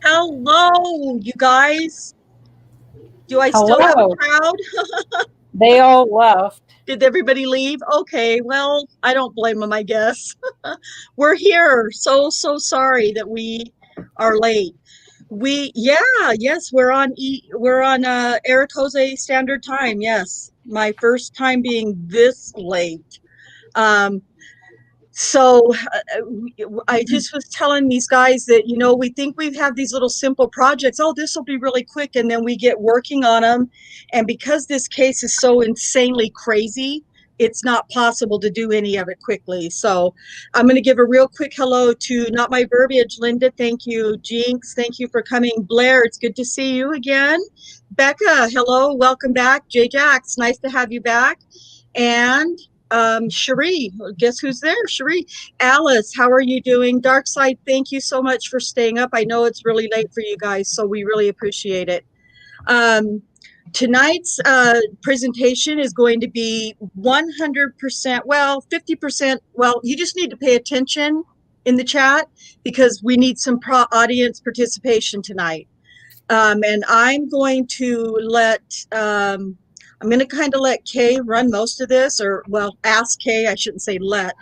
Hello, you guys. Do I still have a Hello. crowd? They all left. Did everybody leave? Okay, well, I don't blame them, I guess. We're here. So sorry that we are late. Yes, we're on Aratose Standard Time. Yes, my first time being this late. Um, I just was telling these guys that, we think we have these little simple projects. Oh, this will be really quick. And then we get working on them. And because this case is so insanely crazy, it's not possible to do any of it quickly. So I'm going to give a real quick hello to Not My Verbiage. Linda, thank you. Jinx, thank you for coming. Blair, it's good to see you again. Becca, hello, welcome back. J Jax, nice to have you back. And Cherie, guess who's there? Cherie. Alice, how are you doing? Darkside, thank you so much for staying up. I know it's really late for you guys, so we really appreciate it. Tonight's presentation is going to be 100%, well, 50%. Well, you just need to pay attention in the chat because we need some audience participation tonight. And I'm going to kind of let Kay run most of this, or well, ask Kay, I shouldn't say let.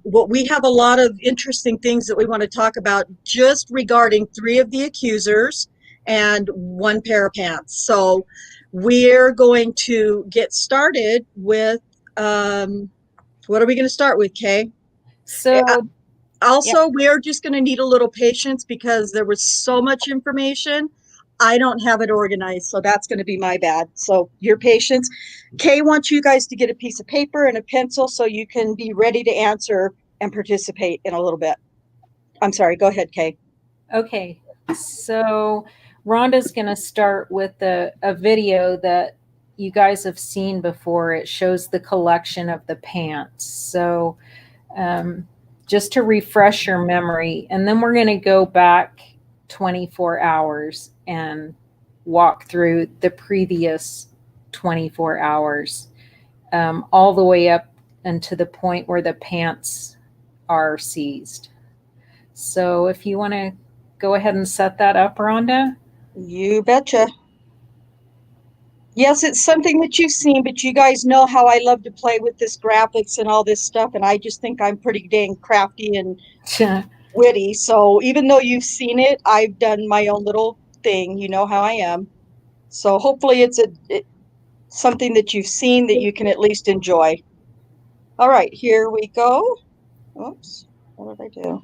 We have a lot of interesting things that we want to talk about just regarding 3 of the accusers and 1 pair of pants. So we're going to get started with, what are we going to start with, Kay? So Also, we are just going to need a little patience because there was so much information. I don't have it organized, so that's going to be my bad. So your patience. Kay wants you guys to get a piece of paper and a pencil so you can be ready to answer and participate in a little bit. I'm sorry, go ahead, Kay. Okay, so Rhonda's going to start with a video that you guys have seen before. It shows the collection of the pants. So just to refresh your memory, and then we're going to go back 24 hours and walk through the previous 24 hours, all the way up until the point where the pants are seized. So if you want to go ahead and set that up, Rhonda. You betcha. Yes, it's something that you've seen, but you guys know how I love to play with this graphics and all this stuff, and I just think I'm pretty dang crafty and witty. So even though you've seen it, I've done my own little thing. You know how I am. So hopefully it's something that you've seen that you can at least enjoy. All right, here we go. Oops, what did I do?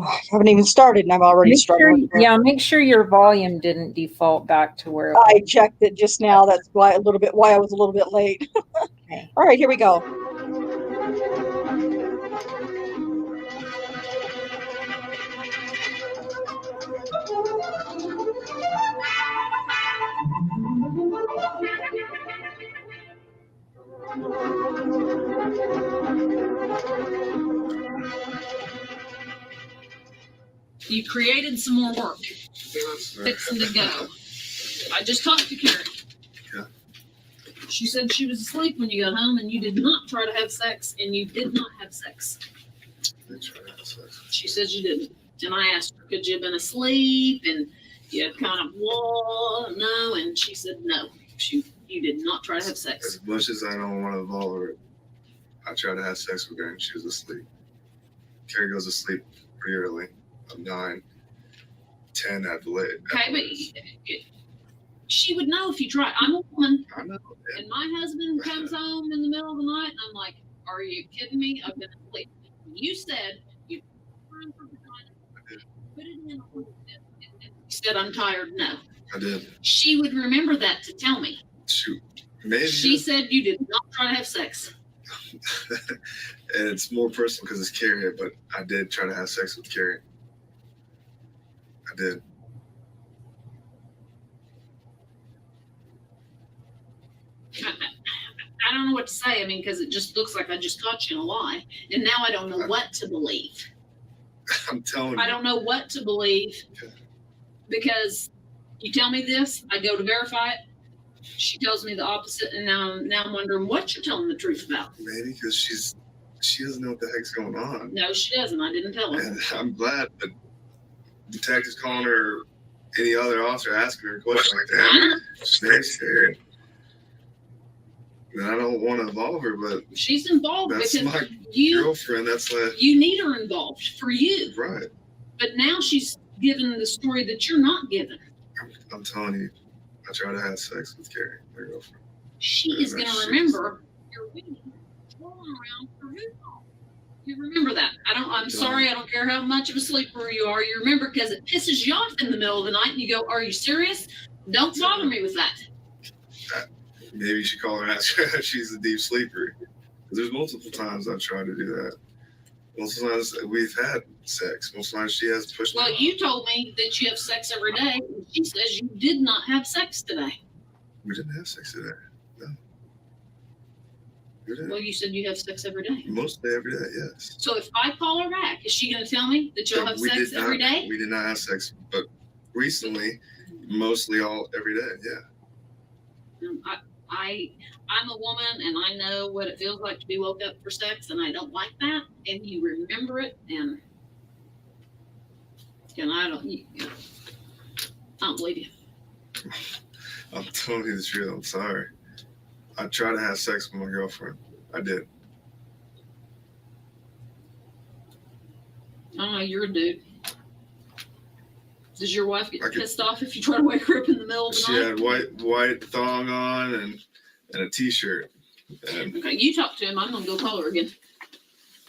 I haven't even started and I'm already struggling. Make sure your volume didn't default back to where it was. I checked it just now. That's why I was a little bit late. Okay. All right, here we go. You created some more work. Fixing to go. I just talked to Karen. Yeah. She said she was asleep when you got home and you did not try to have sex, and you did not have sex. I did try to have sex. She says you didn't. And I asked her, could you have been asleep? And you had kind of, no. And she said no. You did not try to have sex. As much as I don't want to involve her, I tried to have sex with her and she was asleep. Carrie goes to sleep pretty early. I'm 9, 10 at the late. Okay, but she would know if you tried. I'm a woman. I know. And my husband comes home in the middle of the night, and I'm like, are you kidding me? I've been asleep. You said you put it in a little bit, and you said, I'm tired. No. I did. She would remember that to tell me. Shoot. Maybe. She said you did not try to have sex. And it's more personal because it's Carrie, but I did try to have sex with Carrie. I did. I don't know what to say. I mean, because it just looks like I just caught you in a lie. And now I don't know what to believe. I'm telling you. I don't know what to believe. Okay. Because you tell me this, I go to verify it. She tells me the opposite, and now I'm wondering what you're telling the truth about. Maybe because she doesn't know what the heck's going on. No, she doesn't. I didn't tell her. And I'm glad, but detectives calling her, or any other officer asking her a question like that. She's scared. And I don't want to involve her, but she's involved that's because my you girlfriend. That's like, you need her involved for you. right. But now she's given the story that you're not given. I'm telling you, I tried to have sex with Carrie, my girlfriend. She is going to remember your wedding rolling around for who? You remember that. I'm sorry, I don't care how much of a sleeper you are. You remember because it pisses you off in the middle of the night and you go, are you serious? Don't bother me with that. Maybe you should call her and ask her if she's a deep sleeper. There's multiple times I've tried to do that. Most times we've had sex. Most times she has pushed me Well, off. you told me that you have sex every day. And she says you did not have sex today. We didn't have sex today. No. We didn't. Well, you said you have sex every day. Most day, every day, yes. So if I call her back, is she going to tell me that you'll have We sex did not- every day? We did not have sex, but recently, mostly every day, yeah. I'm a woman and I know what it feels like to be woke up for sex, and I don't like that. And you remember it, and I don't believe you. I'm telling you the truth. I'm sorry. I tried to have sex with my girlfriend. I did. I don't know, you're a dude. Does your wife get pissed off if you try to wake her up in the middle of the She night? had white thong on and a t-shirt. And Okay, you talk to him. I'm gonna go call her again.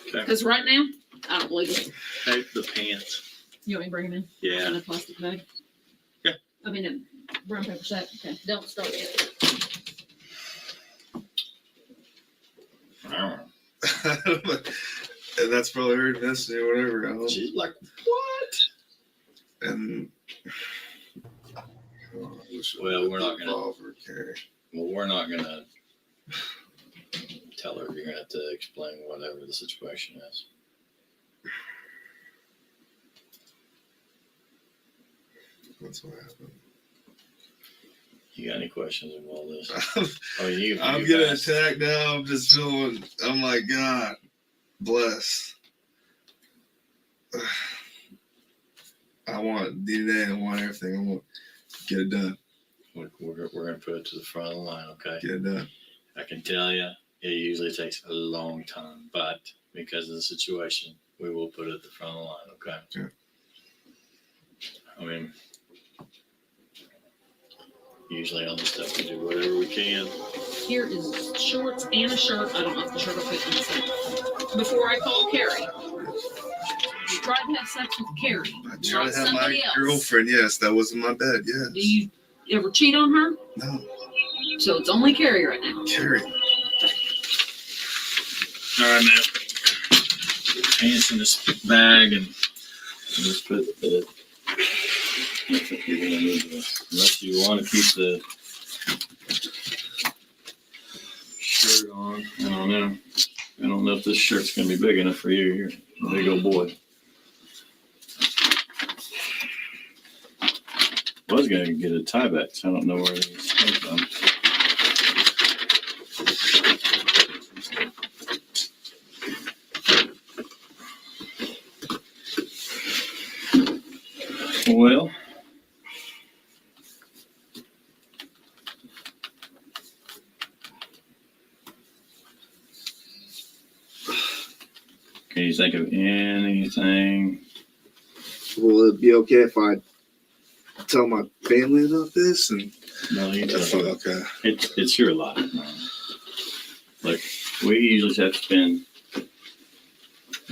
Okay. Because right now, I don't believe it. Hey, the pants. You want me to bring him in? Yeah. In a plastic bag? Yeah. I mean, a brown paper sack. Okay, don't start yet. and that's probably her destiny or whatever. I don't know. She's like, what? And Well, we're not gonna- involve her, Carrie. Well, we're not gonna tell her. You're gonna have to explain whatever the situation is. That's what happened. You got any questions of all this? I'm You getting asked. attacked now. I'm just feeling, I'm like, God bless. I want DNA. I want everything. I want to get it done. We're gonna put it to the front of the line, okay? Get it done. I can tell you, it usually takes a long time, but because of the situation, we will put it at the front of the line, okay? Yeah. I mean, usually on this stuff, we do whatever we can. Here is shorts and a shirt. I don't know if the shirt will fit in the same. Before I call Carrie, you tried to have sex with Carrie. I tried not to have my somebody else. girlfriend. Yes, that was in my bed. Yes. Do you ever cheat on her? No, So it's only Carrie right now. Carrie. All right, man. Pants in this bag and just put the. Unless you want to keep the shirt on, I don't know. I don't know if this shirt's gonna be big enough for you. You're a big old boy. I was gonna get a tie back, so I don't know where these came from. Well, can you think of anything? Will it be okay if I tell my family about this? And No, you don't. okay. It's your life, man. Look, we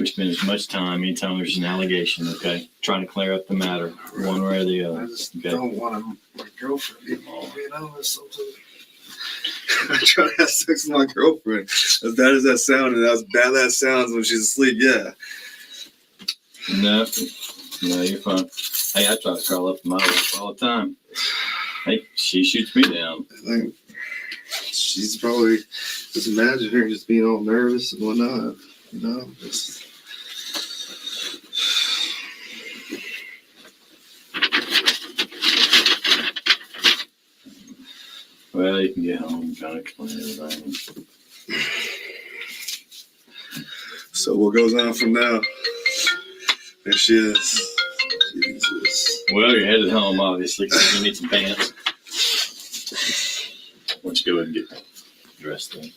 spend as much time anytime there's an allegation, okay, trying to clear up the matter one way or the I other. just Okay. don't want my girlfriend to be involved. You know, it's something. I try to have sex with my girlfriend. As bad as that sounded, as bad that sounds when she's asleep. Yeah. No, you're fine. Hey, I try to crawl up my wife all the time. Hey, she shoots me down. I think she's probably just imagine her just being all nervous and whatnot. You know, just. Well, you can get home and try to explain everything. So what goes on from now? There she is. Jesus. Well, you're headed home, obviously, because you need some pants. Why don't you go ahead and get dressed then?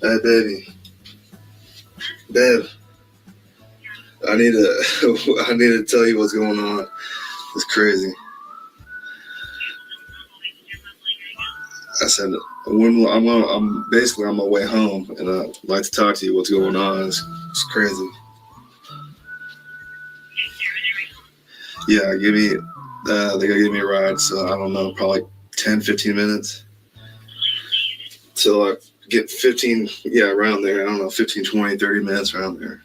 Hey, baby. Babe. I need to tell you what's going on. It's crazy. I said, I'm basically on my way home, and I'd like to talk to you. What's going on? It's crazy. Yeah, they gotta give me a ride, so I don't know, probably 10, 15 minutes. Till I get 15, around there. I don't know, 15, 20, 30 minutes around there.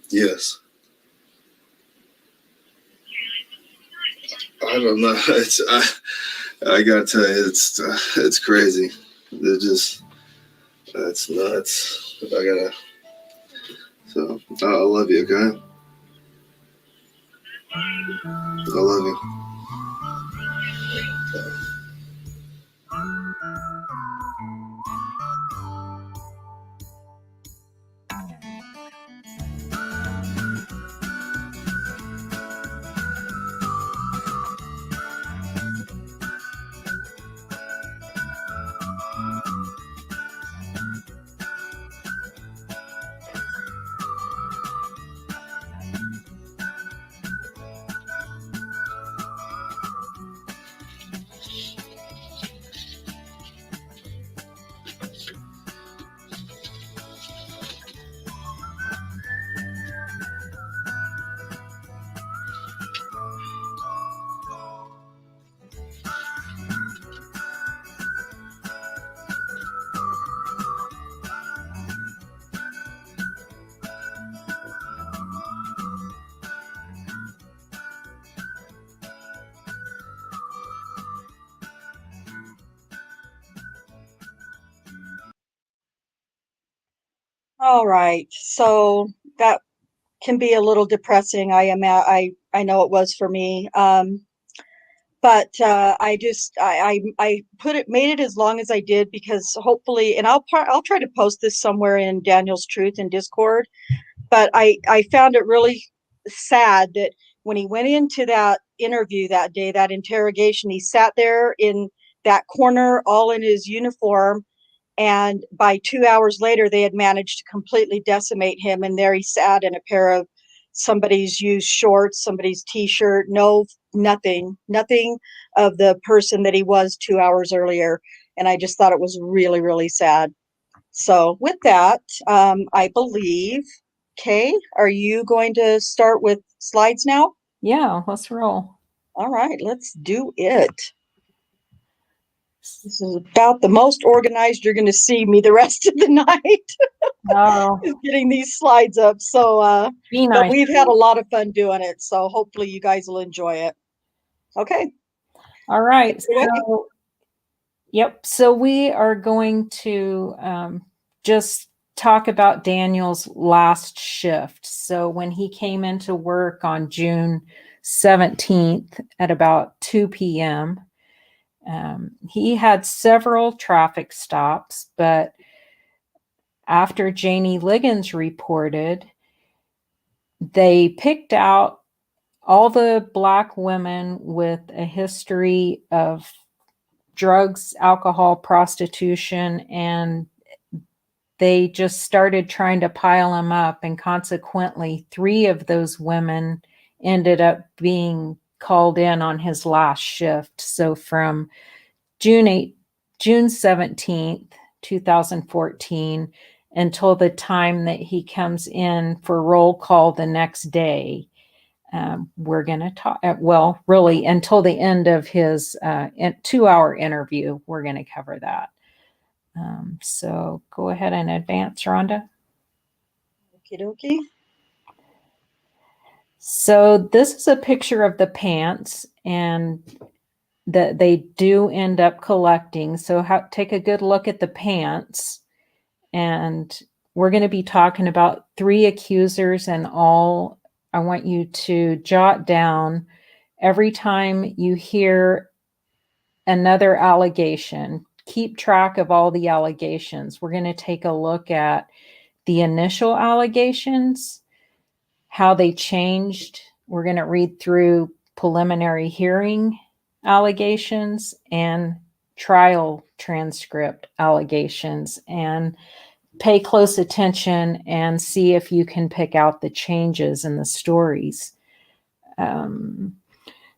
Yes. I don't know. I gotta tell you, it's crazy. It's nuts. So I love you, okay? I love you. All right. So that can be a little depressing. I know it was for me. but I made it as long as I did because hopefully, and I'll try to post this somewhere in Daniel's Truth in Discord. But I found it really sad that when he went into that interview that day, that interrogation, he sat there in that corner, all in his uniform. And by 2 hours later, they had managed to completely decimate him. And there he sat in a pair of somebody's used shorts, somebody's t-shirt, nothing of the person that he was 2 hours earlier. And I just thought it was really, really sad. So with that, I believe, Kay, are you going to start with slides now? Yeah, let's roll. All right, let's do it. This is about the most organized you're going to see me the rest of the night. Oh, Is getting these slides up. So, be but nice. we've had a lot of fun doing it. So hopefully you guys will enjoy it. Okay. All right. Okay. So, yep. So we are going to just talk about Daniel's last shift. So when he came into work on June 17th at about 2 p.m., he had several traffic stops, but after Jannie Ligons reported, they picked out all the Black women with a history of drugs, alcohol, prostitution, and they just started trying to pile them up. And consequently, 3 of those women ended up being called in on his last shift. So from June 17th, 2014, until the time that he comes in for roll call the next day, we're going to talk, well, really until the end of his 2-hour interview, we're going to cover that. So go ahead and advance, Rhonda. Okie dokie. So this is a picture of the pants, and that they do end up collecting. So take a good look at the pants, and we're going to be talking about 3 accusers, and all I want you to jot down every time you hear another allegation. Keep track of all the allegations. We're going to take a look at the initial allegations, how they changed. We're going to read through preliminary hearing allegations and trial transcript allegations, and pay close attention and see if you can pick out the changes in the stories.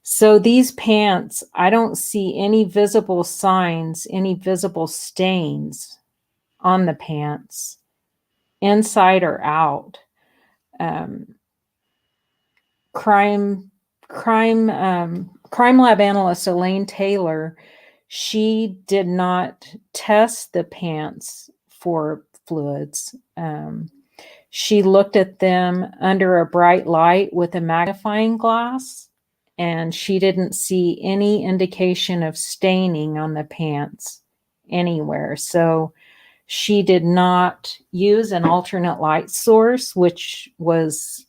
So these pants, I don't see any visible signs, any visible stains on the pants, inside or out. Crime lab analyst Elaine Taylor, she did not test the pants for fluids. She looked at them under a bright light with a magnifying glass, and she didn't see any indication of staining on the pants anywhere. So she did not use an alternate light source, which was,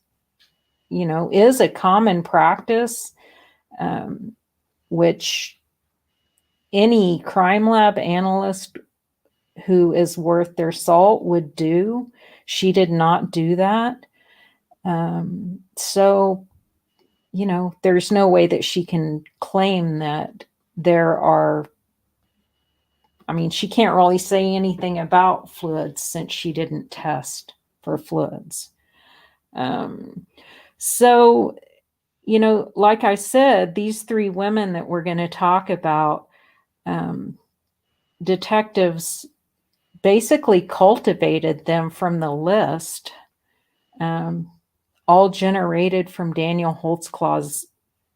is a common practice, which any crime lab analyst who is worth their salt would do. She did not do that. So, there's no way that she can claim that she can't really say anything about fluids since she didn't test for fluids. So, like I said, these 3 women that we're going to talk about, detectives basically cultivated them from the list, all generated from Daniel Holtzclaw's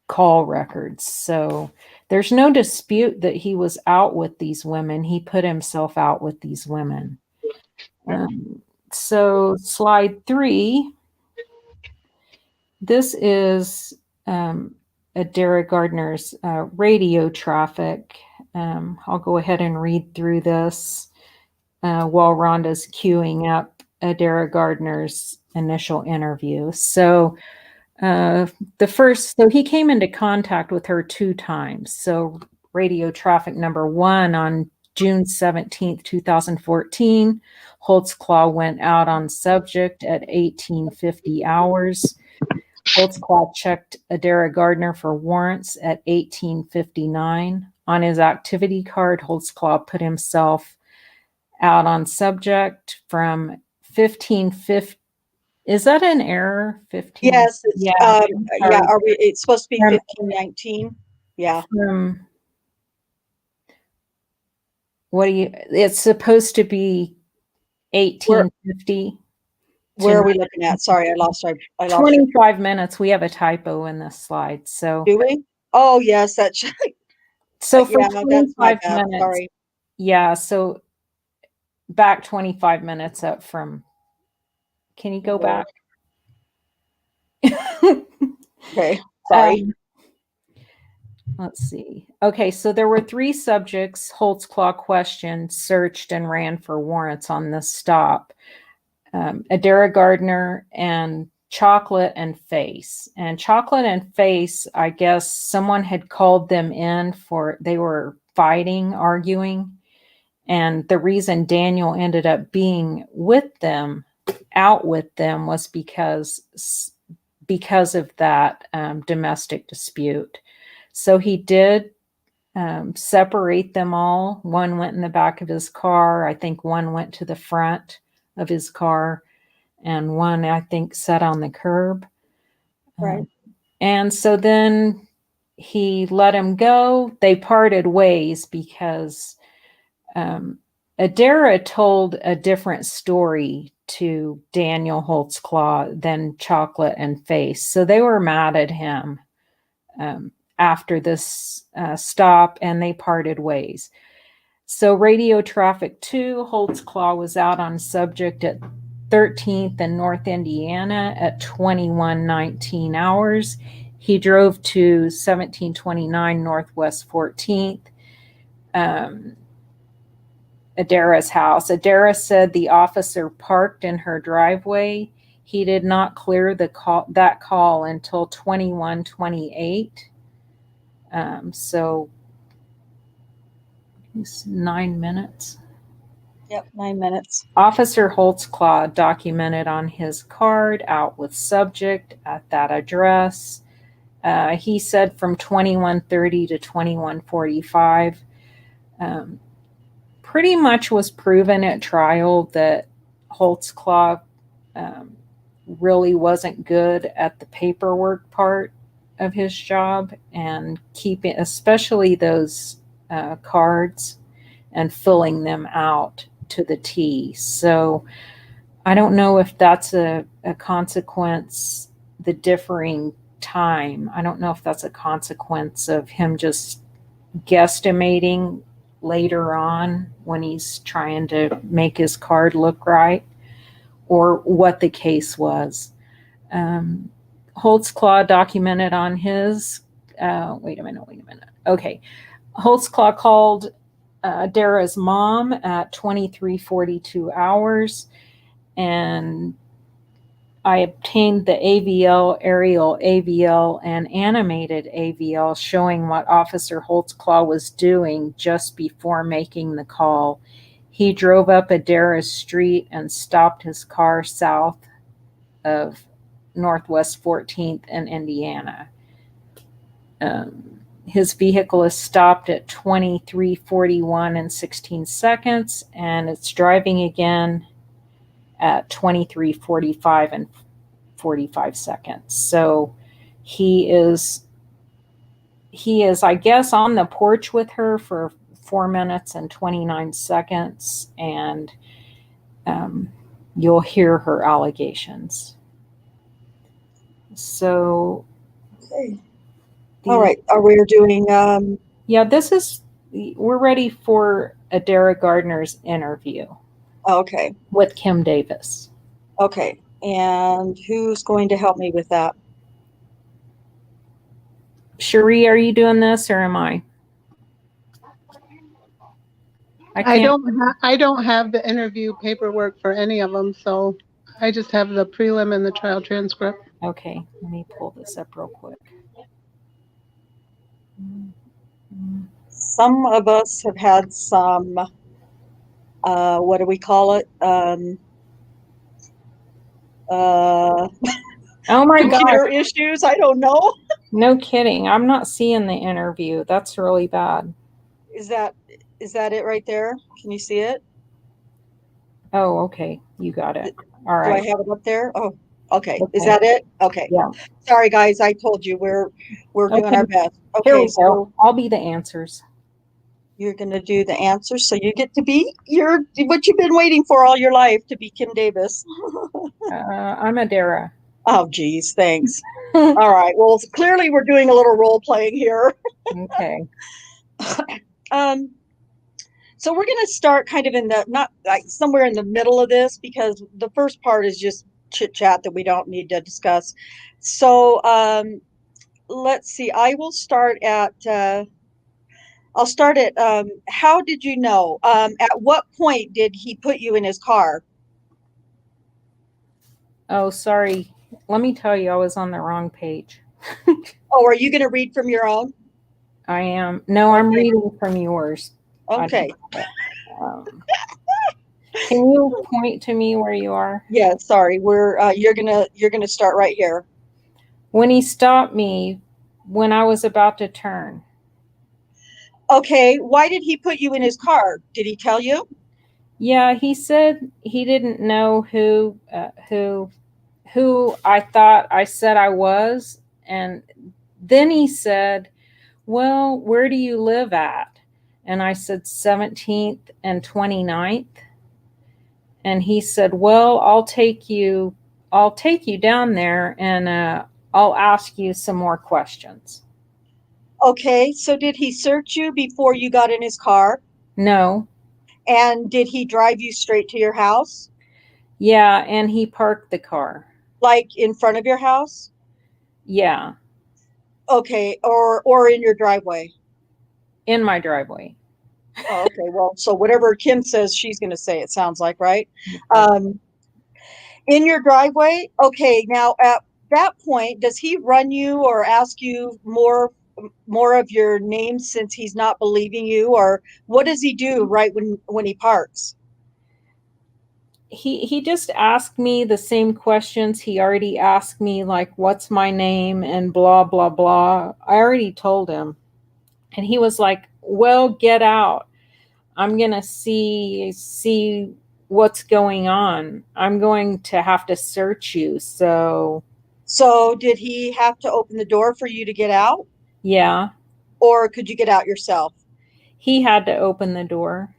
call records. So there's no dispute that he was out with these women. He put himself out with these women. So slide 3, this is Adaira Gardner's radio traffic. I'll go ahead and read through this while Rhonda's queuing up Adaira Gardner's initial interview. So So he came into contact with her 2 times. So radio traffic number 1 on June 17th, 2014, Holtzclaw went out on subject at 1850 hours. Holtzclaw checked Adaira Gardner for warrants at 1859. On his activity card, Holtzclaw put himself out on subject from 1550. Is that an error? 15? Yes, it's, Yeah. yeah, it's supposed to be From- 1519. Yeah. It's supposed to be 1850. Where are we looking at? Sorry, I lost 25 minutes. We have a typo in this slide. So Do we? Oh, yes, that's for yeah, that's my 25 bad. minutes. Sorry. Yeah, so back 25 minutes up from. Can you go back? Okay, sorry. Let's see. Okay, so there were 3 subjects Holtzclaw questioned, searched, and ran for warrants on this stop. Adaira Gardner and Chocolate and Face. And Chocolate and Face, I guess someone had called them in they were fighting, arguing. And the reason Daniel ended up being out with them was because of that domestic dispute. So he did separate them all. One went in the back of his car. I think one went to the front of his car, and one, I think, sat on the curb. Right. And so then he let him go. They parted ways because Adaira told a different story to Daniel Holtzclaw than Chocolate and Face. So they were mad at him after this stop, and they parted ways. So radio traffic 2, Holtzclaw was out on subject at 13th and North Indiana at 21:19 hours. He drove to 1729 Northwest 14th, Adaira's house. Adaira said the officer parked in her driveway. He did not clear that call until 21:28. So it's 9 minutes. Yep, 9 minutes. Officer Holtzclaw documented on his card, out with subject at that address. He said from 21:30 to 21:45. Pretty much was proven at trial that Holtzclaw really wasn't good at the paperwork part of his job, and keeping, especially those cards, and filling them out to the T. So I don't know if that's a consequence, the differing time. I don't know if that's a consequence of him just guesstimating later on when he's trying to make his card look right, or what the case was. Holtzclaw documented on his, wait a minute. Okay. Holtzclaw called Adaira's mom at 23:42 hours, and I obtained the AVL, aerial AVL, and animated AVL showing what Officer Holtzclaw was doing just before making the call. He drove up Adaira's street and stopped his car south of Northwest 14th in Indiana. His vehicle is stopped at 23:41 and 16 seconds, and it's driving again at 23:45 and 45 seconds. So he is, I guess, on the porch with her for 4 minutes and 29 seconds, and you'll hear her allegations. So, okay. All right, we're doing yeah, we're ready for Adaira Gardner's interview. Okay. With Kim Davis. Okay, and who's going to help me with that? Cherie, are you doing this, or am I? I don't have the interview paperwork for any of them, so I just have the prelim and the trial transcript. Okay, let me pull this up real quick. Some of us have had some, what do we call it? Oh my Computer God. issues. I don't know. No kidding. I'm not seeing the interview. That's really bad. Is that it right there? Can you see it? Oh, okay. You got it. All Do I right. have it up there? Oh, okay. Is Okay. that it? Okay. Yeah. Sorry, guys. I told you we're doing Okay. our best. Here Okay, we go. I'll be the answers. you're going to do the answers, so you get to be what you've been waiting for all your life, to be Kim Davis. I'm Adaira. Oh, geez, thanks. All right. Well, clearly we're doing a little role playing here. Okay. So we're going to start kind of in the, not like somewhere in the middle of this, because the first part is just chit chat that we don't need to discuss. So let's see. I'll start at how did you know? At what point did he put you in his car? Oh, sorry. Let me tell you, I was on the wrong page. Oh, are you going to read from your own? I am. No, I'm reading from yours. Okay. Can you point to me where you are? Yeah, sorry. You're gonna start right here. When he stopped me when I was about to turn. Okay, why did he put you in his car? Did he tell you? Yeah, he said he didn't know who I thought I said I was, and then he said, "Well, where do you live at?" And I said 17th and 29th. And he said, "Well, I'll take you down there, and I'll ask you some more questions." Okay, so did he search you before you got in his car? No. And did he drive you straight to your house? Yeah, and he parked the car. Like in front of your house? Yeah, Okay, or in your driveway? in my driveway. Oh, okay, well, so whatever Kim says, she's gonna say, it sounds like, right? In your driveway? Okay, now at that point, does he run you or ask you more of your name, since he's not believing you, or what does he do right when he parks? He just asked me the same questions he already asked me, like, what's my name and blah blah blah. I already told him. And he was like, "Well, get out. I'm going to see what's going on. I'm going to have to search you." So Did he have to open the door for you to get out, yeah, or could you get out yourself? he had to open the door.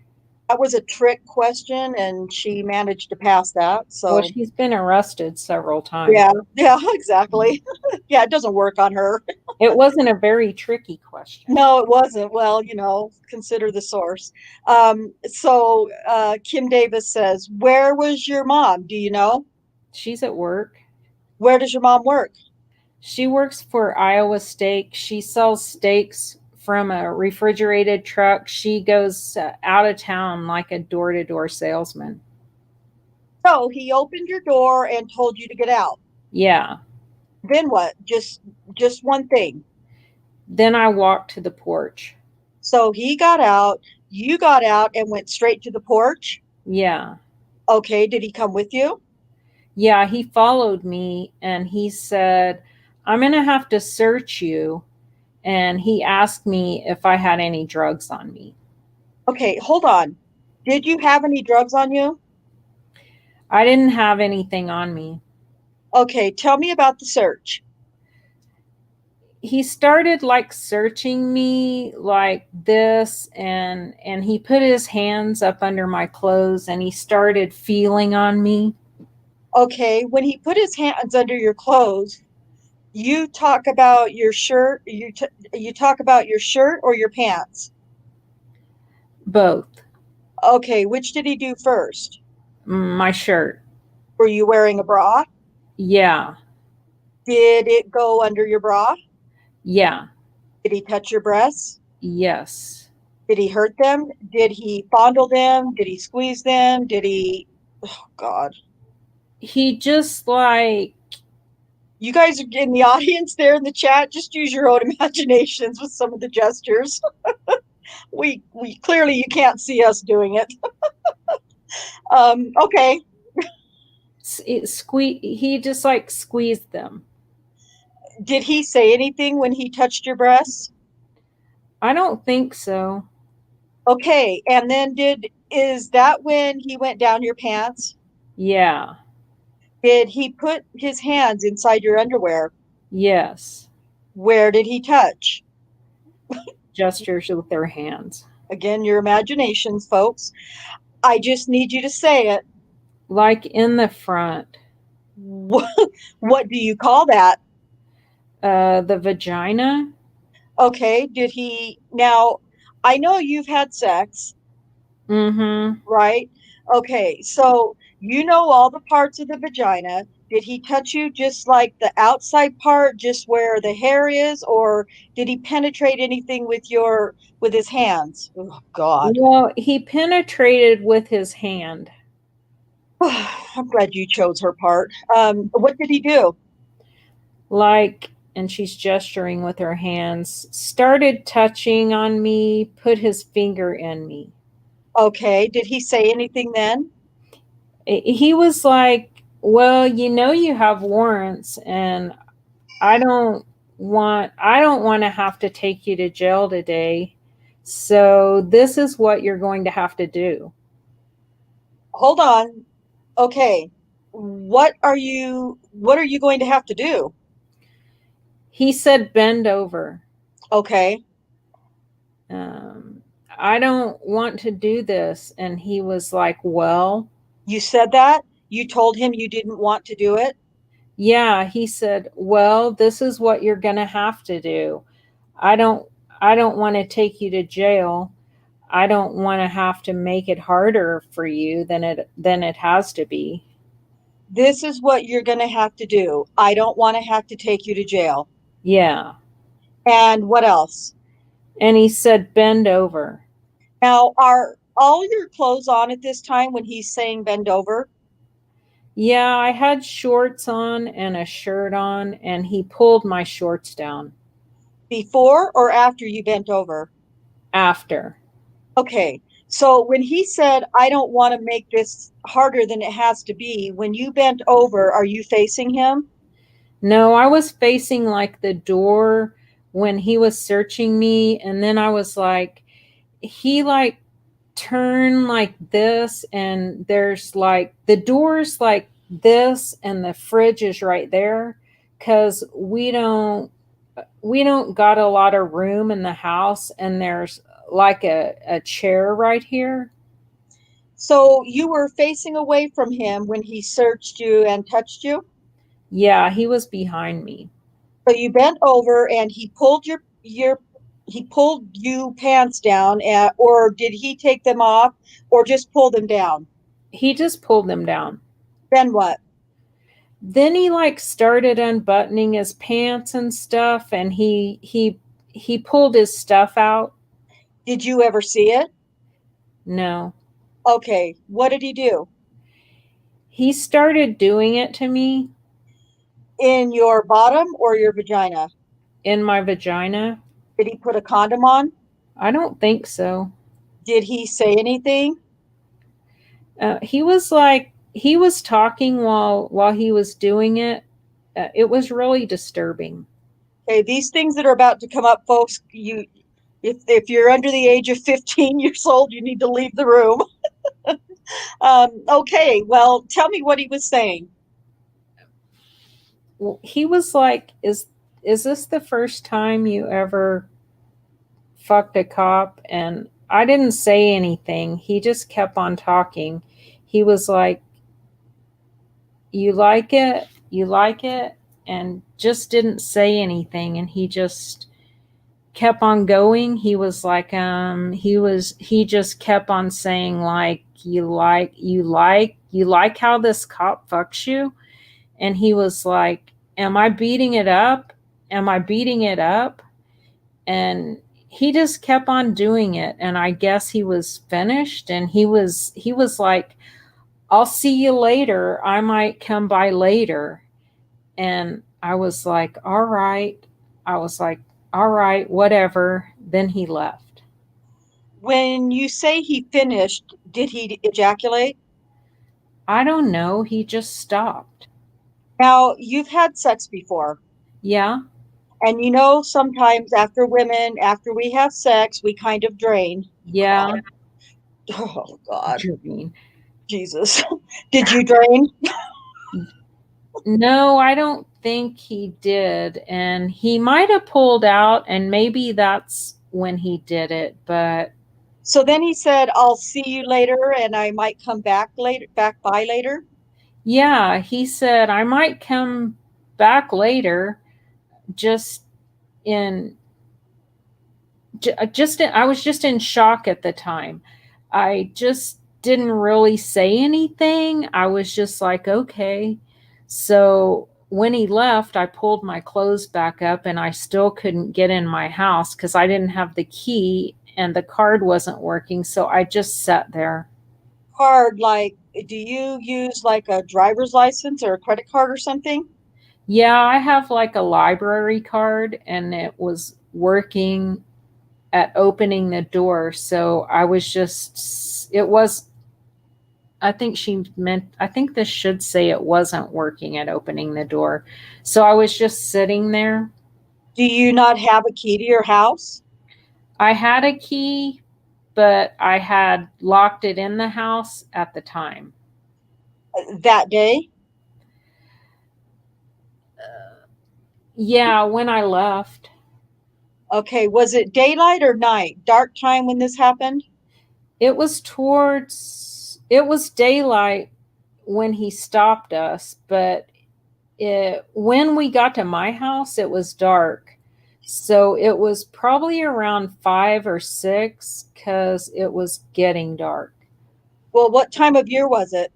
That was a trick question, and she managed to pass that. Well, So she's been arrested several times. yeah, exactly. Yeah, it doesn't work on her. It wasn't a very tricky question. No, it wasn't. Well, consider the source. Kim Davis says, "Where was your mom? Do you know? She's at work. Where does your mom work?" She works for Iowa Steak. She sells steaks from a refrigerated truck. She goes out of town like a door-to-door salesman. So he opened your door and told you to get out. Yeah. Then what? Just one thing. Then I walked to the porch. So he got out, you got out and went straight to the porch? Yeah. Okay, did he come with you? Yeah, he followed me and he said, "I'm going to have to search you." And he asked me if I had any drugs on me. Okay, hold on. Did you have any drugs on you? I didn't have anything on me. Okay, tell me about the search. He started like searching me like this, and he put his hands up under my clothes and he started feeling on me. Okay, when he put his hands under your clothes, you talk about your shirt, you talk about your shirt or your pants? Both. Okay, which did he do first? My shirt. Were you wearing a bra? Yeah. Did it go under your bra? Yeah. Did he touch your breasts? Yes. Did he hurt them? Did he fondle them? Did he squeeze them? Oh God. He just like You guys are in the audience there in the chat. Just use your own imaginations with some of the gestures. We clearly you can't see us doing it. Okay. He just like squeezed them. Did he say anything when he touched your breasts? I don't think so. Okay, and then is that when he went down your pants? Yeah. Did he put his hands inside your underwear? Yes. Where did he touch? Gestures with their hands. Again, your imaginations, folks. I just need you to say it. Like in the front. What do you call that? The vagina. Okay, now, I know you've had sex, Mm-hmm. right? Okay, so you know all the parts of the vagina. Did he touch you just like the outside part, just where the hair is, or did he penetrate anything with his hands? Oh God. Well, he penetrated with his hand. I'm glad you chose her part. What did he do? Like, and she's gesturing with her hands, started touching on me, put his finger in me. Okay, did he say anything then? He was like, well, you have warrants, and I don't want to have to take you to jail today. So this is what you're going to have to do. Hold on. Okay. What are you going to have to do? He said, bend over. Okay. I don't want to do this. And he was like, well. You said that? You told him you didn't want to do it? Yeah, he said, well, this is what you're going to have to do. I don't want to take you to jail. I don't want to have to make it harder for you than it has to be. This is what you're going to have to do. I don't want to have to take you to jail. Yeah. And what else? And he said, bend over. Now, are all your clothes on at this time when he's saying bend over? Yeah, I had shorts on and a shirt on, and he pulled my shorts down. Before or after you bent over? After. Okay. So when he said, I don't want to make this harder than it has to be, when you bent over, are you facing him? No, I was facing like the door when he was searching me. And then I was like, he like turned like this, and there's like the door's like this, and the fridge is right there. 'Cause we don't got a lot of room in the house, and there's like a chair right here. So you were facing away from him when he searched you and touched you? Yeah, he was behind me. So you bent over and he pulled he pulled you pants down, or did he take them off or just pull them down? He just pulled them down. Then what? Then he like started unbuttoning his pants and stuff, and he pulled his stuff out. Did you ever see it? No. Okay. What did he do? He started doing it to me. In your bottom or your vagina? In my vagina. Did he put a condom on? I don't think so. Did he say anything? He was talking while he was doing it. It was really disturbing. Okay, these things that are about to come up, folks, if you're under the age of 15 years old, you need to leave the room. Okay, well, tell me what he was saying. Well, he was like, is this the first time you ever fucked a cop? And I didn't say anything. He just kept on talking. He was like, you like it? You like it? And just didn't say anything. And he just kept on going. He was like, he just kept on saying like, you like how this cop fucks you? And he was like, am I beating it up? Am I beating it up? And he just kept on doing it. And I guess he was finished. And he was like, I'll see you later. I might come by later. And I was like, all right. I was like, all right, whatever. Then he left. When you say he finished, did he ejaculate? I don't know. He just stopped. Now, you've had sex before. Yeah. And sometimes after we have sex, we kind of drain. Yeah. Oh, God. Drain. Jesus. Did you drain? No, I don't think he did. And he might have pulled out, and maybe that's when he did it. But So then he said, I'll see you later, and I might come back by later. yeah, he said, I might come back later. Just in, I was just in shock at the time. I just didn't really say anything. I was just like, okay. So when he left, I pulled my clothes back up and I still couldn't get in my house because I didn't have the key and the card wasn't working. So I just sat there. Card, like, do you use like a driver's license or a credit card or something? Yeah, I have like a library card and it was working at opening the door. So I was just, it was, I think this should say it wasn't working at opening the door. So I was just sitting there. Do you not have a key to your house? I had a key, but I had locked it in the house at the time. That day? Yeah, when I left. Okay, was it daylight or night? Dark time when this happened? It was daylight when he stopped us, but when we got to my house, it was dark. So it was probably around 5 or 6 because it was getting dark. Well, what time of year was it?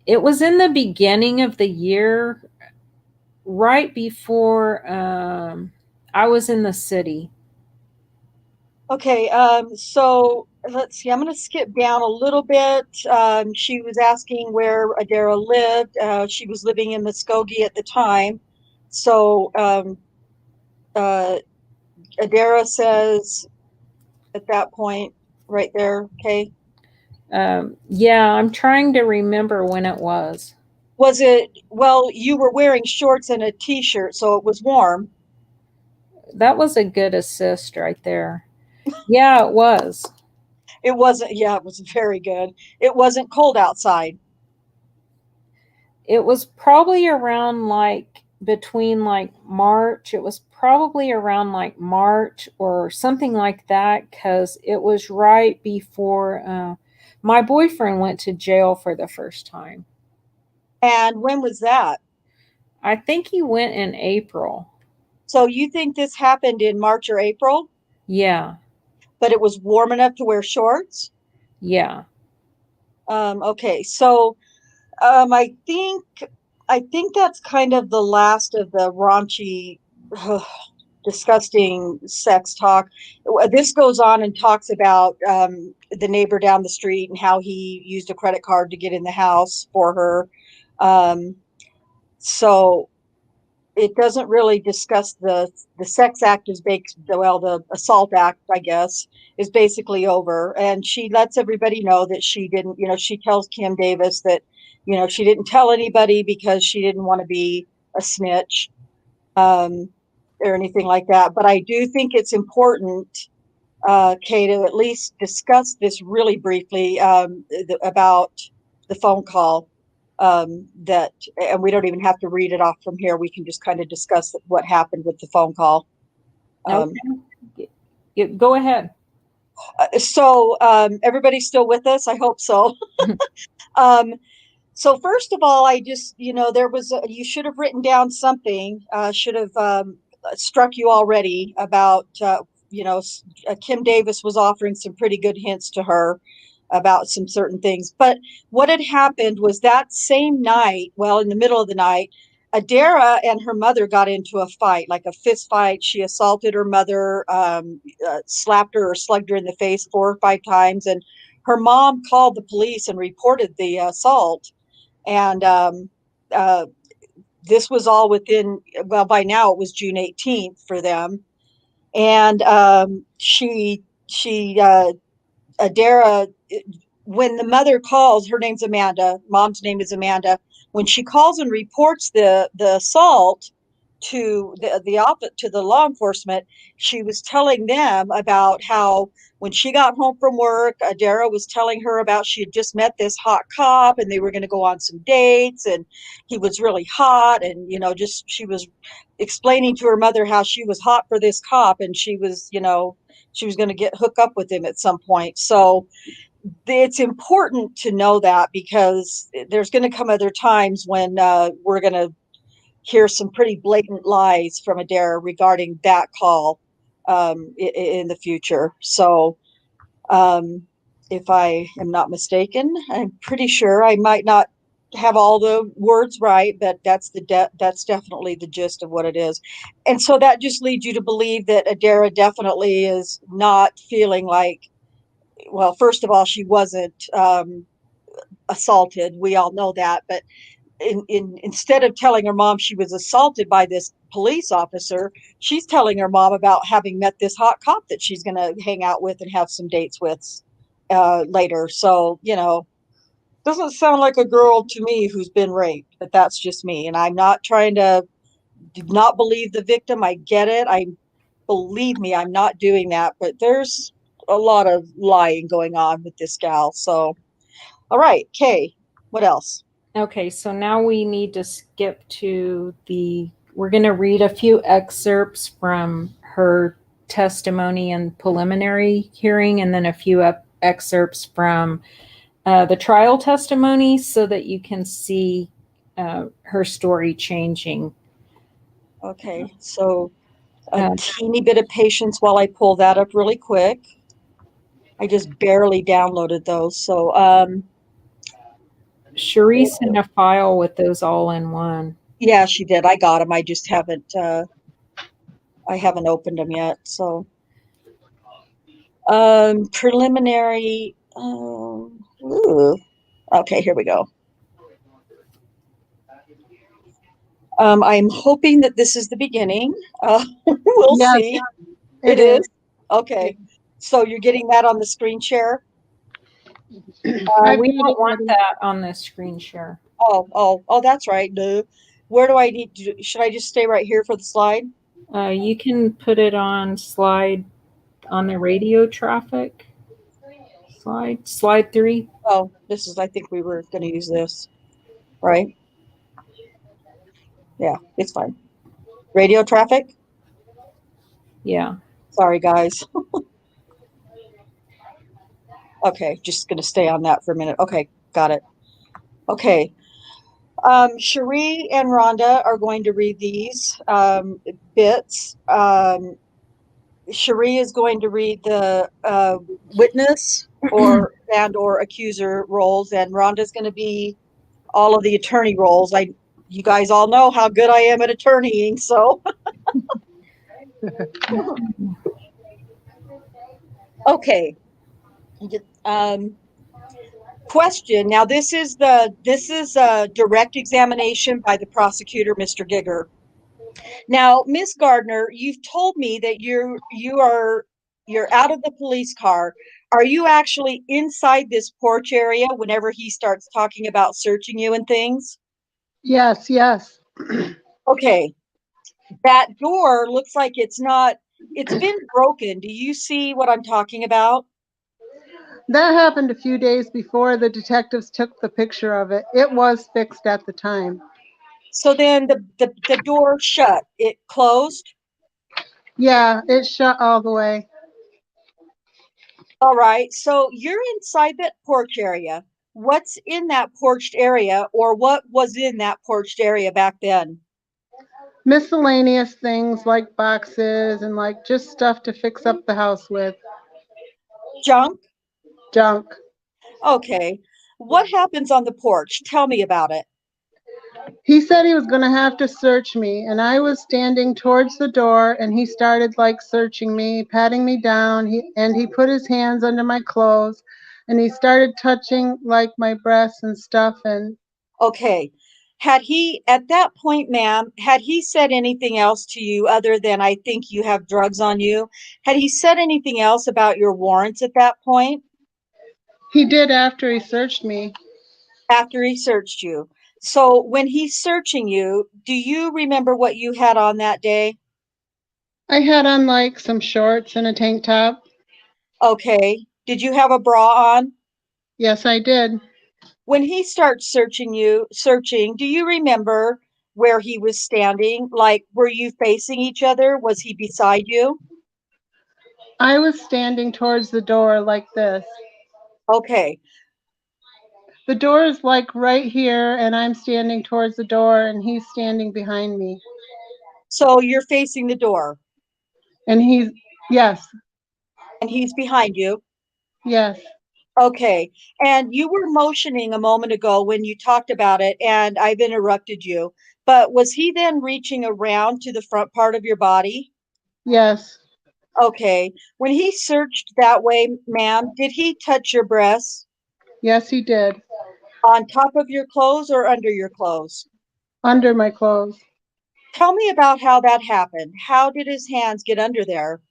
It was in the beginning of the year, right before I was in the city. Okay, so let's see. I'm going to skip down a little bit. She was asking where Adaira lived. She was living in Muskogee at the time. So Adaira says at that point, right there, okay. Yeah, I'm trying to remember when it was. Was it, well, you were wearing shorts and a t-shirt, so it was warm. That was a good assist right there. Yeah, it was. It wasn't, yeah, it was very good. It wasn't cold outside. It was probably around between March. It was probably around March or something like that because it was right before my boyfriend went to jail for the first time. And when was that? I think he went in April. So you think this happened in March or April? Yeah. But it was warm enough to wear shorts? Yeah. Okay, so I think that's kind of the last of the raunchy, disgusting sex talk. This goes on and talks about the neighbor down the street and how he used a credit card to get in the house for her. So it doesn't really discuss the sex act is the assault act, I guess, is basically over. And she lets everybody know that she didn't, she tells Kim Davis that, she didn't tell anybody because she didn't want to be a snitch or anything like that. But I do think it's important, Kay, to at least discuss this really briefly about the phone call. And we don't even have to read it off from here. We can just kind of discuss what happened with the phone call. Okay. Go ahead. So everybody's still with us? I hope so. So first of all, I just, you should have written down something, should have struck you already about, Kim Davis was offering some pretty good hints to her about some certain things. But what had happened was that same night, well, in the middle of the night, Adaira and her mother got into a fight, like a fist fight. She assaulted her mother, slapped her or slugged her in the face 4 or 5 times. And her mom called the police and reported the assault. And this was all within, well, by now it was June 18th for them. And Adaira, when the mother calls, her name's Amanda, mom's name is Amanda, when she calls and reports the assault to the law enforcement, she was telling them about how when she got home from work, Adaira was telling her about she had just met this hot cop and they were going to go on some dates, and he was really hot, and just she was explaining to her mother how she was hot for this cop, and she was going to hook up with him at some point. So it's important to know that, because there's going to come other times when we're going to hear some pretty blatant lies from Adaira regarding that call in the future. So if I am not mistaken, I'm pretty sure, I might not have all the words right, but that's definitely the gist of what it is. And so that just leads you to believe that Adaira definitely is not feeling like, well, first of all, she wasn't assaulted. We all know that. But instead of telling her mom she was assaulted by this police officer, she's telling her mom about having met this hot cop that she's going to hang out with and have some dates with later. So, doesn't sound like a girl to me who's been raped, but that's just me. And I'm not trying to do not believe the victim. I get it. Believe me, I'm not doing that, but there's a lot of lying going on with this gal. So, all right, Kay, what else? Okay, so now we need to skip to we're going to read a few excerpts from her testimony and preliminary hearing, and then a few excerpts from the trial testimony, so that you can see her story changing. Okay, so a teeny bit of patience while I pull that up really quick. I just barely downloaded those. So Cherie sent a file with those all in one. Yeah, she did. I got them. I just haven't opened them yet. So preliminary. Okay, here we go. I'm hoping that this is the beginning. We'll see. It is? Okay. So you're getting that on the screen share? We don't want that on the screen share. Oh, that's right. No. Where do I need to? Should I just stay right here for the slide? You can put it on slide on the radio traffic. Slide 3. Oh, this is, I think we were going to use this, right? Yeah, it's fine. Radio traffic? Yeah. Sorry, guys. Okay, just going to stay on that for a minute. Okay, got it. Okay. Cherie and Rhonda are going to read these bits. Cherie is going to read the witness or accuser roles, and Rhonda's going to be all of the attorney roles. You guys all know how good I am at attorneying, so. Okay. Question. Now, this is a direct examination by the prosecutor, Mr. Gigger. Now, Miss Gardner, you've told me that you're out of the police car. Are you actually inside this porch area whenever he starts talking about searching you and things? Yes. Okay. That door looks like it's been broken. Do you see what I'm talking about? That happened a few days before the detectives took the picture of it. It was fixed at the time. So then the door shut. It closed? Yeah, it shut all the way. All right. So you're inside that porch area. What's in that porched area, or what was in that porched area back then? Miscellaneous things like boxes and like just stuff to fix up the house with. Junk? Junk. Okay. What happens on the porch? Tell me about it. He said he was going to have to search me, and I was standing towards the door, and he started like searching me, patting me down, he put his hands under my clothes, and he started touching like my breasts and stuff. And okay, Had he, at that point, ma'am, had he said anything else to you other than I think you have drugs on you? Had he said anything else about your warrants at that point He did after he searched me. after he searched you? So when he's searching you, do you remember what you had on that day? I had on like some shorts and a tank top. Okay. Did you have a bra on? Yes, I did. When he starts searching, do you remember where he was standing? Like, were you facing each other? Was he beside you? I was standing towards the door like this. Okay. The door is like right here, and I'm standing towards the door, and he's standing behind me. So you're facing the door And yes, and he's behind you. yes, Okay. And you were motioning a moment ago when you talked about it, and I've interrupted you. But was he then reaching around to the front part of your body? yes, Okay. When he searched that way, ma'am, did he touch your breasts yes, he did. on top of your clothes or under your clothes? Under my clothes. Tell me about how that happened. How did his hands get under there?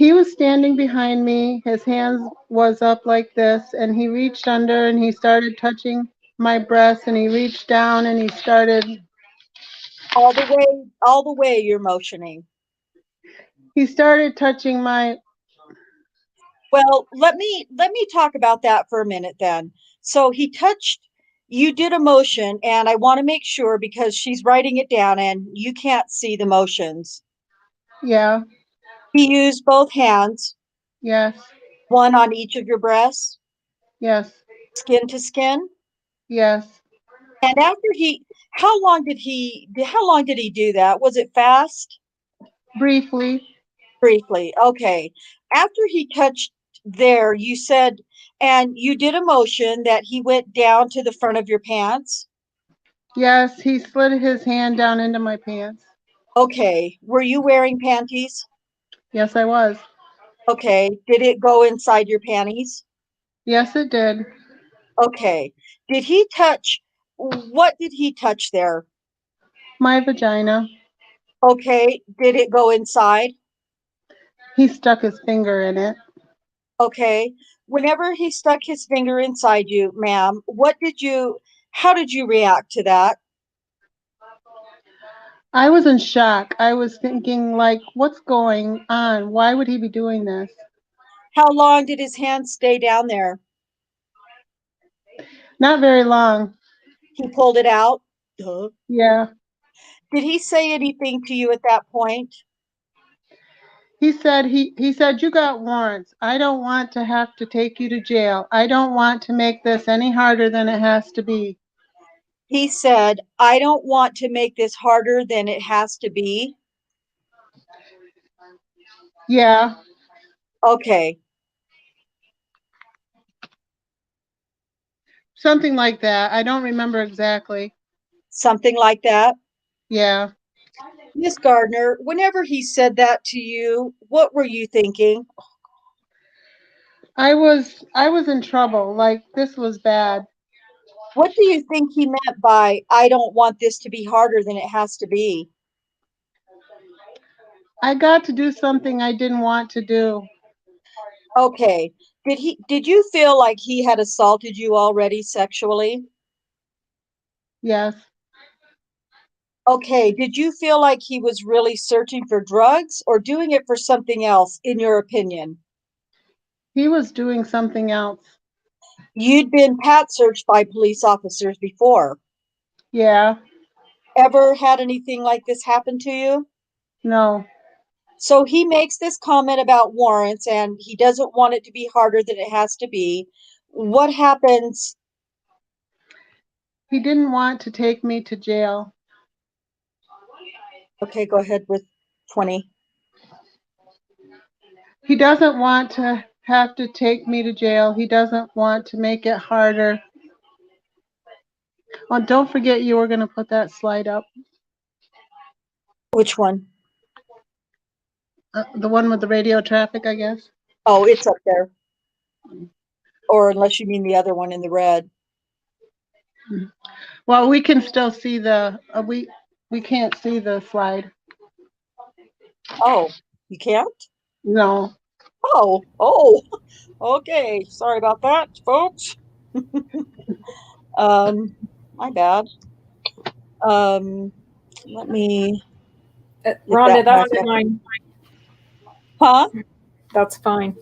He was standing behind me. His hands was up like this, and he reached under and he started touching my breasts, and he reached down and All the way you're motioning. he started touching my. Well, let me talk about that for a minute then. So you did a motion, and I want to make sure because she's writing it down and you can't see the motions. Yeah, He used both hands, yes, one on each of your breasts, yes, skin to skin. yes. And how long did he do that? Was it fast? Briefly. Briefly. Okay. After he touched there, you said, and you did a motion that he went down to the front of your pants. Yes, he slid his hand down into my pants. Okay. Were you wearing panties? Yes, I was. Okay. Did it go inside your panties? Yes, it did. Okay. What did he touch there? My vagina. Okay. Did it go inside? He stuck his finger in it. Okay. Whenever he stuck his finger inside you, ma'am, how did you react to that? I was in shock. I was thinking, like, what's going on? Why would he be doing this? How long did his hand stay down there? Not very long. He pulled it out. Duh. Yeah. Did he say anything to you at that point? He said you got warrants. I don't want to have to take you to jail. I don't want to make this any harder than it has to be. He said, I don't want to make this harder than it has to be. Yeah. Okay. Something like that. I don't remember exactly. Something like that. Yeah. Miss Gardner, whenever he said that to you, what were you thinking? I was in trouble. Like, this was bad. What do you think he meant by, I don't want this to be harder than it has to be? I got to do something I didn't want to do. Okay. Did you feel like he had assaulted you already sexually? Yes. Okay. Did you feel like he was really searching for drugs or doing it for something else, in your opinion? He was doing something else. You'd been pat searched by police officers before. Yeah. Ever had anything like this happen to you? No. So he makes this comment about warrants and he doesn't want it to be harder than it has to be. What happens? He didn't want to take me to jail. Okay, go ahead with 20. He doesn't want to have to take me to jail. He doesn't want to make it harder. Oh, don't forget you were going to put that slide up. Which one? The one with the radio traffic, I guess. Oh, it's up there. Or unless you mean the other one in the red. Well, we can still see the, we can't see the slide. Oh, you can't? No. Oh, okay. Sorry about that, folks. My bad. Let me get Rhonda, that back that's up. fine. Huh? That's fine.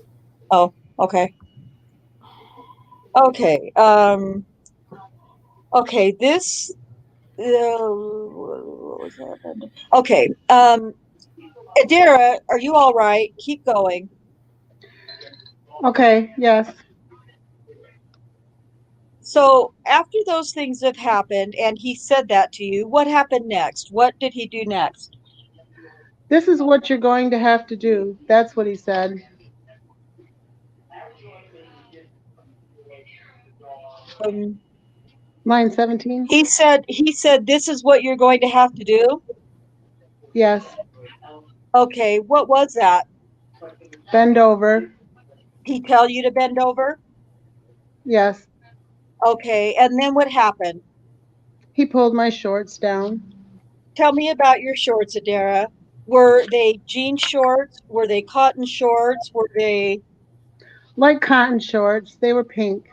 Oh, okay. Okay. Okay, this what was that? Okay. Adaira, are you all right? Keep going. Okay, yes. So after those things have happened and he said that to you, what happened next? What did he do next? This is what you're going to have to do. That's what he said. Line 17? He said this is what you're going to have to do. Yes. Okay, what was that? Bend over. He tell you to bend over? Yes. Okay, and then what happened? He pulled my shorts down. Tell me about your shorts, Adaira. Were they jean shorts? Were they cotton shorts? Were they Like cotton shorts. They were pink.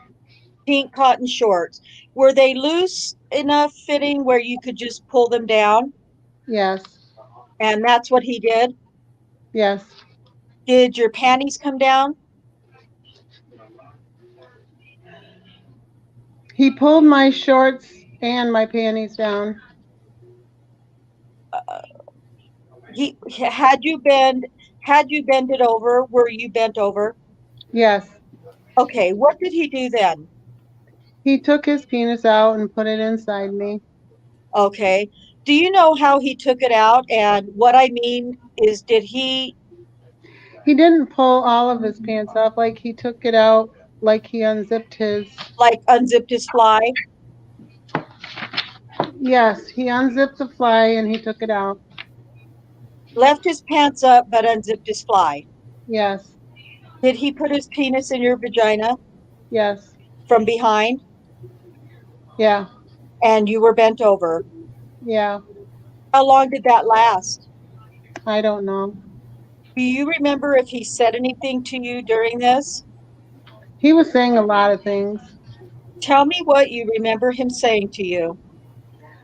pink cotton shorts? Were they loose enough fitting where you could just pull them down? Yes. And that's what he did? Yes. Did your panties come down? He pulled my shorts and my panties down. He had you bend it over? Were you bent over? Yes. Okay, what did he do then? He took his penis out and put it inside me. Okay. Do you know how he took it out? And what I mean is, did he He didn't pull all of his pants off. Like he took it out, like he unzipped his. like unzipped his fly? Yes, he unzipped the fly and he took it out. Left his pants up but unzipped his fly? Yes. Did he put his penis in your vagina Yes. from behind Yeah. and you were bent over? Yeah. How long did that last? I don't know. Do you remember if he said anything to you during this? He was saying a lot of things. Tell me what you remember him saying to you.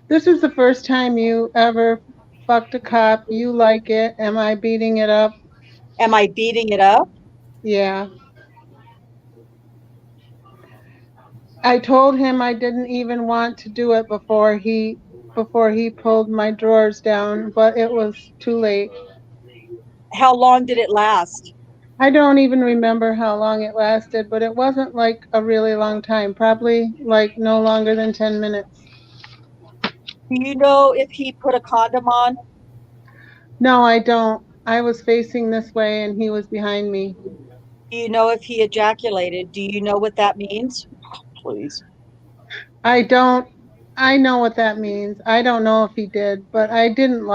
This is the first time you ever fucked a cop. You like it. Am I beating it up? Am I beating it up? Yeah. I told him I didn't even want to do it before he pulled my drawers down, but it was too late. How long did it last? I don't even remember how long it lasted, but it wasn't like a really long time. Probably like no longer than 10 minutes. Do you know if he put a condom on? No, I don't. I was facing this way and he was behind me. Do you know if he ejaculated? Do you know what that means? Please. I don't. I know what that means. I don't know if he did, but I didn't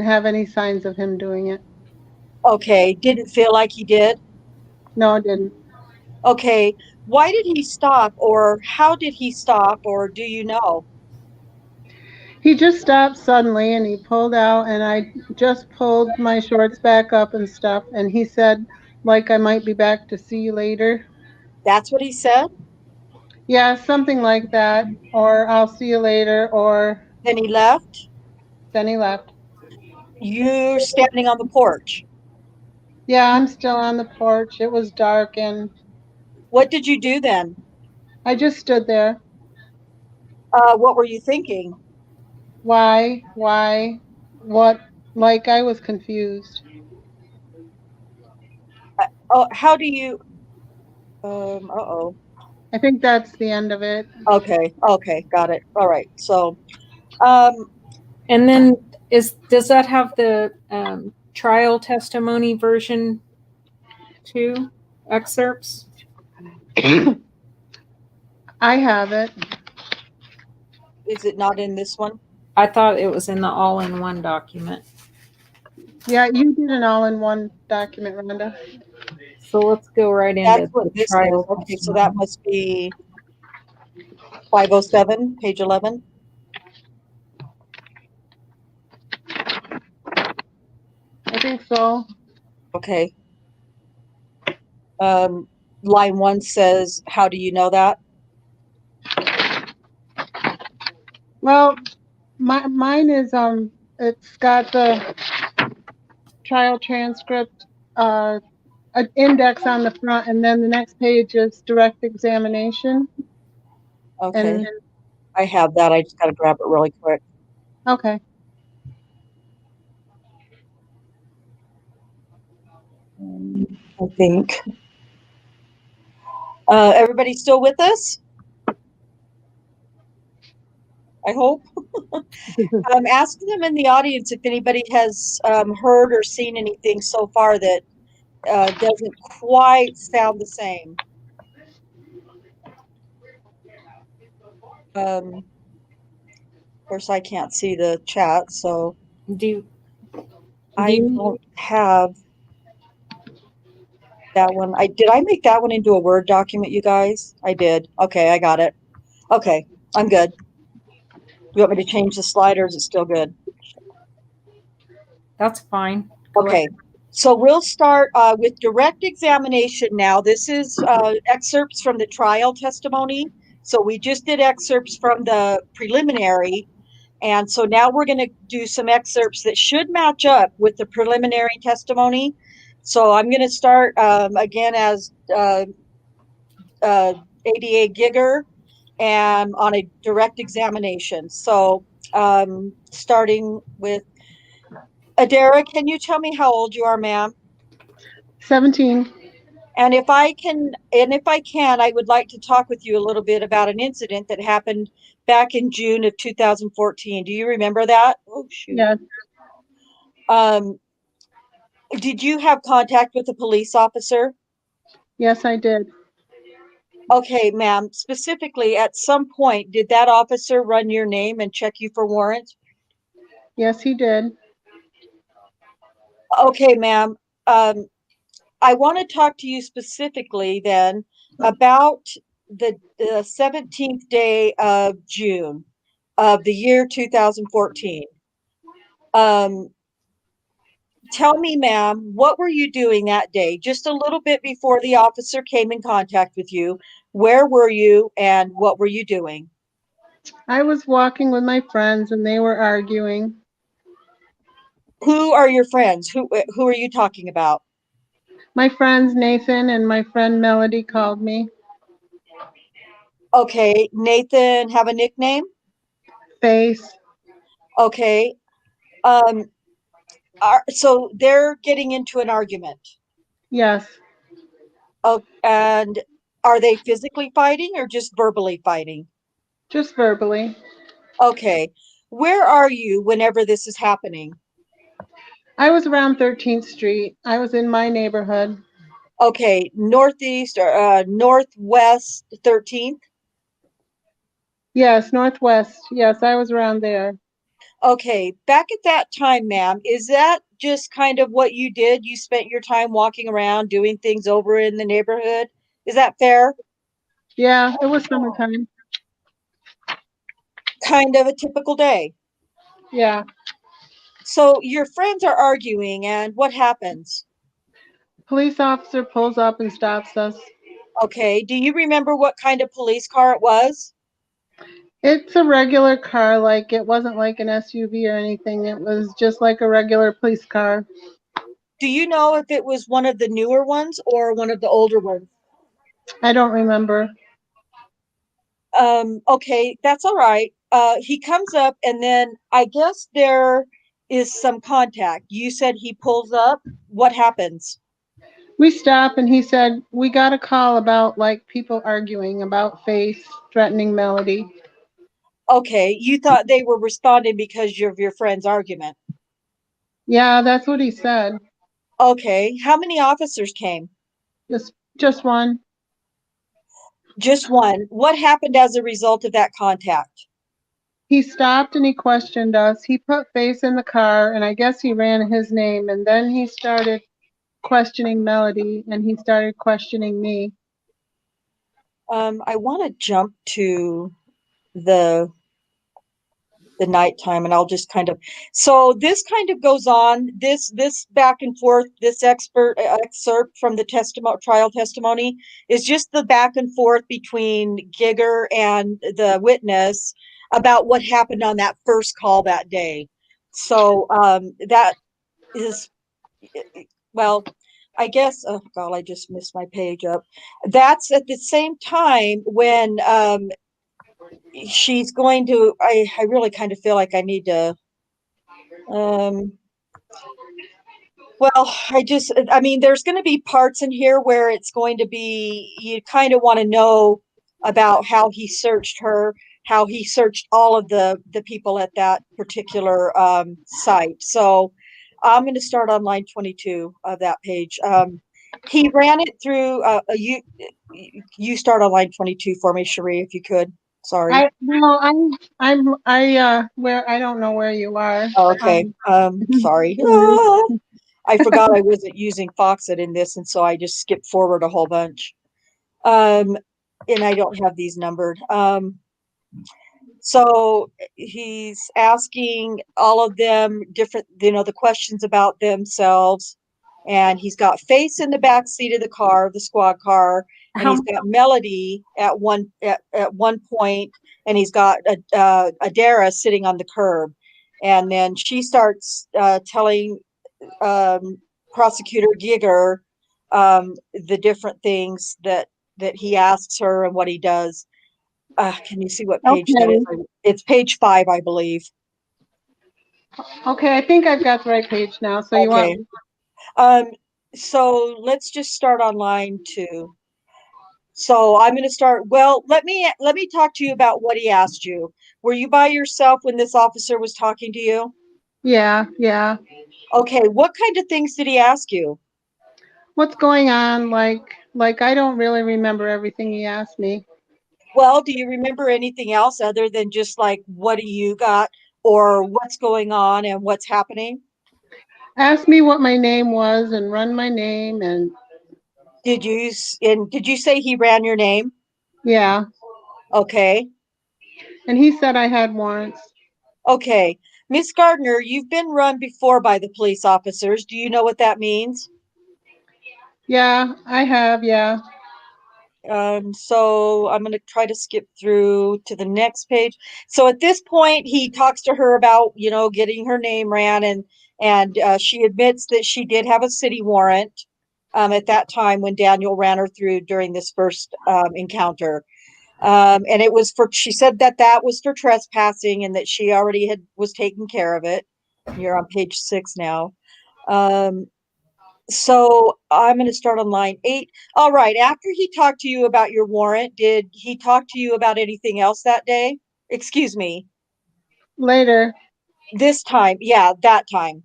have any signs of him doing it. Okay, didn't feel like he did? No, I didn't. Okay, why did he stop, or how did he stop, or do you know? He just stopped suddenly and he pulled out and I just pulled my shorts back up and stuff. And he said, like, I might be back to see you later. That's what he said? Yeah, something like that. Or I'll see you later. Or Then he left? then he left. You're standing on the porch. Yeah, I'm still on the porch. It was dark and What did you do then? I just stood there. What were you thinking? Why? What? Like I was confused. Oh, how do you? Uh-oh. I think that's the end of it. Okay, got it. All right. So, And then does that have the trial testimony version 2 excerpts? I have it. is it not in this one? I thought it was in the all-in-one document. Yeah, you did an all-in-one document, Rhonda. So let's go right into That's what the this is. trial. Okay, so that must be. 507, page 11. I think so. Okay. Line 1 says, how do you know that? Well, mine is it's got the trial transcript, an index on the front, and then the next page is direct examination. Okay. And I have that. I just got to grab it really quick. okay. I think. Everybody still with us? I hope. Ask them in the audience if anybody has heard or seen anything so far that doesn't quite sound the same. Of course, I can't see the chat, so I don't have that one. Did I make that one into a Word document, you guys? I did. Okay, I got it. Okay, I'm good. You want me to change the slide, or is it still good? That's fine. Go Okay. ahead. So we'll start with direct examination now. This is excerpts from the trial testimony. So we just did excerpts from the preliminary. And so now we're going to do some excerpts that should match up with the preliminary testimony. So I'm going to start again as ADA Gigger and on a direct examination. So starting with Adaira, can you tell me how old you are, ma'am? 17. And if I can, I would like to talk with you a little bit about an incident that happened back in June of 2014. Do you remember that? Oh, shoot. Yes. Did you have contact with a police officer? Yes, I did. Okay, ma'am. Specifically, at some point, did that officer run your name and check you for warrants? Yes, he did. Okay, ma'am. I want to talk to you specifically then about the 17th day of June of the year 2014. Tell me, ma'am, what were you doing that day? Just a little bit before the officer came in contact with you. Where were you and what were you doing? I was walking with my friends and they were arguing. Who are your friends? Who are you talking about? My friends Nathan and my friend Melody called me. Okay, Nathan have a nickname? Face. Okay. So they're getting into an argument. Yes. Oh, and are they physically fighting or just verbally fighting? Just verbally. Okay. Where are you whenever this is happening? I was around 13th Street. I was in my neighborhood. Okay, northeast or northwest 13th? Yes, northwest. Yes, I was around there. Okay, back at that time, ma'am, is that just kind of what you did? You spent your time walking around doing things over in the neighborhood? Is that fair? Yeah, it was summertime. Kind of a typical day. Yeah. So your friends are arguing, and what happens? Police officer pulls up and stops us. Okay, do you remember what kind of police car it was? It's a regular car, like it wasn't like an SUV or anything. It was just like a regular police car. Do you know if it was one of the newer ones or one of the older ones? I don't remember. Okay, that's all right. He comes up and then I guess there is some contact. You said he pulls up. What happens? We stopped and he said, we got a call about like people arguing about Faith threatening Melody. Okay, you thought they were responding because of your friend's argument. Yeah, that's what he said. Okay, how many officers came? Just one. Just one. What happened as a result of that contact? He stopped and he questioned us. He put Faith in the car and I guess he ran his name and then he started questioning Melody and he started questioning me. I want to jump to the nighttime, and I'll just kind of, so this kind of goes on, this back and forth, this excerpt from the trial testimony is just the back and forth between Giger and the witness about what happened on that first call that day. So that is, well, I guess, oh God, I just missed my page up. That's at the same time when she's going to, I really kind of feel like I need to, well, I mean, there's going to be parts in here where it's going to be, you kind of want to know about how he searched her, how he searched all of the people at that particular site. So I'm going to start on line 22 of that page. He ran it through, you start on line 22 for me, Cherie, if you could. Sorry. Where I don't know where you are. Oh, okay. Sorry. I forgot I wasn't using Foxit in this, and so I just skipped forward a whole bunch. And I don't have these numbered. So he's asking all of them different, the questions about themselves. And he's got Face in the back seat of the car, the squad car, and he's got Melody at one point, and he's got Adaira sitting on the curb. And then she starts telling Prosecutor Giger the different things that he asks her and what he does. Can you see what page that is? It's page 5, I believe. Okay, I think I've got the right page now. So you want? So let's just start on line 2. So I'm going to start. Well, let me talk to you about what he asked you. Were you by yourself when this officer was talking to you? Yeah. Okay, what kind of things did he ask you? What's going on? Like I don't really remember everything he asked me. Well, do you remember anything else other than just like, what do you got, or what's going on and what's happening? Asked me what my name was and run my name, and did you say he ran your name? Yeah. Okay. And he said I had warrants. Okay. Miss Gardner, you've been run before by the police officers. Do you know what that means? Yeah, I have, yeah. So I'm going to try to skip through to the next page. So at this point, he talks to her about, getting her name ran, and she admits that she did have a city warrant at that time when Daniel ran her through during this first encounter. And it was she said that was for trespassing and that she already was taking care of it. You're on page 6 now. So I'm going to start on line 8. All right. After he talked to you about your warrant, did he talk to you about anything else that day? Excuse me. Later. This time. Yeah, that time.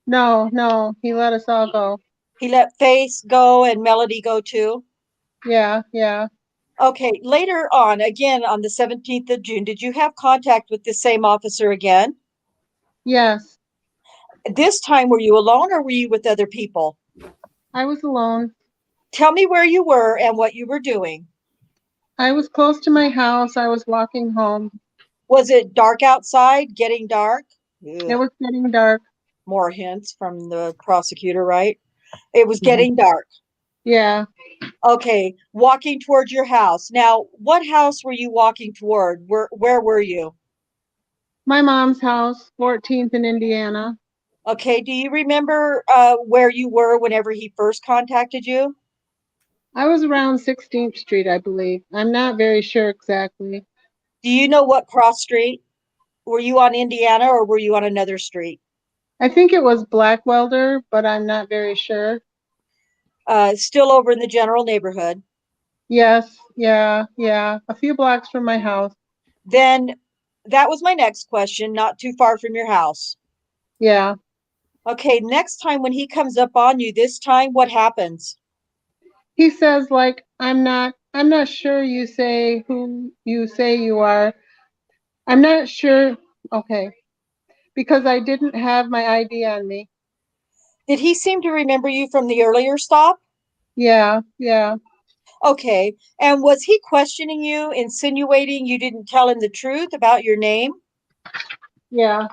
No. He let us all go. He let Face go and Melody go too? Yeah. Okay. Later on, again, on the 17th of June, did you have contact with the same officer again? Yes. This time, were you alone or were you with other people? I was alone. Tell me where you were and what you were doing. I was close to my house. I was walking home. Was it dark outside, getting dark? It was getting dark. More hints from the prosecutor, right? It was getting dark. Yeah. Okay, walking towards your house. Now, what house were you walking toward? Where were you? My mom's house, 14th in Indiana. Okay, do you remember where you were whenever he first contacted you? I was around 16th Street, I believe. I'm not very sure exactly. Do you know what cross street? Were you on Indiana or were you on another street? I think it was Blackwelder, but I'm not very sure. Still over in the general neighborhood? Yes, yeah. A few blocks from my house. Then that was my next question, not too far from your house. Yeah. Okay, next time when he comes up on you, this time, what happens? He says, I'm not sure you say who you say you are. I'm not sure. Okay. Because I didn't have my ID on me. Did he seem to remember you from the earlier stop? Yeah. Okay. And was he questioning you, insinuating you didn't tell him the truth about your name? Yeah.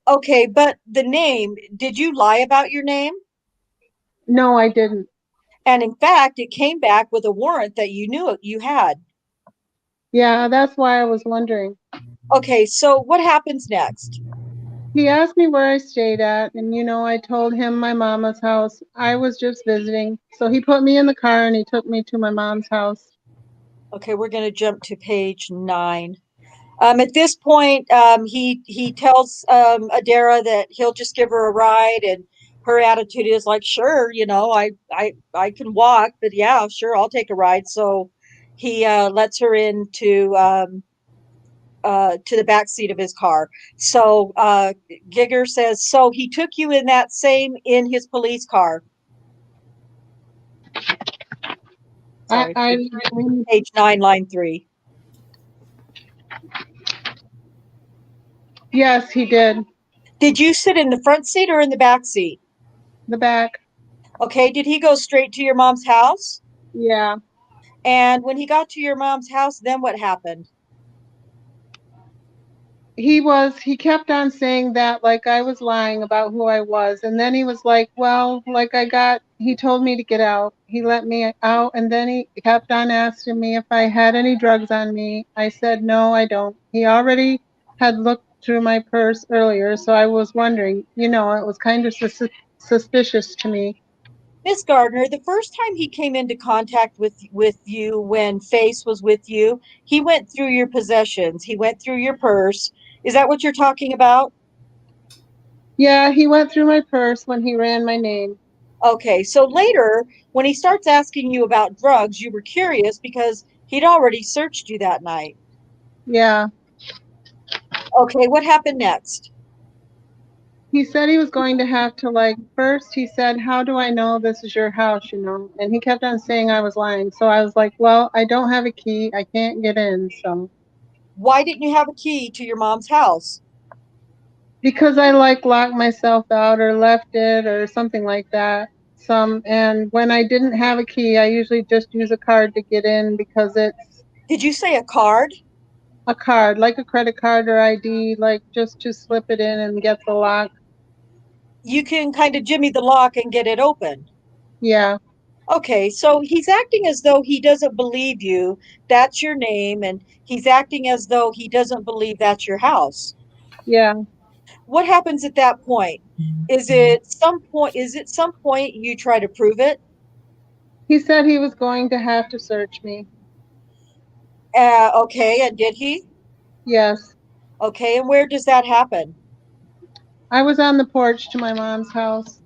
Okay, but the name, did you lie about your name? No, I didn't. And in fact, it came back with a warrant that you knew you had. Yeah, that's why I was wondering. Okay, so what happens next? He asked me where I stayed at, and I told him my mama's house. I was just visiting. So he put me in the car and he took me to my mom's house. Okay, we're going to jump to page 9. At this point, he tells Adaira that he'll just give her a ride, and her attitude is like, sure, I can walk, but yeah, sure, I'll take a ride. So he lets her into to the back seat of his car. So Giger says, so he took you in his police car. Sorry, I page 9, line 3. Yes, he did. Did you sit in the front seat or in the back seat? The back. Okay, did he go straight to your mom's house? Yeah. And when he got to your mom's house, then what happened? He kept on saying that like I was lying about who I was. And then he was like, well, like he told me to get out. He let me out. And then he kept on asking me if I had any drugs on me. I said, no, I don't. He already had looked through my purse earlier. So I was wondering, it was kind of suspicious to me. Miss Gardner, the first time he came into contact with you when Face was with you, he went through your possessions. He went through your purse. Is that what you're talking about? Yeah, he went through my purse when he ran my name. Okay, so later, when he starts asking you about drugs, you were curious because he'd already searched you that night. Yeah. Okay, what happened next? He said he was going to have to first he said, how do I know this is your house, And he kept on saying I was lying. So I was like, well, I don't have a key. I can't get in. So Why didn't you have a key to your mom's house? because I locked myself out or left it or something like that. And when I didn't have a key, I usually just use a card to get in because it's Did you say a card? a card, like a credit card or ID, like just to slip it in and get the lock. You can kind of jimmy the lock and get it open. Yeah. Okay, so he's acting as though he doesn't believe you. That's your name, and he's acting as though he doesn't believe that's your house. Yeah. What happens at that point? Is it some point you try to prove it? He said he was going to have to search me. Okay, and did he? Yes. Okay, and where does that happen? I was on the porch to my mom's house.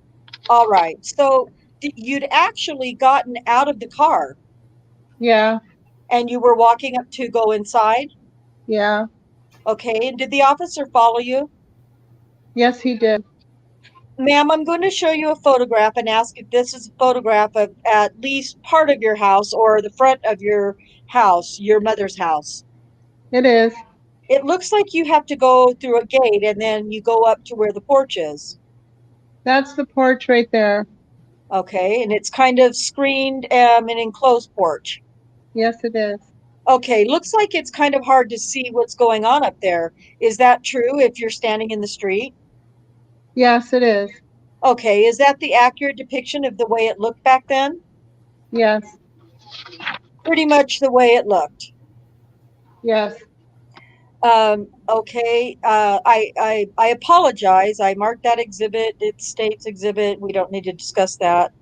All right, so you'd actually gotten out of the car Yeah. and you were walking up to go inside? Yeah. Okay, and did the officer follow you? Yes, he did. Ma'am, I'm going to show you a photograph and ask if this is a photograph of at least part of your house or the front of your house, your mother's house. It is. It looks like you have to go through a gate and then you go up to where the porch is. That's the porch right there. Okay, and it's kind of screened, an enclosed porch. Yes, it is. Okay, looks like it's kind of hard to see what's going on up there. Is that true if you're standing in the street? Yes, it is. Okay, is that the accurate depiction of the way it looked back then? Yes. Pretty much the way it looked. Yes. Okay, I apologize. I marked that exhibit. It states exhibit. We don't need to discuss that.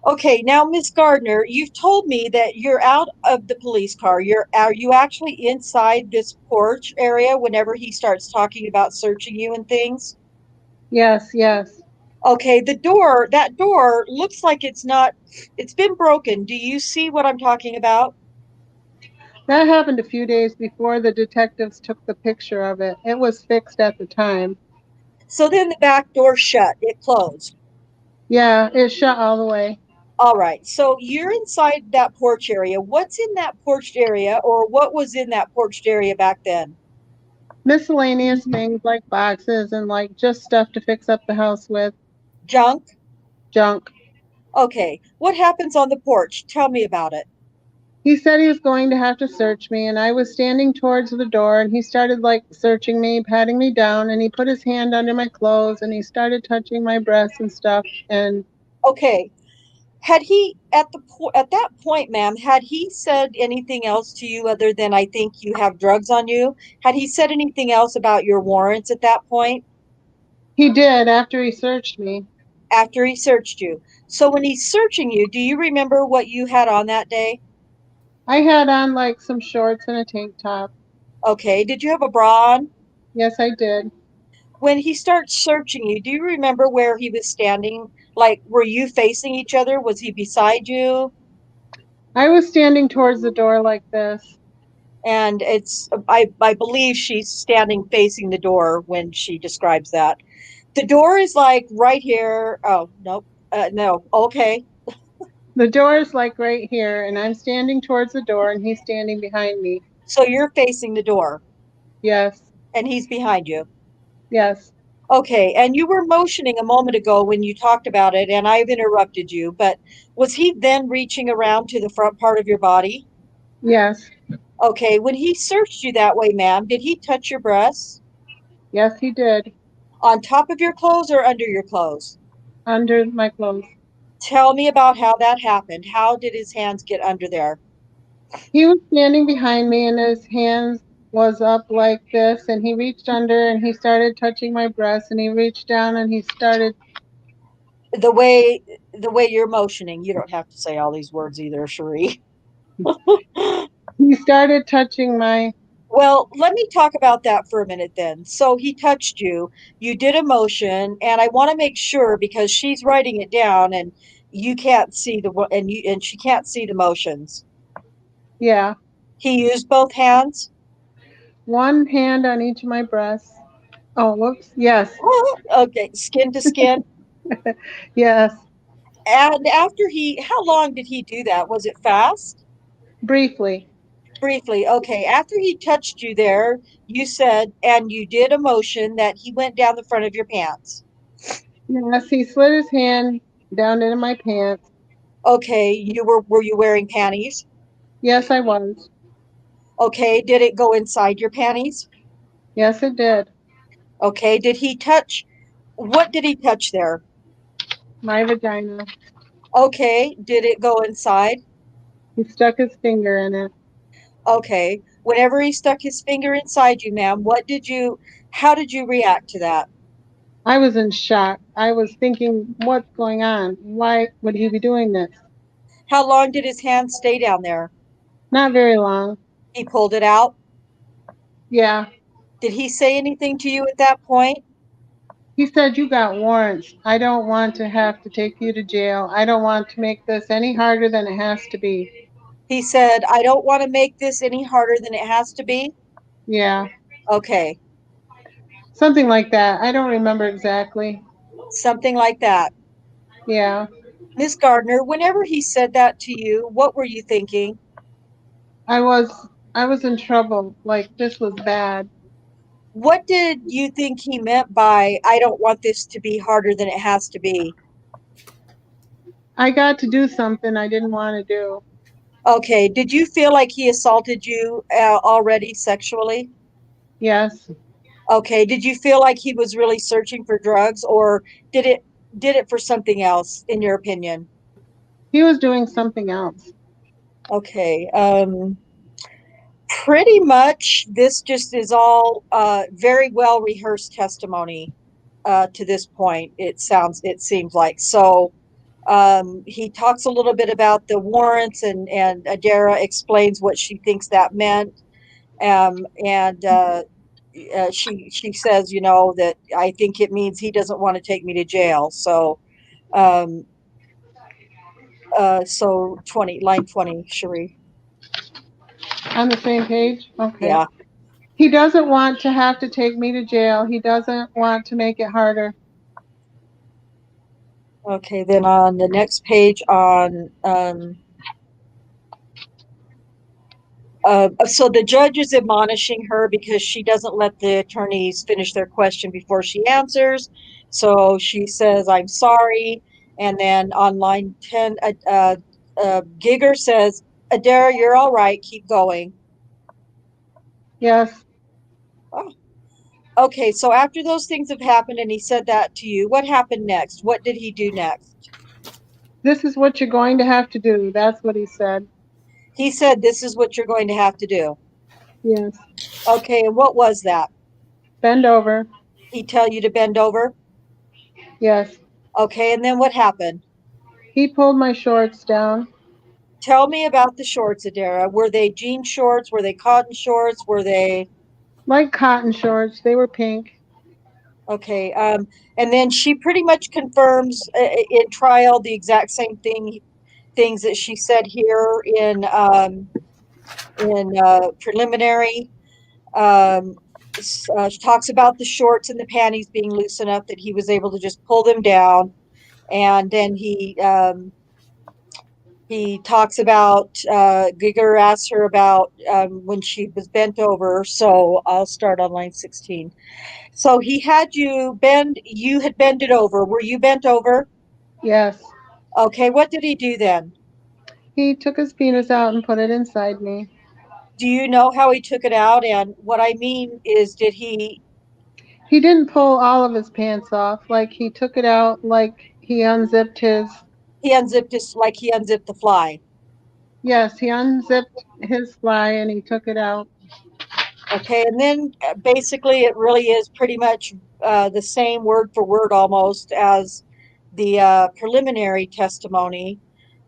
Okay, now Miss Gardner, you've told me that you're out of the police car. Are you actually inside this porch area whenever he starts talking about searching you and things? Yes. Yes. Okay, that door looks like it's been broken. Do you see what I'm talking about? That happened a few days before the detectives took the picture of it. It was fixed at the time. So then the back door shut, it closed. Yeah, it shut all the way. All right. So you're inside that porch area. What's in that porched area, or what was in that porched area back then? Miscellaneous things like boxes and just stuff to fix up the house with. Junk? Junk. Okay. What happens on the porch? Tell me about it. He said he was going to have to search me, and I was standing towards the door, and he started like searching me, patting me down, and he put his hand under my clothes, and he started touching my breasts and stuff. And Okay. Had he at that point, ma'am, had he said anything else to you other than I think you have drugs on you? Had he said anything else about your warrants at that point he did after he searched me. after he searched you? So when he's searching you, do you remember what you had on that day? I had on like some shorts and a tank top. Okay. Did you have a bra on? Yes, I did. When he starts searching you, do you remember where he was standing? Like, were you facing each other? Was he beside you? I was standing towards the door like this. And I believe she's standing facing the door when she describes that. The door is like right here. Oh, nope. No. Okay. The door is like right here, and I'm standing towards the door, and he's standing behind me. So you're facing the door Yes, and he's behind you. yes, Okay. And you were motioning a moment ago when you talked about it, and I've interrupted you, but was he then reaching around to the front part of your body? yes, Okay. When he searched you that way, ma'am, did he touch your breasts yes, he did. on top of your clothes or under your clothes? Under my clothes. Tell me about how that happened. How did his hands get under there? He was standing behind me, and his hands was up like this, and he reached under, and he started touching my breasts, and he reached down, and he started. The way you're motioning, you don't have to say all these words either, Cherie. He started touching my. Well, let me talk about that for a minute then. So he touched you, you did a motion, and I want to make sure because she's writing it down and you can't see and she can't see the motions. Yeah, He used both hands. one hand on each of my breasts. Oh, whoops. Yes, Okay, skin to skin. yes. And how long did he do that? Was it fast? Briefly. Briefly. Okay. After he touched you there, you said, and you did a motion that he went down the front of your pants. Yes, he slid his hand down into my pants. Okay. Were you wearing panties? Yes, I was. Okay. Did it go inside your panties? Yes, it did. Okay. What did he touch there? My vagina. Okay. Did it go inside? He stuck his finger in it. Okay. Whenever he stuck his finger inside you, ma'am, how did you react to that? I was in shock. I was thinking, what's going on? Why would he be doing this? How long did his hand stay down there? Not very long. He pulled it out. Yeah. Did he say anything to you at that point? He said, you got warrants. I don't want to have to take you to jail. I don't want to make this any harder than it has to be. He said, I don't want to make this any harder than it has to be. Yeah. Okay. Something like that. I don't remember exactly. Something like that. Yeah. Miss Gardner, whenever he said that to you, what were you thinking? I was in trouble. Like this was bad. What did you think he meant by, I don't want this to be harder than it has to be? I got to do something I didn't want to do. Okay. Did you feel like he assaulted you already sexually? Yes. Okay. Did you feel like he was really searching for drugs or did it for something else, in your opinion? He was doing something else. Okay. Pretty much this just is all very well rehearsed testimony to this point. It seems like. So he talks a little bit about the warrants and Adaira explains what she thinks that meant. And she says, you know, that I think it means he doesn't want to take me to jail. So um, so line 20, Cherie. On the same page? Okay. Yeah. He doesn't want to have to take me to jail. He doesn't want to make it harder. Okay, then on the next page on so the judge is admonishing her because she doesn't let the attorneys finish their question before she answers. So she says, I'm sorry. And then on line 10, Giger says, Adaira, you're all right. Keep going. Yes. Oh. Okay, so after those things have happened and he said that to you, what happened next? What did he do next? This is what you're going to have to do. That's what he said. He said, this is what you're going to have to do. Yes. Okay, and what was that? Bend over. He tell you to bend over? Yes. Okay, and then what happened? He pulled my shorts down. Tell me about the shorts, Adaira. Were they jean shorts? Were they cotton shorts? Were they Like cotton shorts. They were pink. okay? And then she pretty much confirms in trial the exact same things that she said here in preliminary. She talks about the shorts and the panties being loose enough that he was able to just pull them down, and then he talks about Giger asks her about when she was bent over. So I'll start on line 16. So he had you had bended over. Were you bent over? Yes. Okay, what did he do then? He took his penis out and put it inside me. Do you know how he took it out? And what I mean is, He didn't pull all of his pants off. Like he took it out like he unzipped his. he unzipped his, like he unzipped the fly? Yes, he unzipped his fly and he took it out. Okay, and then basically it really is pretty much the same word for word almost as the preliminary testimony.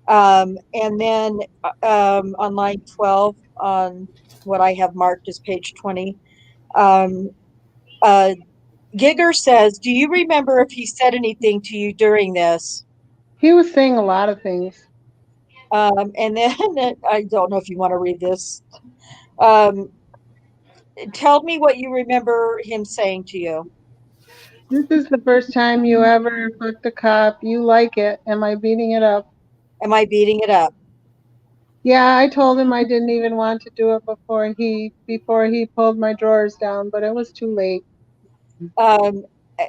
And then on line 12, on what I have marked as page 20, um, uh, Giger says, do you remember if he said anything to you during this? He was saying a lot of things. And then I don't know if you want to read this. Tell me what you remember him saying to you. This is the first time you ever fucked a cop. You like it. Am I beating it up? Am I beating it up? Yeah, I told him I didn't even want to do it before he pulled my drawers down, but it was too late.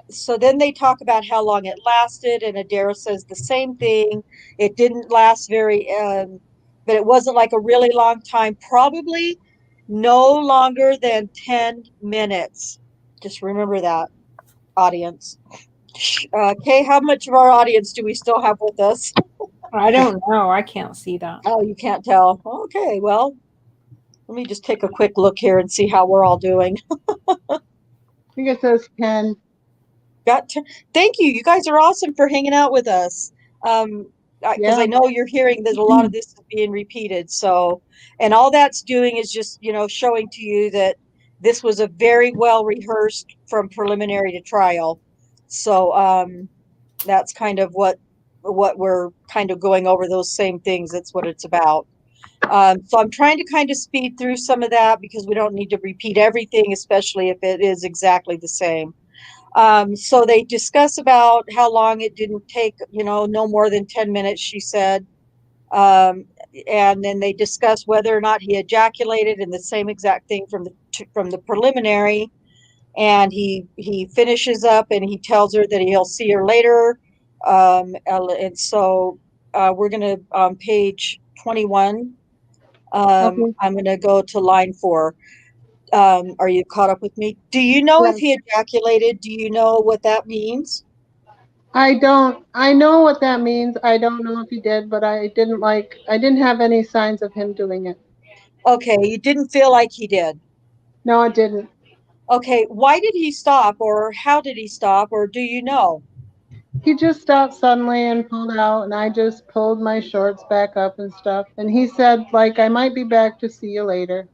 So then they talk about how long it lasted, and Adaira says the same thing. It didn't last but it wasn't like a really long time, probably no longer than 10 minutes. Just remember that, audience. Okay, how much of our audience do we still have with us? I don't know. I can't see that. Oh, you can't tell. Okay, well, let me just take a quick look here and see how we're all doing. I think it says 10. Thank you. You guys are awesome for hanging out with us. Because I know you're hearing that a lot of this is being repeated. So, and all that's doing is just, showing to you that this was a very well rehearsed from preliminary to trial. So, that's kind of what we're kind of going over, those same things. That's what it's about. So I'm trying to kind of speed through some of that because we don't need to repeat everything, especially if it is exactly the same. So they discuss about how long it didn't take, no more than 10 minutes, she said. And then they discuss whether or not he ejaculated, and the same exact thing from the preliminary. And he finishes up and he tells her that he'll see her later. And so we're going to, on page 21, Okay. I'm going to go to line 4. Are you caught up with me? Do you know if he ejaculated? Do you know what that means? I don't. I know what that means. I don't know if he did, but I didn't have any signs of him doing it. Okay, you didn't feel like he did. No, I didn't. Okay, why did he stop, or how did he stop, or do you know? He just stopped suddenly and pulled out, and I just pulled my shorts back up and stuff. And he said, like, I might be back to see you later.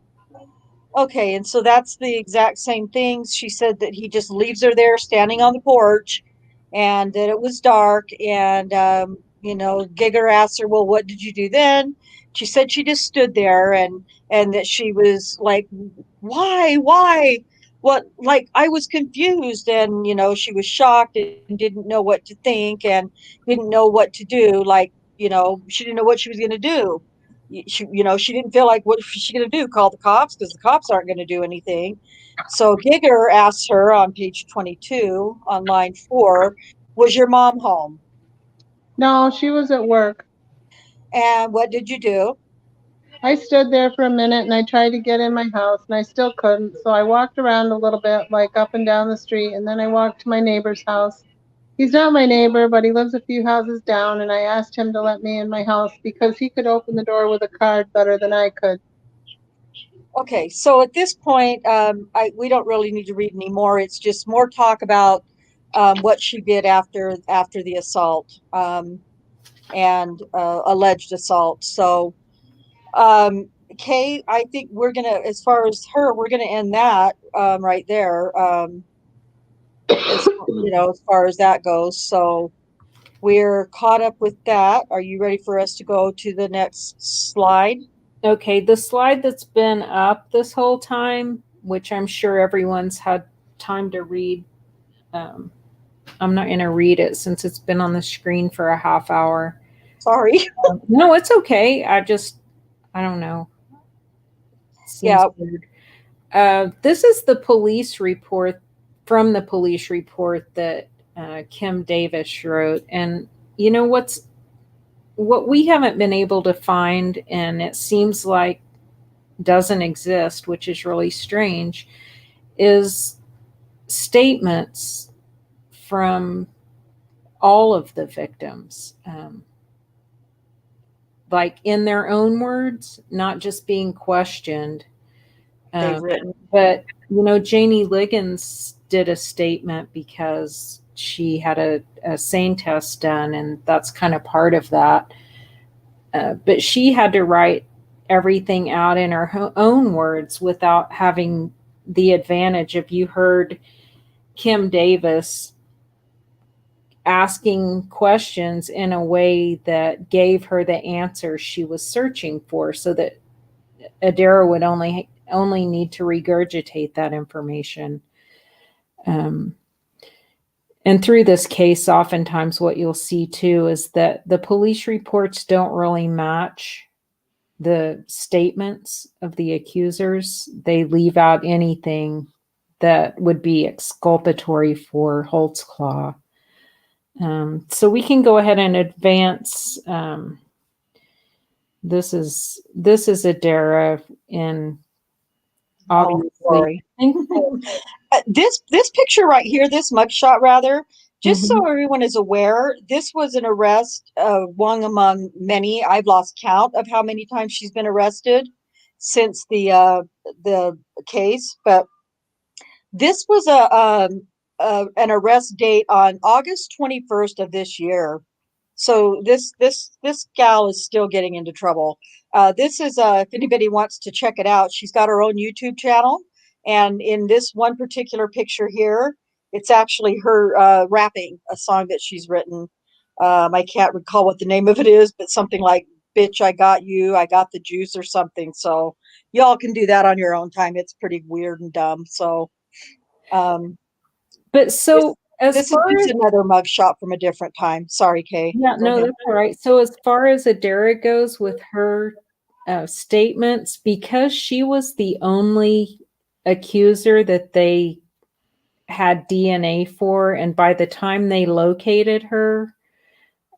Okay, and so that's the exact same thing. She said that he just leaves her there standing on the porch, and that it was dark. And Giger asked her, well, what did you do then? She said she just stood there, and that she was like, why what, like, I was confused, and she was shocked and didn't know what to think and didn't know what to do. Like, she didn't know what she was going to do. She didn't feel like, what is she going to do, call the cops, because the cops aren't going to do anything. So Giger asks her on page 22 on line 4, was your mom home? No, she was at work. And what did you do? I stood there for a minute and I tried to get in my house and I still couldn't. So I walked around a little bit, like up and down the street, and then I walked to my neighbor's house. He's not my neighbor, but he lives a few houses down, and I asked him to let me in my house because he could open the door with a card better than I could. Okay, so at this point, we don't really need to read anymore. It's just more talk about what she did after the assault and alleged assault. So, Kay, I think we're gonna, as far as her, we're gonna end that right there. As far as that goes. So we're caught up with that. Are you ready for us to go to the next slide? Okay, the slide that's been up this whole time, which I'm sure everyone's had time to read. I'm not going to read it since it's been on the screen for a half hour. Sorry. No, it's okay. I don't know. Seems weird. This is the police report from the police report that Kim Davis wrote. And you know what we haven't been able to find, and it seems like doesn't exist, which is really strange, is statements from all of the victims, like in their own words, not just being questioned. They've written. But, Jannie Ligons did a statement because she had a SANE test done, and that's kind of part of that. But she had to write everything out in her own words without having the advantage of, you heard Kim Davis asking questions in a way that gave her the answer she was searching for, so that Adaira would only need to regurgitate that information. And through this case, oftentimes what you'll see too is that the police reports don't really match the statements of the accusers. They leave out anything that would be exculpatory for Holtzclaw. So we can go ahead and advance. This is Adaira in, obviously. This picture right here, this mugshot rather, just so everyone is aware, this was an arrest, one among many. I've lost count of how many times she's been arrested since the case, but this was an arrest date on August 21st of this year. So this gal is still getting into trouble. This is if anybody wants to check it out, she's got her own YouTube channel. And in this one particular picture here, it's actually her rapping a song that she's written. I can't recall what the name of it is, but something like "Bitch, I got you, I got the juice" or something. So y'all can do that on your own time. It's pretty weird and dumb. So, but so this is another mugshot from a different time. Sorry, Kay. Yeah, no, that's all right. So as far as Adaira goes with her statements, because she was the only accuser that they had DNA for, and by the time they located her,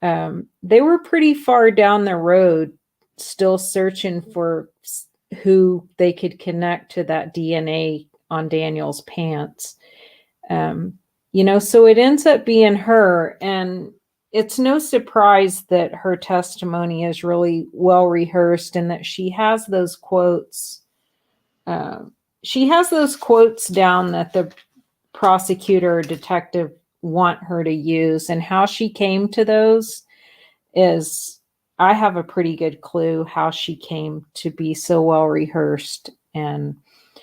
they were pretty far down the road, still searching for who they could connect to that DNA on Daniel's pants. So it ends up being her, and it's no surprise that her testimony is really well rehearsed and that she has those quotes. She has those quotes down that the prosecutor or detective want her to use, and how she came to those is, I have a pretty good clue how she came to be so well rehearsed. And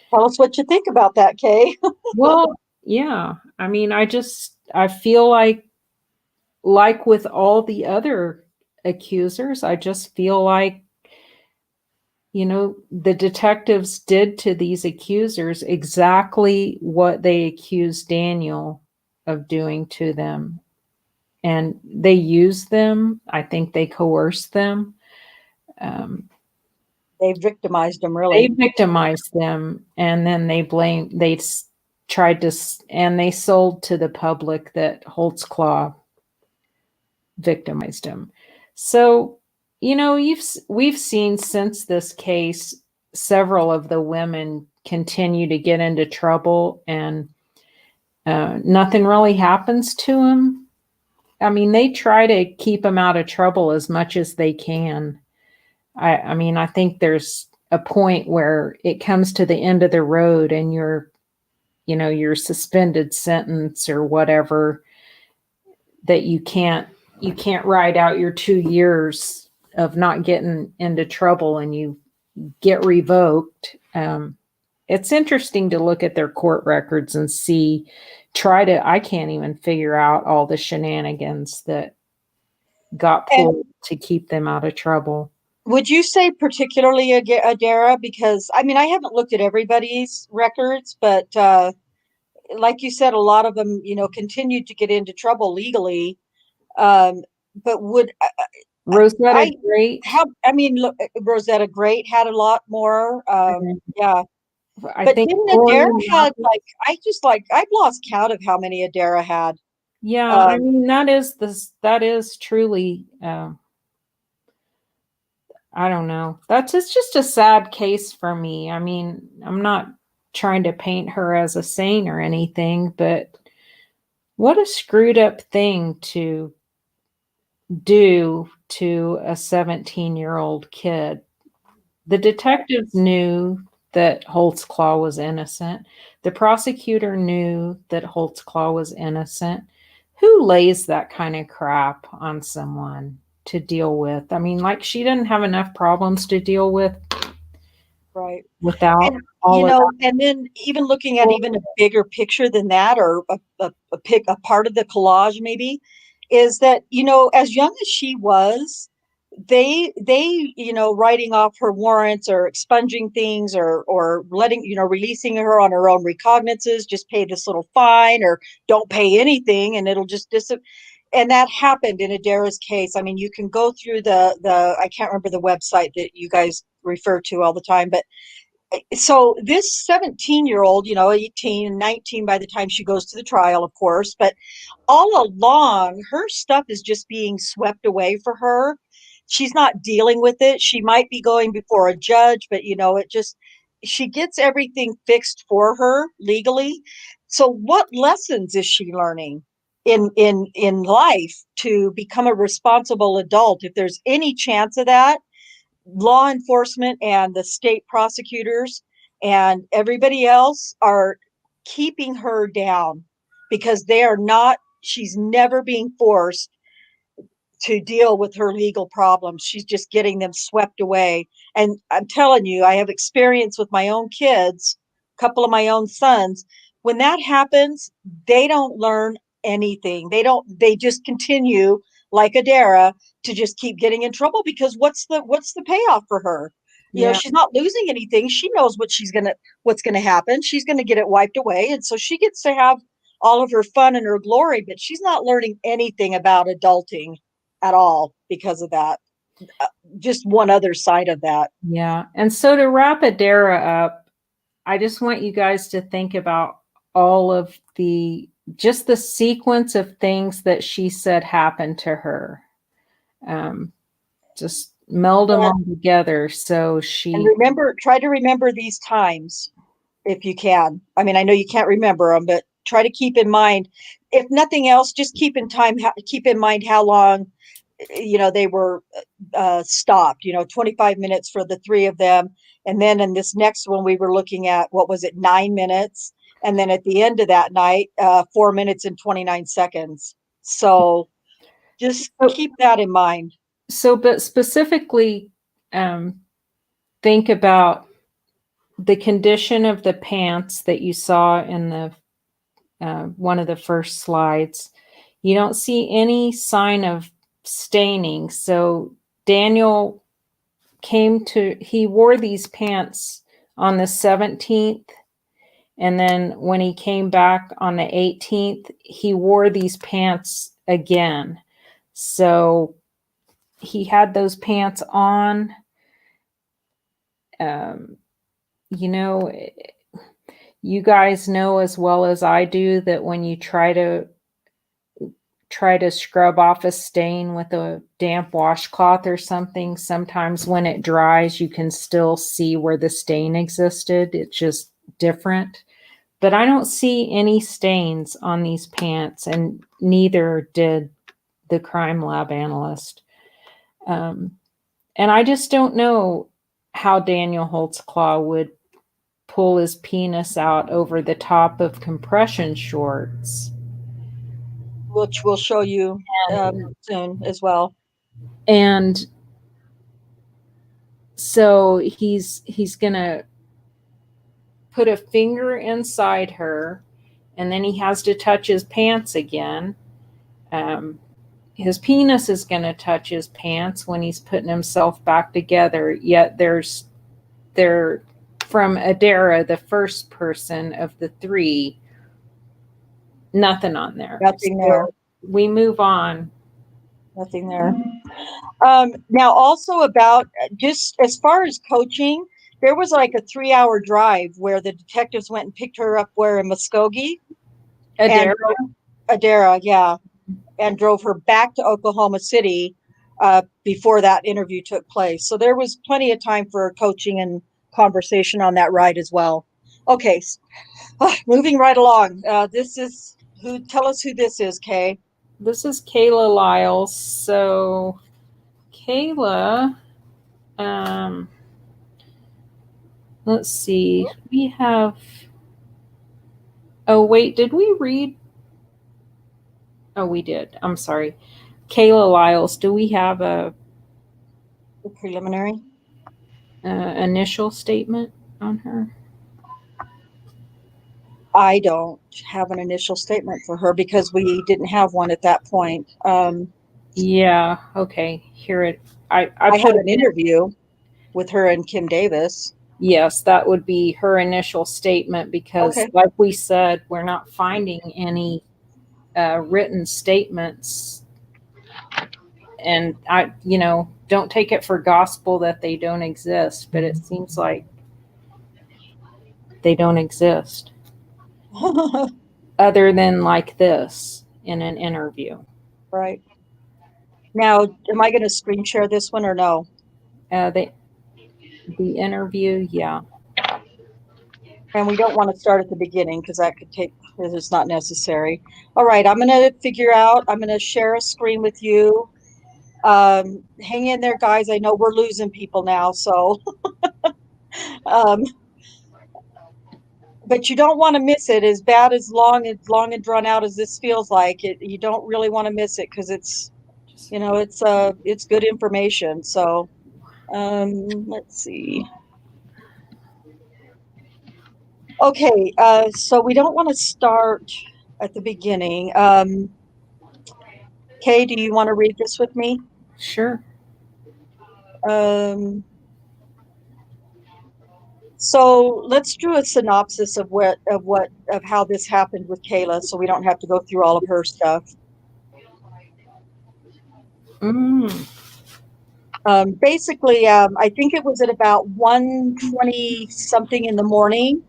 tell us what you think about that, Kay. Well, yeah. I mean, I feel like with all the other accusers, I just feel like, the detectives did to these accusers exactly what they accused Daniel of doing to them. And they used them. I think they coerced them. They victimized them, really. They victimized them, and then they tried to, and they sold to the public that Holtzclaw victimized him. So You know, we've seen since this case, several of the women continue to get into trouble, and nothing really happens to them. I mean, they try to keep them out of trouble as much as they can. I mean, I think there's a point where it comes to the end of the road and your suspended sentence or whatever, that you can't ride out your 2 years of not getting into trouble and you get revoked. It's interesting to look at their court records and I can't even figure out all the shenanigans that got pulled to keep them out of trouble. Would you say particularly Adaira? Because I mean, I haven't looked at everybody's records, but like you said, a lot of them, continued to get into trouble legally. But Rosetta Great? Look, Rosetta Great had a lot more. Yeah. I think didn't Adaira had I've lost count of how many Adaira had. Yeah, I mean, that is truly, I don't know. It's just a sad case for me. I mean, I'm not trying to paint her as a saint or anything, but what a screwed up thing to do to a 17-year-old kid. The detectives knew that Holtzclaw was innocent. The prosecutor knew that Holtzclaw was innocent. Who lays that kind of crap on someone to deal with? I mean, like, she didn't have enough problems to deal with, right? Without and then even looking at even a bigger picture than that, or a part of the collage, maybe, is that as young as she was, they writing off her warrants or expunging things or letting releasing her on her own recognizances, just pay this little fine or don't pay anything and it'll just disappear. And that happened in Adaira's case. I mean, you can go through the I can't remember the website that you guys refer to all the time, but so this 17-year-old, 18 and 19 by the time she goes to the trial, of course, but all along her stuff is just being swept away for her. She's not dealing with it. She might be going before a judge, but she gets everything fixed for her legally. So what lessons is she learning in life to become a responsible adult? If there's any chance of that, law enforcement and the state prosecutors and everybody else are keeping her down because she's never being forced to deal with her legal problems. She's just getting them swept away. And I'm telling you, I have experience with my own kids, a couple of my own sons. When that happens, they don't learn anything. They just continue like Adaira to just keep getting in trouble because what's the payoff for her? She's not losing anything. She knows what's gonna happen. She's gonna get it wiped away. And so she gets to have all of her fun and her glory, but she's not learning anything about adulting at all because of that. Just one other side of that. Yeah. And so to wrap Adaira up, I just want you guys to think about all of just the sequence of things that she said happened to her. Just meld them all together. So and try to remember these times if you can. I mean, I know you can't remember them, but try to keep in mind, if nothing else, just keep in mind how long they were stopped, 25 minutes for the three of them. And then in this next one, we were looking at, what was it, 9 minutes? And then at the end of that night, 4 minutes and 29 seconds. So just keep that in mind. So, but specifically, think about the condition of the pants that you saw in the one of the first slides. You don't see any sign of staining. So Daniel he wore these pants on the 17th. And then when he came back on the 18th, he wore these pants again. So he had those pants on. You guys know as well as I do that when you try to try to scrub off a stain with a damp washcloth or something, sometimes when it dries, you can still see where the stain existed. It's just different. But I don't see any stains on these pants, and neither did the crime lab analyst. And I just don't know how Daniel Holtzclaw would pull his penis out over the top of compression shorts. Which we'll show you soon as well. And so he's gonna put a finger inside her, and then he has to touch his pants again. His penis is going to touch his pants when he's putting himself back together. Yet they're from Adaira, the first person of the three, nothing on there. Nothing there. We move on. Nothing there. Now, also about just as far as coaching, there was like a 3-hour drive where the detectives went and picked her up where in Muskogee. Adaira, yeah. And drove her back to Oklahoma City before that interview took place. So there was plenty of time for coaching and conversation on that ride as well. Okay, moving right along. Tell us who this is, Kay. This is Kayla Lyles. So Kayla, let's see. We have, oh wait, did we read? Oh, we did. I'm sorry. Kayla Lyles, do we have a preliminary initial statement on her? I don't have an initial statement for her because we didn't have one at that point. Yeah. Okay. Here it. I had an interview with her and Kim Davis. Yes, that would be her initial statement because, like we said, we're not finding any written statements, and I, don't take it for gospel that they don't exist, but it seems like they don't exist other than like this in an interview. Right. Now, am I going to screen share this one or no? The interview, yeah. And we don't want to start at the beginning because that could take, it's not necessary. All right, I'm going to share a screen with you. Hang in there, guys. I know we're losing people now, so. But you don't want to miss it. As bad as long and drawn out as this feels like, you don't really want to miss it because it's, it's good information. So, let's see. Okay, so we don't want to start at the beginning. Kay, do you want to read this with me? Sure. So let's do a synopsis of how this happened with Kayla, so we don't have to go through all of her stuff. Basically, I think it was at about 1:20 something in the morning.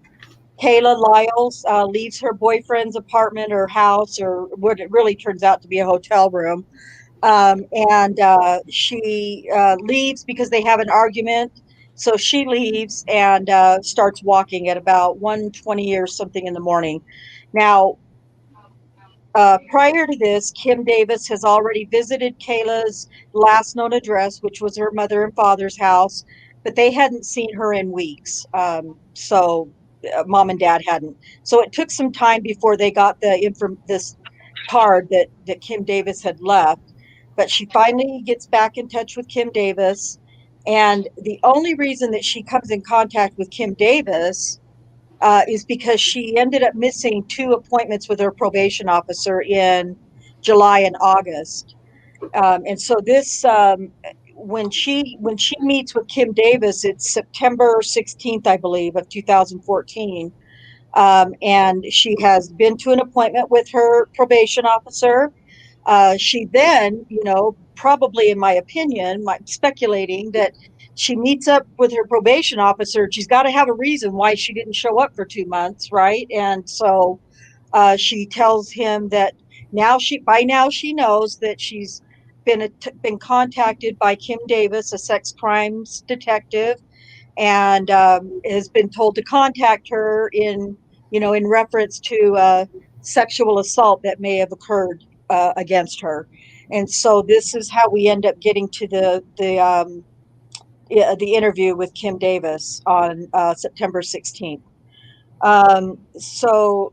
Kayla Lyles leaves her boyfriend's apartment or house, or what it really turns out to be a hotel room. And she leaves because they have an argument. So she leaves and starts walking at about 1:20 or something in the morning. Now, prior to this, Kim Davis has already visited Kayla's last known address, which was her mother and father's house, but they hadn't seen her in weeks. So mom and dad hadn't. So it took some time before they got this card that Kim Davis had left. But she finally gets back in touch with Kim Davis. And the only reason that she comes in contact with Kim Davis is because she ended up missing 2 appointments with her probation officer in July and August. And so this, when she meets with Kim Davis, it's September 16th, I believe, of 2014. And she has been to an appointment with her probation officer. She then, probably in my opinion, speculating that she meets up with her probation officer. She's got to have a reason why she didn't show up for 2 months, right? And so she tells him that By now she knows that she's been contacted by Kim Davis, a sex crimes detective, and has been told to contact her in reference to sexual assault that may have occurred against her. And so this is how we end up getting to the interview with Kim Davis on September 16th. So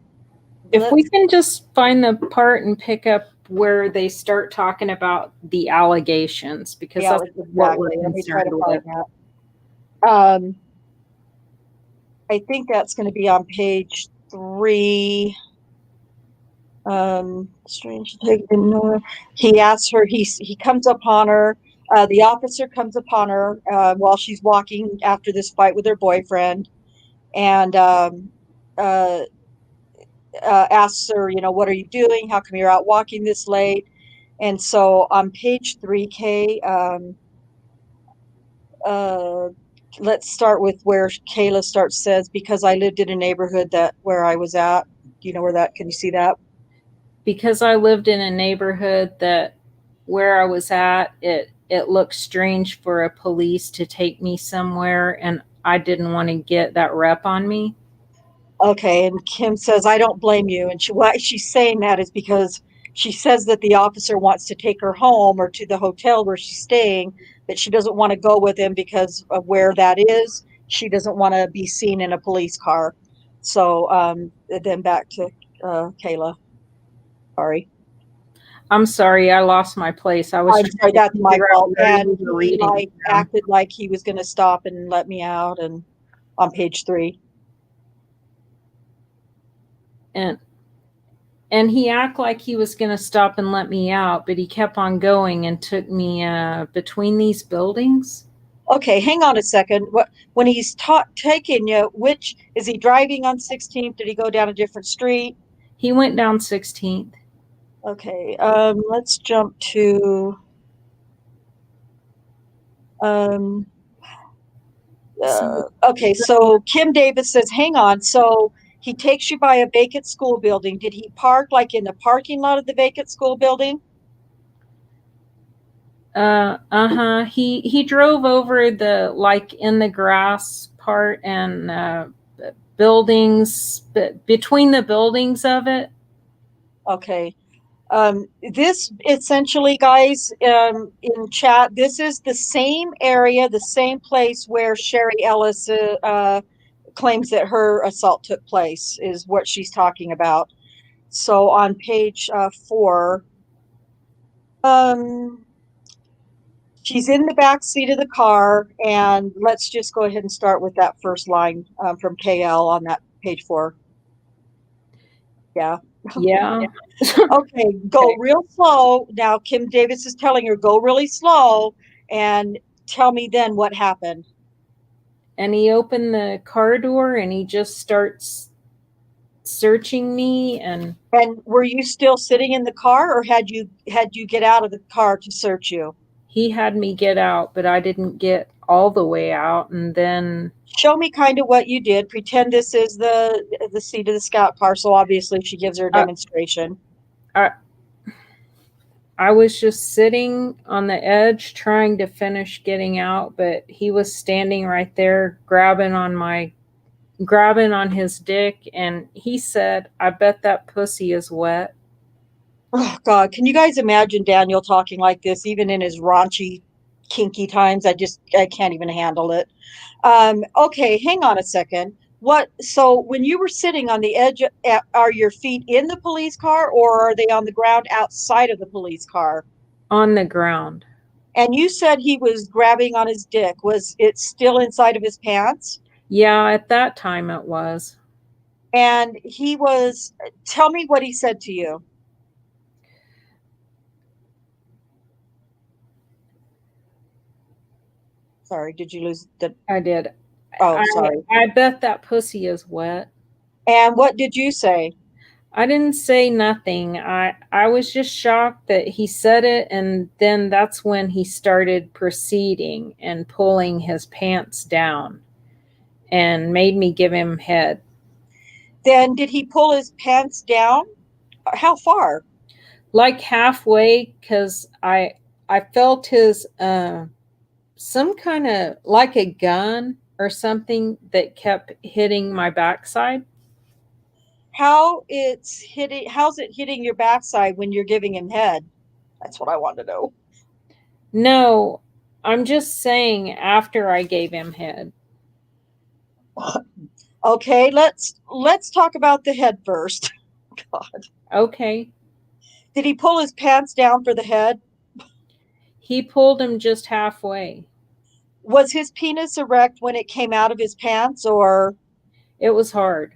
If we can just find the part and pick up where they start talking about the allegations, because that's what we're concerned with. I think that's going to be on page 3. Strange. He asks her. He comes upon her. The officer comes upon her while she's walking after this fight with her boyfriend, and asks her, what are you doing? How come you're out walking this late? And so on page 3K, let's start with where Kayla says, because I lived in a neighborhood where I was at. Do you know where that? Can you see that? Because I lived in a neighborhood where I was at, it looked strange for a police to take me somewhere, and I didn't want to get that rep on me. Okay, and Kim says, I don't blame you. And why she's saying that is because she says that the officer wants to take her home or to the hotel where she's staying, that she doesn't want to go with him because of where that is. She doesn't want to be seen in a police car. So then back to Kayla. Sorry. I'm sorry, I lost my place. I'm sorry, that's my fault. And he acted like he was going to stop and let me out, and on page 3. And he acted like he was going to stop and let me out, but he kept on going and took me between these buildings. Okay, hang on a second. When he's taking you, which is he driving on 16th? Did he go down a different street? He went down 16th. Okay, let's jump to okay, so Kim Davis says, hang on. So he takes you by a vacant school building. Did he park like in the parking lot of the vacant school building? He drove over the in the grass part and buildings, between the buildings of it. Okay. This essentially, guys, in chat, this is the same area, the same place where Sherry Ellis claims that her assault took place, is what she's talking about. So on page 4, she's in the back seat of the car, and let's just go ahead and start with that first line from KL on that page 4. Yeah. Yeah. Okay, go real slow. Now, Kim Davis is telling her, go really slow and tell me then what happened. And he opened the car door and he just starts searching me. And were you still sitting in the car, or had you get out of the car to search you? He had me get out, but I didn't get all the way out. And then show me kind of what you did. Pretend this is the seat of the scout car. So obviously she gives her a demonstration. I was just sitting on the edge trying to finish getting out, but he was standing right there grabbing on his dick, and he said, I bet that pussy is wet. Oh God, can you guys imagine Daniel talking like this, even in his raunchy, kinky times? I can't even handle it. Okay, hang on a second. So when you were sitting on the edge, are your feet in the police car, or are they on the ground outside of the police car? On the ground. And you said he was grabbing on his dick. Was it still inside of his pants? Yeah, at that time it was. And tell me what he said to you. Sorry, did you lose the... I did. Oh, sorry. I bet that pussy is wet. And what did you say? I didn't say nothing. I was just shocked that he said it, and then that's when he started proceeding and pulling his pants down and made me give him head. Then did he pull his pants down? How far? like halfway, because I felt his some kind of like a gun or something that kept hitting my backside. How's it hitting your backside when you're giving him head? That's what I want to know. No, I'm just saying after I gave him head. Okay, let's talk about the head first. God. Okay. Did he pull his pants down for the head? He pulled him just halfway. Was his penis erect when it came out of his pants, or It was hard.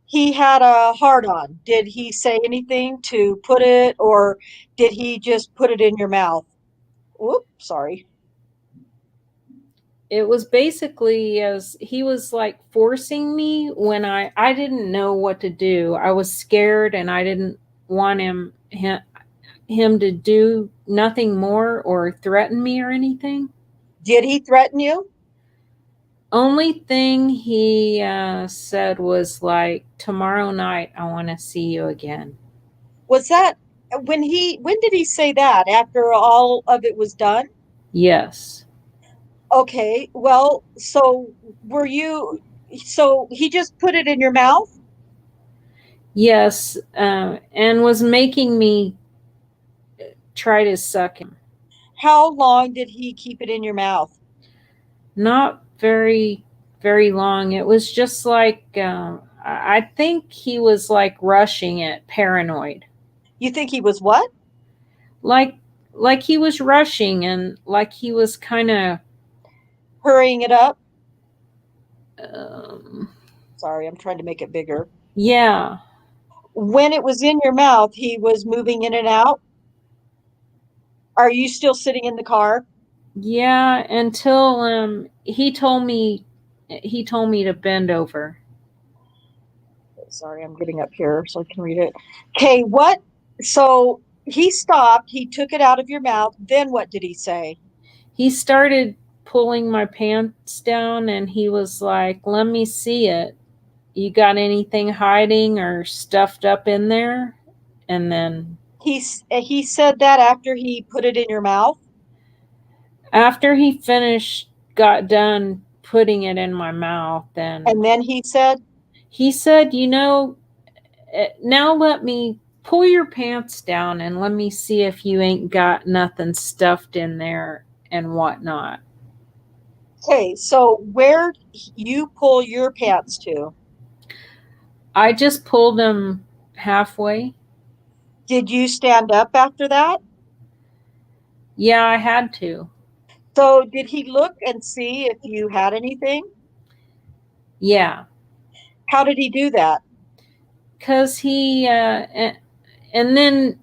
he had a hard on? Did he say anything to put it, or did he just put it in your mouth? Whoop, sorry. It was basically as he was like forcing me when I didn't know what to do. I was scared and I didn't want him to do nothing more or threaten me or anything. Did he threaten you? Only thing he said was like, tomorrow night I want to see you again. Was that when did he say that? After all of it was done? Yes. Okay, well, so he just put it in your mouth? Yes, and was making me try to suck him. How long did he keep it in your mouth? Not very, very long. It was just like, I think he was like rushing it, paranoid. You think he was what? Like he was rushing and like he was kind of Hurrying it up? um, Sorry, I'm trying to make it bigger. yeah. When it was in your mouth, he was moving in and out? Are you still sitting in the car? Yeah, until he told me to bend over. Sorry, I'm getting up here so I can read it. Okay, so he stopped, he took it out of your mouth, then what did he say? He started pulling my pants down and he was like, "Let me see it. You got anything hiding or stuffed up in there?" And then He said that after he put it in your mouth? after he got done putting it in my mouth, And then then he said, now let me pull your pants down and let me see if you ain't got nothing stuffed in there and whatnot. okay, so where you pull your pants to? I just pulled them halfway. Did you stand up after that? Yeah, I had to. So did he look and see if you had anything? Yeah, How did he do that? because he and then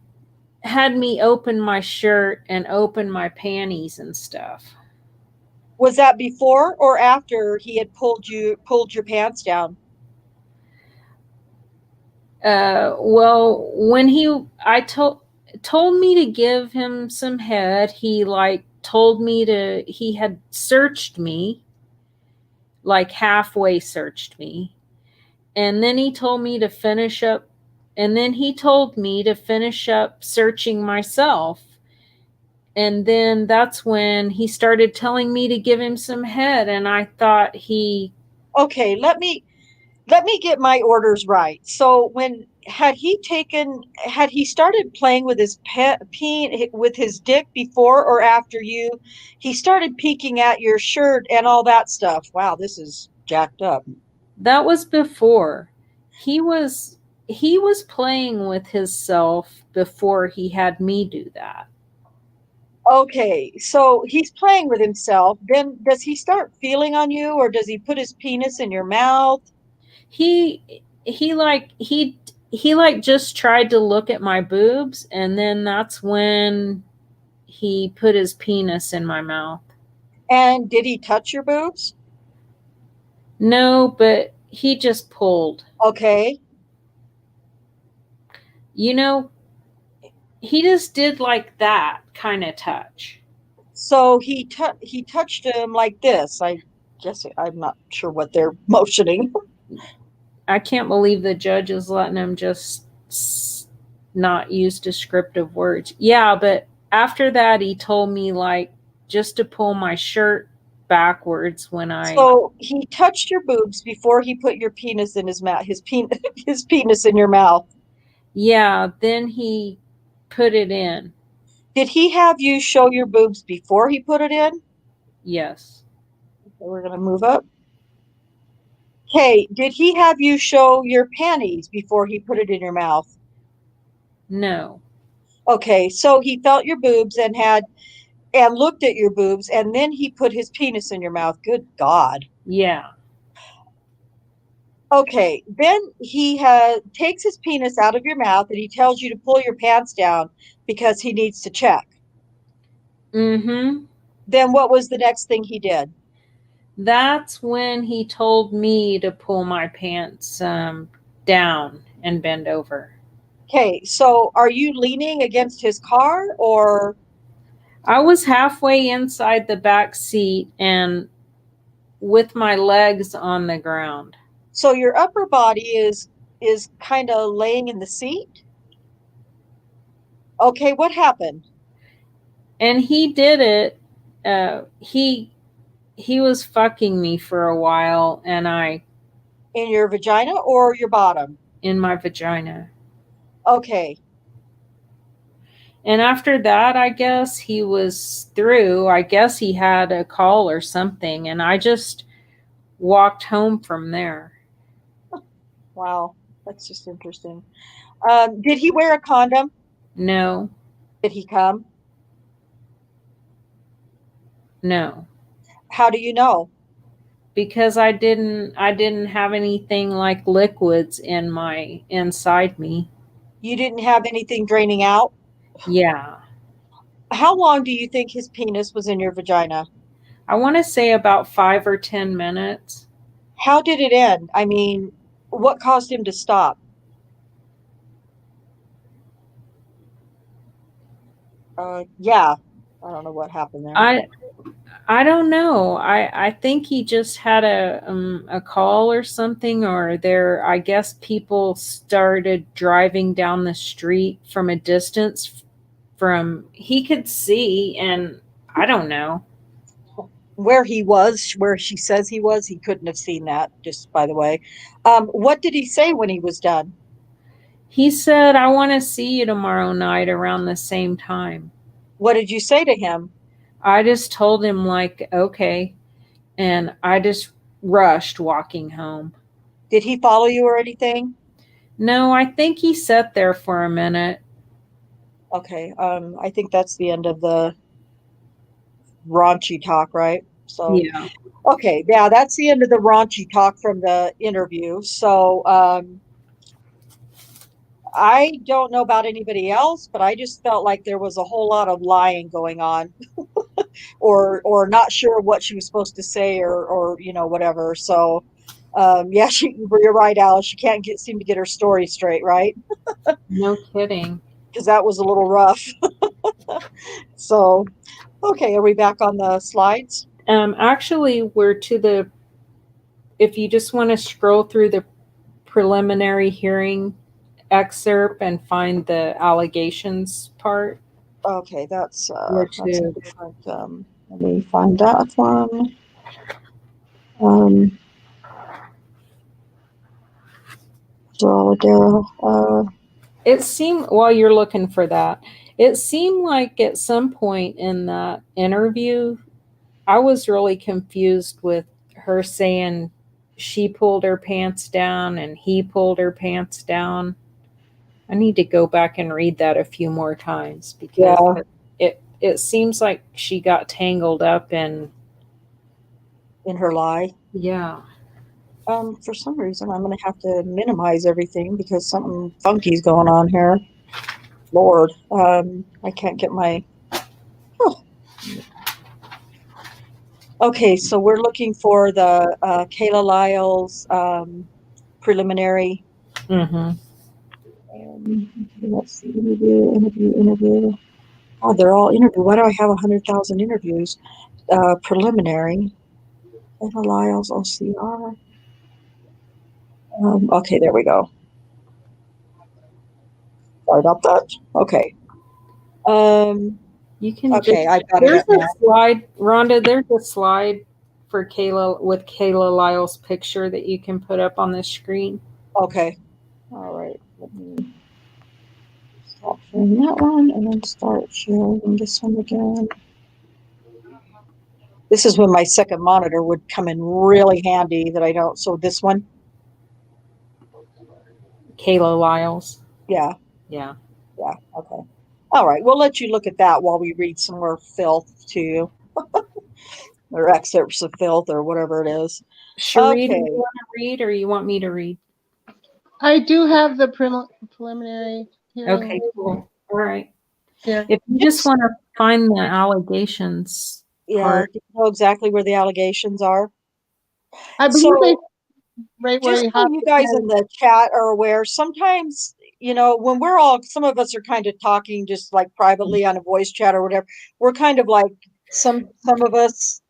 had me open my shirt and open my panties and stuff. Was that before or after he had pulled your pants down? Well, when I told me to give him some head, he like told me he had searched me, like halfway searched me, and then he told me to finish up, searching myself. And then that's when he started telling me to give him some head, and I thought Okay, let me get my orders right. So had he started playing with his with his dick before or after he started peeking at your shirt and all that stuff? Wow, this is jacked up. that was before. He was playing with himself before he had me do that. Okay, so he's playing with himself. Then does he start feeling on you, or does he put his penis in your mouth? He like just tried to look at my boobs, and then that's when he put his penis in my mouth. And did he touch your boobs? No, but he just pulled. Okay. He just did like that kind of touch. So he touched him like this. I guess I'm not sure what they're motioning. I can't believe the judge is letting him just not use descriptive words. Yeah, but after that, he told me like just to pull my shirt backwards when So he touched your boobs before he put your penis in his mouth, his penis in your mouth. Yeah, then he put it in. Did he have you show your boobs before he put it in? Yes. Okay, we're going to move up. Okay, did he have you show your panties before he put it in your mouth? No. Okay, so he felt your boobs and looked at your boobs, and then he put his penis in your mouth. Good God. Yeah. Okay, then he takes his penis out of your mouth and he tells you to pull your pants down because he needs to check. Mm-hmm. Then what was the next thing he did? That's when he told me to pull my pants down and bend over. Okay, so are you leaning against his car or? I was halfway inside the back seat and with my legs on the ground. So your upper body is kind of laying in the seat? Okay, what happened? And he did it. He was fucking me for a while, and In your vagina or your bottom? in my vagina. Okay. And after that, I guess he was through. I guess he had a call or something, and I just walked home from there. Wow, that's just interesting. Did he wear a condom? No, Did he come? no, How do you know? because I didn't have anything like liquids inside me. You didn't have anything draining out? Yeah. How long do you think his penis was in your vagina? I want to say about 5 or 10 minutes. How did it end? I mean, what caused him to stop? Yeah, I don't know what happened there. I don't know. I think he just had a call or something, or I guess people started driving down the street from a distance he could see, and I don't know. Where he was, where she says he was, he couldn't have seen that, just by the way. What did he say when he was done? He said, "I want to see you tomorrow night around the same time." What did you say to him? I just told him like, "Okay." And I just rushed walking home. Did he follow you or anything? No, I think he sat there for a minute. Okay, I think that's the end of the raunchy talk, right? So, Yeah. okay, yeah, that's the end of the raunchy talk from the interview. So, I don't know about anybody else, but I just felt like there was a whole lot of lying going on, or not sure what she was supposed to say, or whatever. So, yeah, you're right, Alice. She can't seem to get her story straight, right? No kidding. Because that was a little rough. So, okay, are we back on the slides? Actually, if you just want to scroll through the preliminary hearing excerpt and find the allegations part. Okay, that's Where a to? different. Let me find that one. So, It seemed, while you're looking for that, it seemed like at some point in that interview, I was really confused with her saying she pulled her pants down and he pulled her pants down. I need to go back and read that a few more times because it seems like she got tangled up in her lie. Yeah. For some reason, I'm going to have to minimize everything because something funky's going on here. Lord, I can't get my. Oh. Okay, so we're looking for the Kayla Lyles preliminary. Mm-hmm. Let's see, interview. Oh, they're all interview. Why do I have 100,000 interviews? Preliminary. Kayla Lyles, OCR. Okay, there we go. Sorry about that. Okay. You can Okay, I got it there's up now. a slide, Rhonda, there's a slide for Kayla with Kayla Lyles' picture that you can put up on the screen. Okay. All right. Let me stop sharing that one and then start sharing this one again. This is when my second monitor would come in really handy that I don't. So this one? Kayla Lyles. Yeah. Yeah. Yeah. Okay. All right. We'll let you look at that while we read some more filth to you. Or excerpts of filth or whatever it is. Cherie, do Okay. you want to read or you want me to read? I do have the preliminary hearing. Okay, cool. All right. Here. If you just want to find the allegations Yeah. part. Do you know exactly where the allegations are? I believe So, they right where just you so have you the guys pen. in the chat are aware, sometimes, you know, when we're all, some of us are kind of talking just like privately on a voice chat or whatever, we're kind of like some of us,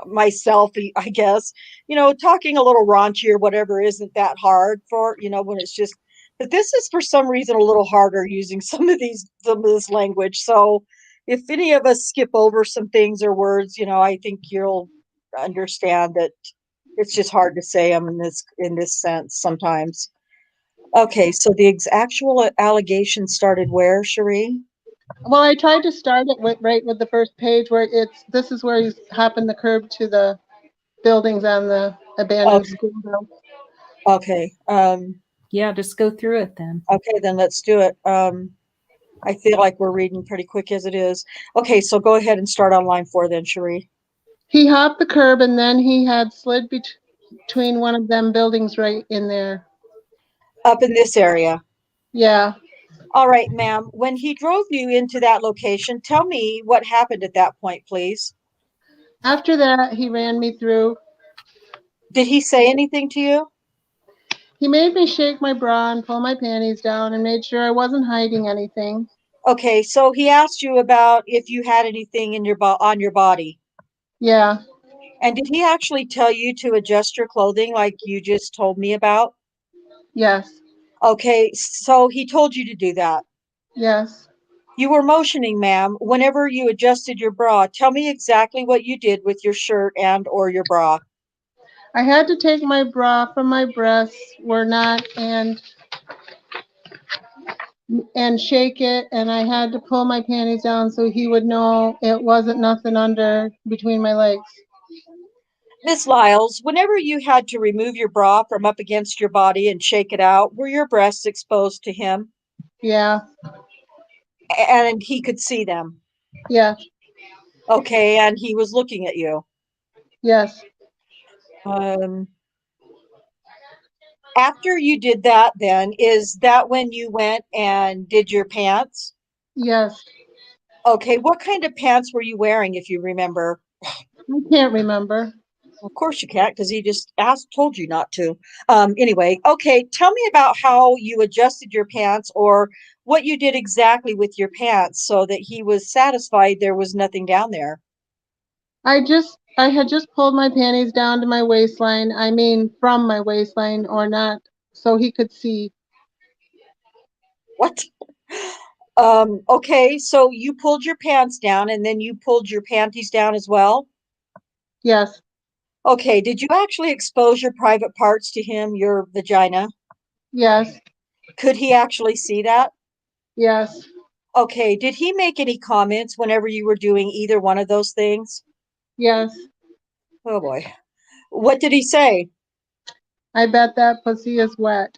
myself, I guess, you know, talking a little raunchy or whatever isn't that hard for, you know, when it's just, but this is for some reason a little harder using some of this language. So if any of us skip over some things or words, you know, I think you'll understand that it's just hard to say them in this sense sometimes. Okay, so the actual allegation started where, Cherie? Well, I tried to start it with right with the first page where this is where you happened the curb to the buildings on the abandoned Okay. school house. Okay. Yeah, just go through it then. Okay, then let's do it. I feel like we're reading pretty quick as it is. Okay, so go ahead and start on line 4 then, Cherie. He hopped the curb and then he had slid between one of them buildings right in there. Up in this area. Yeah. All right, ma'am. When he drove you into that location, tell me what happened at that point, please. After that, he ran me through. Did he say anything to you? He made me shake my bra and pull my panties down and made sure I wasn't hiding anything. Okay, so he asked you about if you had anything in your on your body. Yeah. And did he actually tell you to adjust your clothing like you just told me about? Yes. Okay, so he told you to do that. Yes. You were motioning, ma'am, whenever you adjusted your bra. Tell me exactly what you did with your shirt and or your bra. I had to take my bra from my breasts were not and shake it, and I had to pull my panties down so he would know it wasn't nothing under between my legs. Miss Lyles, whenever you had to remove your bra from up against your body and shake it out, were your breasts exposed to him? Yeah. And he could see them. Yeah. Okay, and he was looking at you. Yes. After you did that, then, is that when you went and did your pants? Yes. Okay, what kind of pants were you wearing, if you remember? I can't remember. Of course you can't, because he just told you not to. Anyway, okay, tell me about how you adjusted your pants or what you did exactly with your pants so that he was satisfied there was nothing down there. I had just pulled my panties down to my waistline. I mean, from my waistline or not, so he could see. What? Okay, so you pulled your pants down and then you pulled your panties down as well? Yes. Okay, did you actually expose your private parts to him, your vagina? Yes. Could he actually see that? Yes. Okay, did he make any comments whenever you were doing either one of those things? Yes. Oh boy. What did he say? I bet that pussy is wet.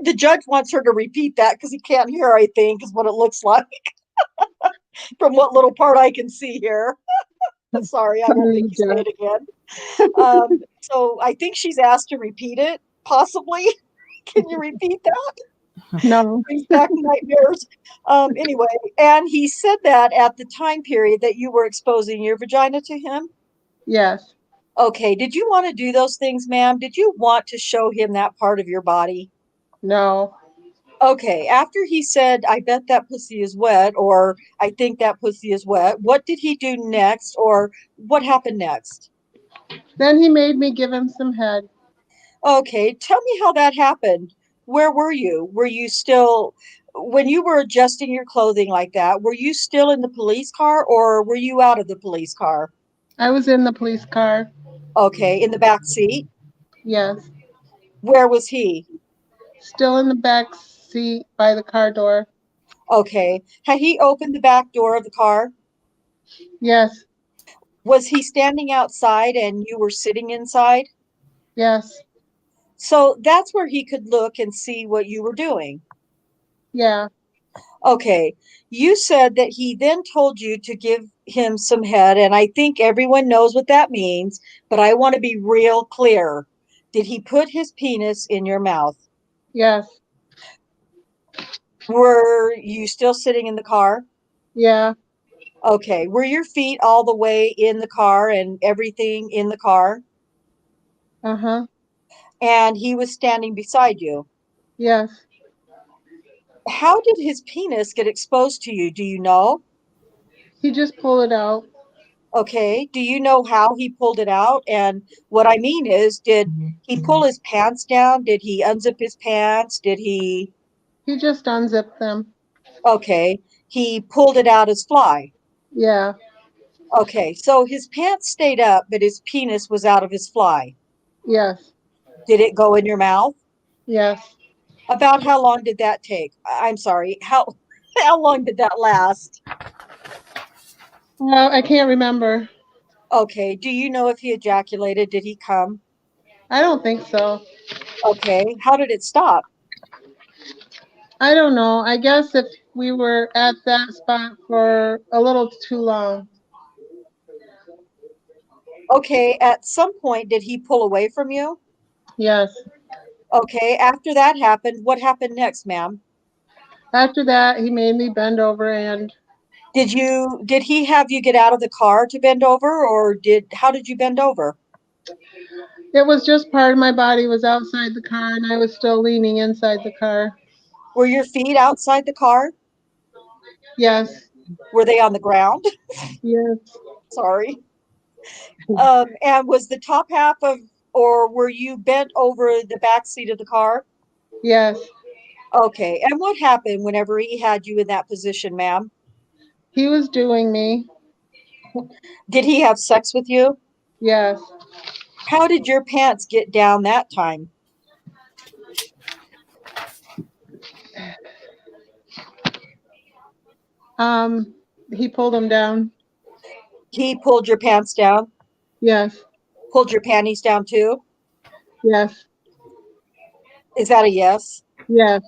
The judge wants her to repeat that because he can't hear, I think, is what it looks like from what little part I can see here. Sorry, I won't make you say it again. So I think she's asked to repeat it, possibly. Can you repeat that? No. Brings back nightmares. Anyway, and he said that at the time period that you were exposing your vagina to him? Yes. Okay, did you want to do those things, ma'am? Did you want to show him that part of your body? No. Okay, after he said, I bet that pussy is wet, or I think that pussy is wet, what did he do next, or what happened next? Then he made me give him some head. Okay, tell me how that happened. Where were you? Were you still, when you were adjusting your clothing like that, were you still in the police car or were you out of the police car? I was in the police car. Okay, in the back seat. Yes. Where was he? Still in the back seat by the car door. Okay. Had he opened the back door of the car? Yes. Was he standing outside and you were sitting inside? Yes. So that's where he could look and see what you were doing. Yeah. Okay. You said that he then told you to give him some head, and I think everyone knows what that means, but I want to be real clear. Did he put his penis in your mouth? Yes. Were you still sitting in the car? Yeah. Okay. Were your feet all the way in the car and everything in the car? Uh-huh. And he was standing beside you. Yes. How did his penis get exposed to you? Do you know? He just pulled it out. Okay. Do you know how he pulled it out? And what I mean is, did he pull his pants down? Did he unzip his pants? Did he? He just unzipped them. Okay. He pulled it out as fly. Yeah. Okay. So his pants stayed up, but his penis was out of his fly. Yes. Did it go in your mouth? Yes. About how long did that take? I'm sorry. How long did that last? Well, I can't remember. Okay. Do you know if he ejaculated? Did he come? I don't think so. Okay. How did it stop? I don't know. I guess if we were at that spot for a little too long. Okay. At some point, did he pull away from you? Yes. Okay. After that happened, what happened next, ma'am? After that, he made me bend over and Did he have you get out of the car to bend over, or how did you bend over? it was just part of my body was outside the car and I was still leaning inside the car. Were your feet outside the car? Yes. Were they on the ground? Yes. Sorry. And was the top half or were you bent over the back seat of the car? Yes. Okay. And what happened whenever he had you in that position, ma'am? He was doing me. Did he have sex with you? Yes. How did your pants get down that time? He pulled him down. He pulled your pants down, Yes. pulled your panties down too. Yes. Is that a yes? Yes.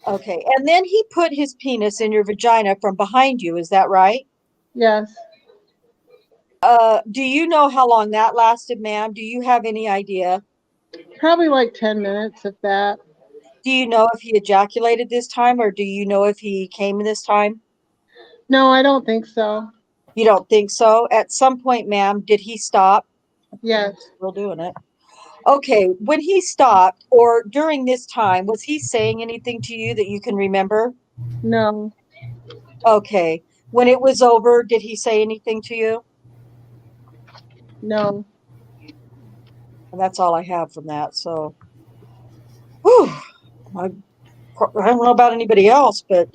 Okay. And then he put his penis in your vagina from behind you. Is that right? Yes. Do you know how long that lasted, ma'am? Do you have any idea? Probably like 10 minutes, if that. Do you know if he ejaculated this time or do you know if he came this time? No, I don't think so. You don't think so? At some point, ma'am, did he stop? Yes. Still doing it. Okay. When he stopped or during this time, was he saying anything to you that you can remember? No. Okay. When it was over, did he say anything to you? No. And that's all I have from that. So, whew, I don't know about anybody else, but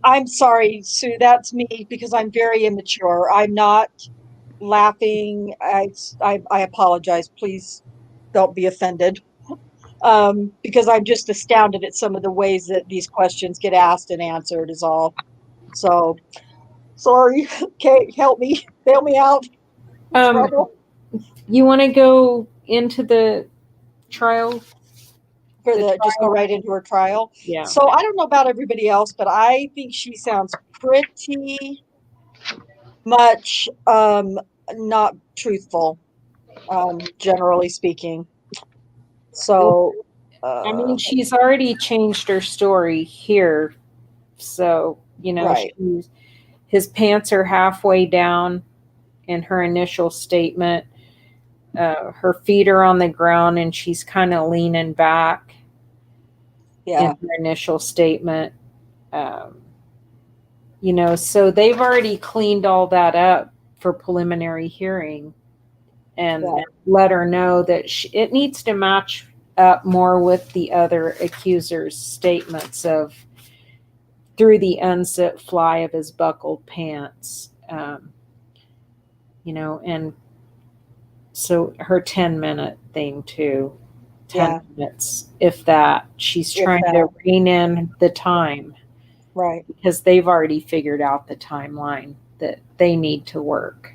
I'm sorry, Sue. That's me because I'm very immature. I'm not laughing. I apologize. Please don't be offended. Because I'm just astounded at some of the ways that these questions get asked and answered is all. So sorry. Okay, help me. Bail me out. Um, Trouble you want to go into the trial? for The just go trial? right into her trial. Yeah. So I don't know about everybody else, but I think she sounds pretty much not truthful, generally speaking. So I mean, she's already changed her story here. So, right. his pants are halfway down in her initial statement. Her feet are on the ground and she's kind of leaning back Yeah. in her initial statement. So they've already cleaned all that up for preliminary hearing and let her know that it needs to match up more with the other accusers' statements of through the unzip fly of his buckled pants. And so her 10-minute thing too, 10 minutes, if that. She's trying to rein in the time. Right. Because they've already figured out the timeline that they need to work.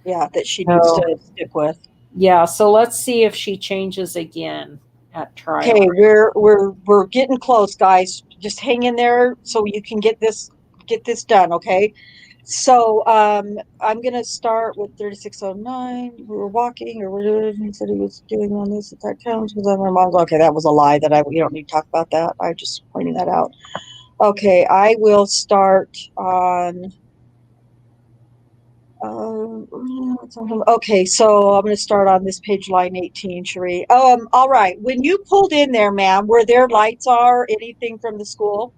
Yeah, that she needs to stick with. Yeah, so let's see if she changes again at trial. Okay, we're getting close, guys. Just hang in there so you can get this done, okay? So I'm gonna start with 3609. We were walking, or he said he was doing on this at that time because my mom's okay. That was a lie. We don't need to talk about that. I just pointing that out. Okay, I will start on. Okay, so I'm going to start on this page, line 18, Cherie. All right. When you pulled in there, ma'am, were there lights or anything from the school?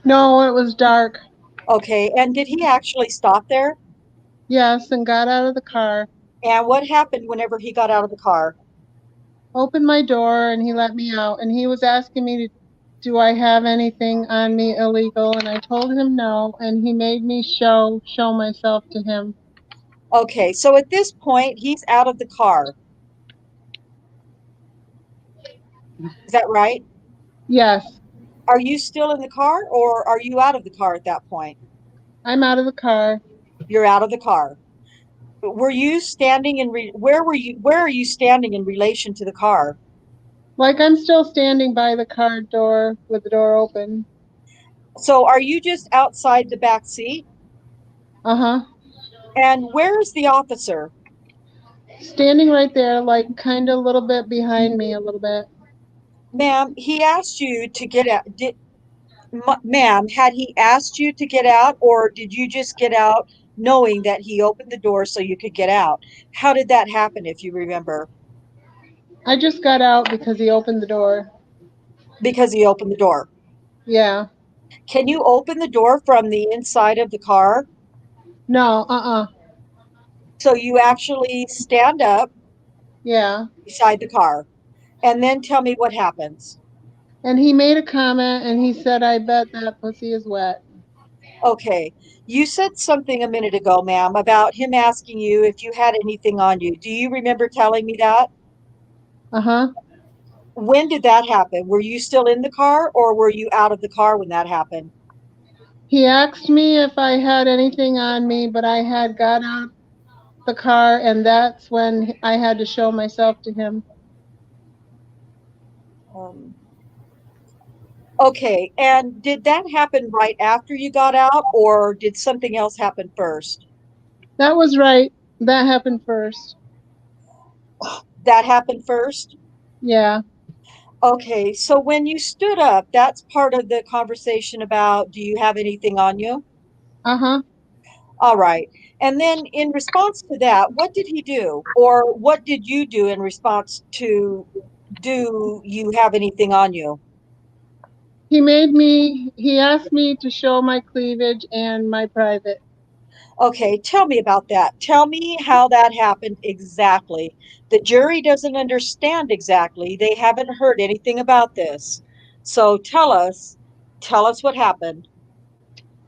No, it was dark. Okay, and did he actually stop there? Yes, and got out of the car. And what happened whenever he got out of the car? Opened my door and he let me out, and he was asking me do I have anything on me illegal, and I told him no, and he made me show myself to him. Okay, so at this point, he's out of the car. Is that right? Yes. Are you still in the car, or are you out of the car at that point? I'm out of the car. You're out of the car. Were you standing where are you standing in relation to the car? Like, I'm still standing by the car door with the door open. So are you just outside the back seat? Uh-huh. And where's the officer? Standing right there, like kind of a little bit behind me a little bit. Ma'am, he asked you to get out. Ma'am, had he asked you to get out, or did you just get out knowing that he opened the door so you could get out? How did that happen, if you remember? I just got out because he opened the door. Because he opened the door. Yeah. Can you open the door from the inside of the car? No, So you actually stand up Yeah. beside the car, and then tell me what happens. And he made a comment and he said, I bet that pussy is wet. Okay. You said something a minute ago, ma'am, about him asking you if you had anything on you. Do you remember telling me that? Uh-huh. When did that happen? Were you still in the car, or were you out of the car when that happened? He asked me if I had anything on me, but I had got out the car, and that's when I had to show myself to him. Okay. And did that happen right after you got out, or did something else happen first? That was right. That happened first. That happened first? Yeah. Okay. So when you stood up, that's part of the conversation about, do you have anything on you? Uh-huh. All right. And then in response to that, what did he do? Or what did you do in response to, do you have anything on you? He asked me to show my cleavage and my private. Okay, tell me about that. Tell me how that happened exactly. The jury doesn't understand exactly. They haven't heard anything about this. So tell us what happened.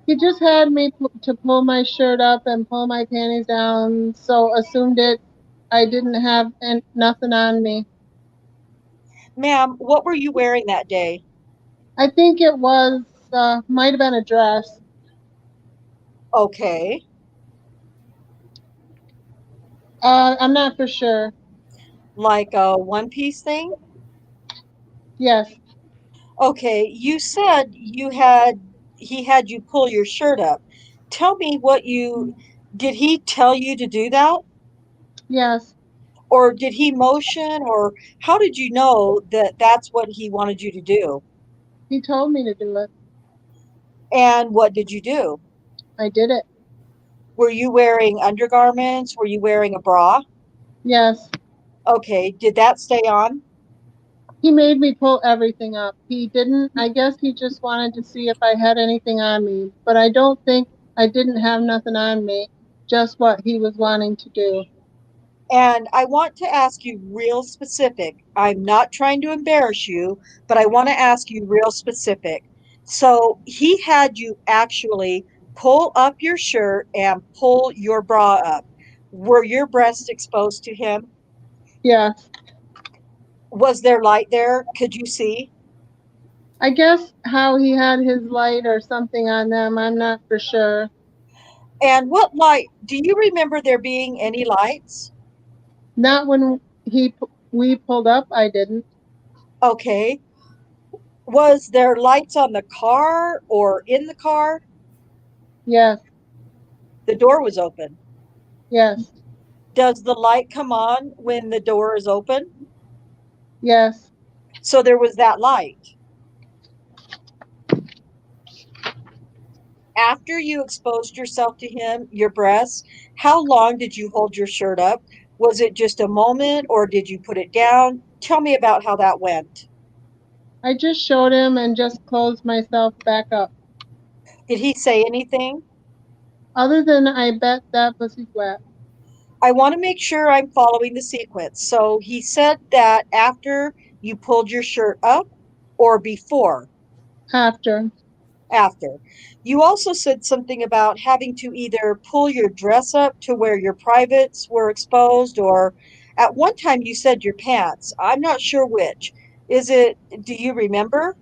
He just had me to pull my shirt up and pull my panties down, so assumed I didn't have nothing on me. Ma'am, what were you wearing that day? I think it was, might have been a dress. Okay. I'm not for sure. Like a one-piece thing? Yes. Okay, you said he had you pull your shirt up. Tell me did he tell you to do that? Yes. Or did he motion, or how did you know that that's what he wanted you to do? He told me to do it. And what did you do? I did it. Were you wearing undergarments? Were you wearing a bra? Yes. Okay, did that stay on? He made me pull everything up. He didn't, I guess he just wanted to see if I had anything on me, but I don't think I didn't have nothing on me, just what he was wanting to do. And I want to ask you real specific. I'm not trying to embarrass you, but I want to ask you real specific. So he had you actually pull up your shirt and pull your bra up. Were your breasts exposed to him? Yes. Was there light there? Could you see? I guess how he had his light or something on them, I'm not for sure. And what light? Do you remember there being any lights? Not when we pulled up, I didn't. Okay. Was there lights on the car or in the car? Yes, The door was open. yes, Does the light come on when the door is open? yes. So there was that light. After you exposed yourself to him, your breasts, how long did you hold your shirt up? Was it just a moment or did you put it down? Tell me about how that went. I just showed him and just closed myself back up. Did he say anything? Other than I bet that pussy's wet. I want to make sure I'm following the sequence. So he said that after you pulled your shirt up or before? After. After. You also said something about having to either pull your dress up to where your privates were exposed, or at one time you said your pants. I'm not sure which. Do you remember?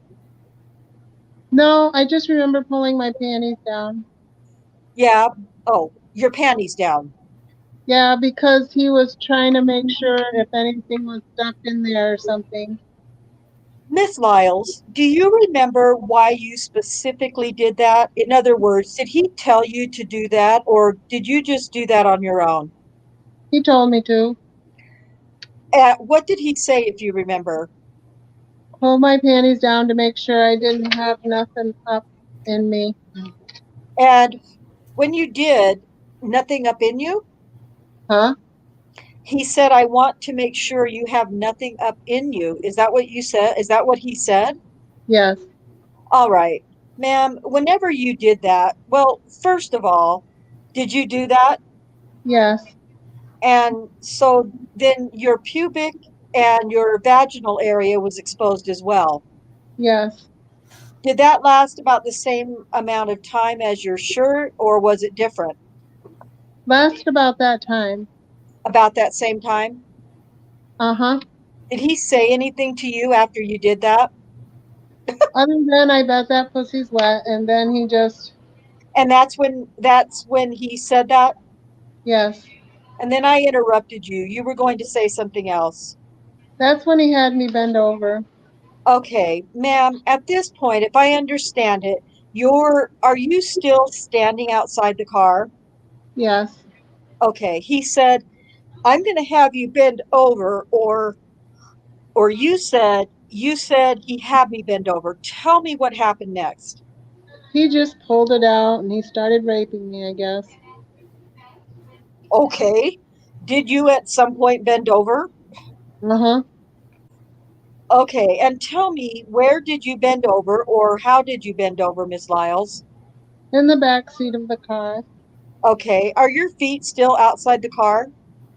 No, I just remember pulling my panties down. Yeah. Oh, your panties down. Yeah, because he was trying to make sure if anything was stuck in there or something. Miss Lyles, do you remember why you specifically did that? In other words, did he tell you to do that, or did you just do that on your own? He told me to What did he say, if you remember? pull my panties down to make sure I didn't have nothing up in me. And when you did, nothing up in you? Huh? He said, I want to make sure you have nothing up in you. Is that what you said? Is that what he said? Yes, All right. Ma'am, whenever you did that, well, first of all, did you do that? yes, And so then your pubic and your vaginal area was exposed as well. yes. Did that last about the same amount of time as your shirt, or was it different? Last about that time. About that same time? Uh-huh. Did he say anything to you after you did that? Other than I bet that pussy's wet, and then he just, And that's when he said that? yes. And then I interrupted you. You were going to say something else. That's when he had me bend over. Okay, ma'am, at this point, if I understand it, are you still standing outside the car? Yes. Okay, he said, I'm going to have you bend over, or you said he had me bend over. Tell me what happened next. He just pulled it out and he started raping me, I guess. Okay. Did you at some point bend over? Uh-huh. Okay, and tell me, where did you bend over, or how did you bend over, Miss Lyles? In the back seat of the car. Okay, are your feet still outside the car?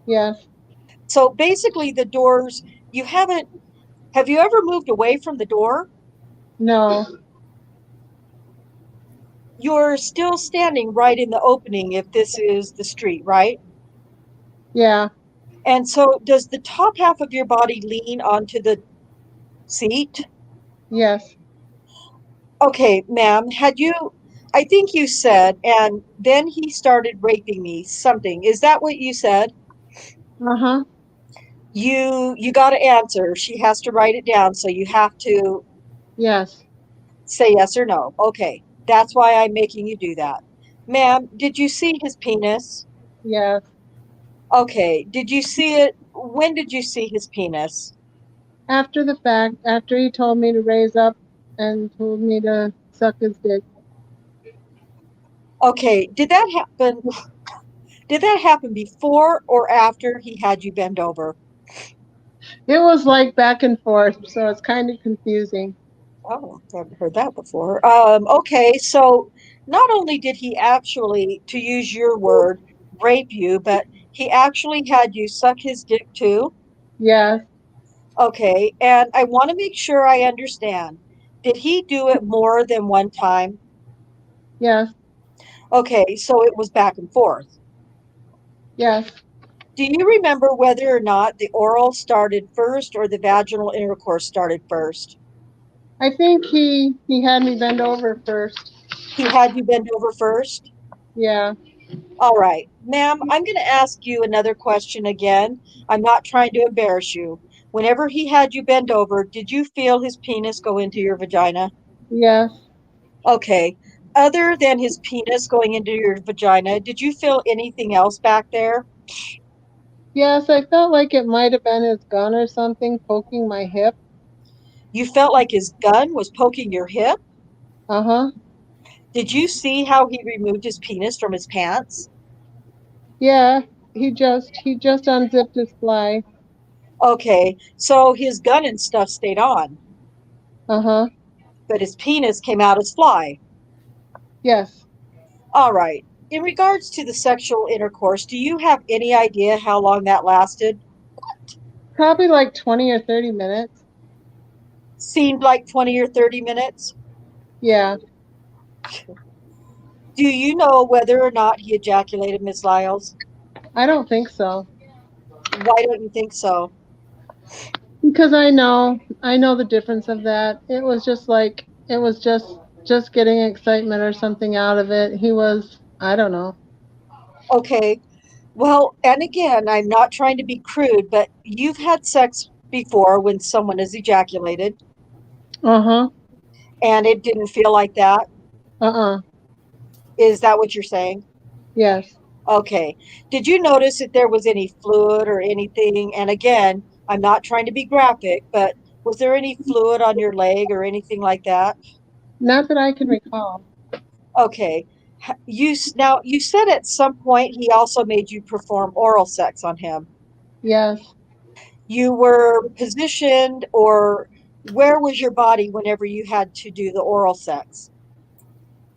Yes. So basically the doors, you haven't, have you ever moved away from the door? No. You're still standing right in the opening if this is the street, right? Yeah. And so does the top half of your body lean onto the seat? Yes. Okay, ma'am, I think you said, and then he started raping me, something. Is that what you said? Uh-huh. You got to answer. She has to write it down, so you have to Yes. say yes or no. Okay, that's why I'm making you do that. Ma'am, did you see his penis? Yes. Okay, did you see it? When did you see his penis? After the fact, after he told me to raise up and told me to suck his dick. Okay, Did that happen before or after he had you bend over? It was like back and forth, so it's kind of confusing. Oh, I haven't heard that before. Okay, so not only did he actually, to use your word, rape you, but he actually had you suck his dick too? Yes. Okay, and I want to make sure I understand. Did he do it more than one time? Yes. Okay, so it was back and forth. Yes. Do you remember whether or not the oral started first or the vaginal intercourse started first? I think he had me bend over first. He had you bend over first? Yeah. All right, ma'am, I'm going to ask you another question again. I'm not trying to embarrass you. Whenever he had you bend over, did you feel his penis go into your vagina? Yes. Okay. Other than his penis going into your vagina, did you feel anything else back there? Yes, I felt like it might have been his gun or something poking my hip. You felt like his gun was poking your hip? Uh-huh. Did you see how he removed his penis from his pants? Yeah, he just unzipped his fly. Okay, so his gun and stuff stayed on, Uh-huh. but his penis came out as fly. Yes. All right. In regards to the sexual intercourse, do you have any idea how long that lasted? Probably like 20 or 30 minutes. Seemed like 20 or 30 minutes? Yeah. Do you know whether or not he ejaculated, Miss Lyles? I don't think so. Why don't you think so? Because I know the difference of that. It was just like it was just getting excitement or something out of it. I don't know. Okay. Well, and again, I'm not trying to be crude, but you've had sex before when someone has ejaculated Uh-huh. and it didn't feel like that. Uh-uh. Is that what you're saying? Yes. Okay. Did you notice if there was any fluid or anything? And again, I'm not trying to be graphic, but was there any fluid on your leg or anything like that? Not that I can recall. Okay. Now you said at some point he also made you perform oral sex on him. Yes. You were positioned, or where was your body whenever you had to do the oral sex?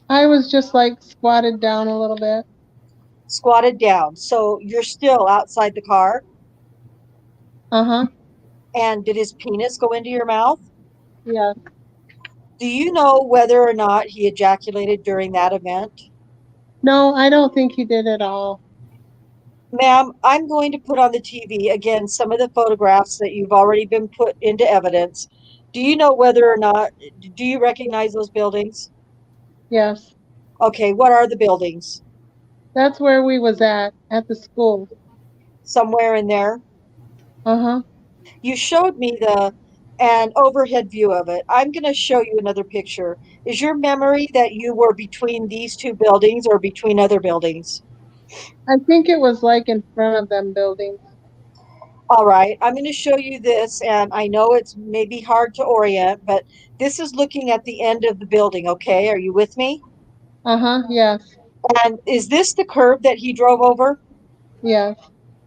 I was just like squatted down a little bit. Squatted down. So you're still outside the car. Uh-huh. And did his penis go into your mouth? Yes. Do you know whether or not he ejaculated during that event? No, I don't think he did at all. Ma'am, I'm going to put on the TV again some of the photographs that you've already been put into evidence. Do you know whether or not, do you recognize those buildings? Yes. Okay, what are the buildings? That's where we was at the school. Somewhere in there. Uh-huh. You showed me an overhead view of it. I'm going to show you another picture. Is your memory that you were between these two buildings or between other buildings? I think it was like in front of them buildings. All right, I'm going to show you this, and I know it's maybe hard to orient, but this is looking at the end of the building, okay? Are you with me? Uh-huh. Yes. And is this the curb that he drove over? Yes.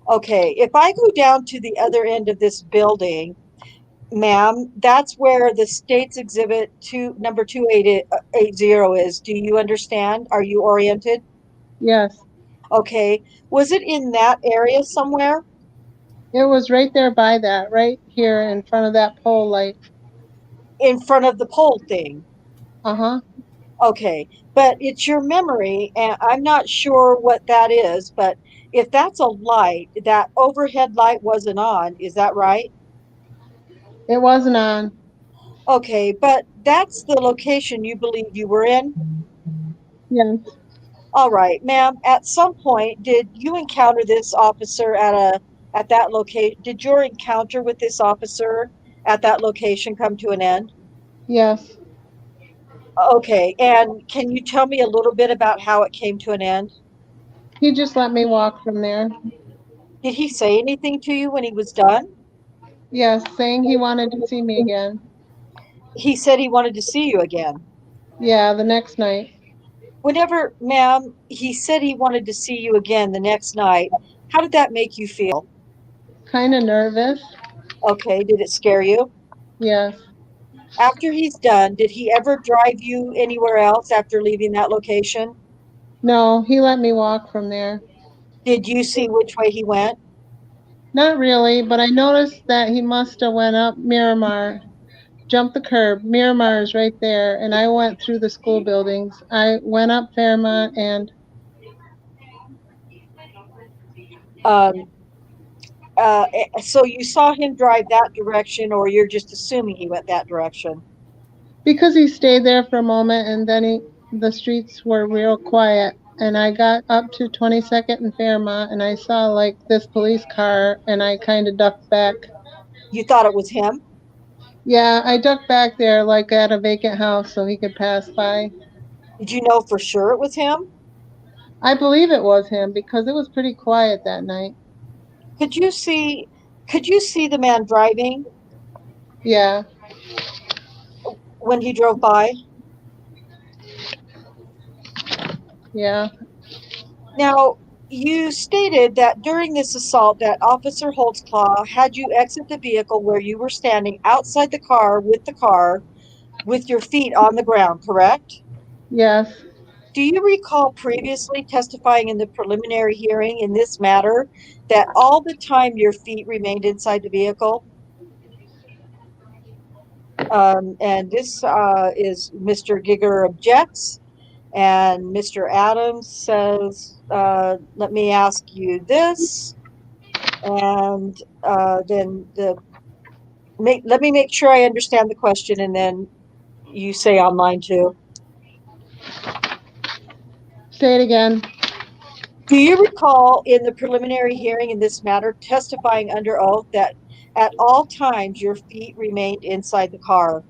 Okay, if I go down to the other end of this building, ma'am, that's where the state's exhibit number 2880 is. Do you understand? Are you oriented? Yes. Okay. Was it in that area somewhere? It was right there by that, right here in front of that pole light. In front of the pole thing? Uh-huh. Okay. But it's your memory, and I'm not sure what that is, but if that's a light, that overhead light wasn't on, is that right? It wasn't on. Okay, but that's the location you believe you were in? Yes. All right, ma'am, at some point, did you encounter this officer at that location? Did your encounter with this officer at that location come to an end? Yes. Okay, and can you tell me a little bit about how it came to an end? He just let me walk from there. Did he say anything to you when he was done? Yes, saying he wanted to see me again. He said he wanted to see you again. Yeah, the next night. Whenever, ma'am, he said he wanted to see you again the next night, how did that make you feel? Kind of nervous. Okay, did it scare you? Yes. After he's done, did he ever drive you anywhere else after leaving that location? No, he let me walk from there. Did you see which way he went? Not really, but I noticed that he must have went up Miramar, jumped the curb. Miramar is right there, and I went through the school buildings. I went up Fairmont, and Um, so you saw him drive that direction, or you're just assuming he went that direction? because he stayed there for a moment, and then the streets were real quiet, and I got up to 22nd and Fairmont, and I saw like this police car, and I kind of ducked back. You thought it was him? Yeah, I ducked back there like at a vacant house so he could pass by. Did you know for sure it was him? I believe it was him because it was pretty quiet that night. Could you see the man driving Yeah. when he drove by? Yeah. Now, you stated that during this assault that Officer Holtzclaw had you exit the vehicle where you were standing outside the car with your feet on the ground, correct? Yes. Do you recall previously testifying in the preliminary hearing in this matter that all the time your feet remained inside the vehicle? And this is Mr. Giger objects, and Mr. Adams says, let me ask you this, and then let me make sure I understand the question, and then you say on mine too. Say it again. Do you recall in the preliminary hearing in this matter testifying under oath that at all times your feet remained inside the car?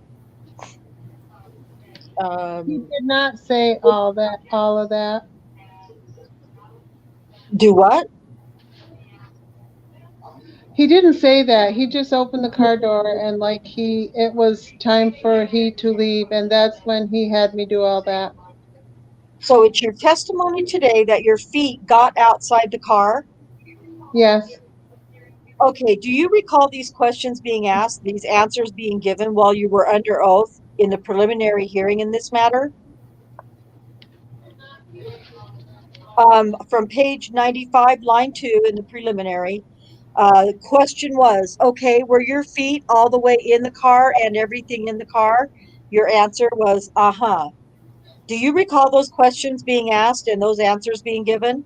He did not say all of that. Do what? He didn't say that. He just opened the car door and it was time for he to leave, and that's when he had me do all that. So it's your testimony today that your feet got outside the car? Yes. Okay, do you recall these questions being asked, these answers being given while you were under oath in the preliminary hearing in this matter? From page 95, line 2 in the preliminary, the question was, okay, were your feet all the way in the car and everything in the car? Your answer was, uh-huh. Do you recall those questions being asked and those answers being given?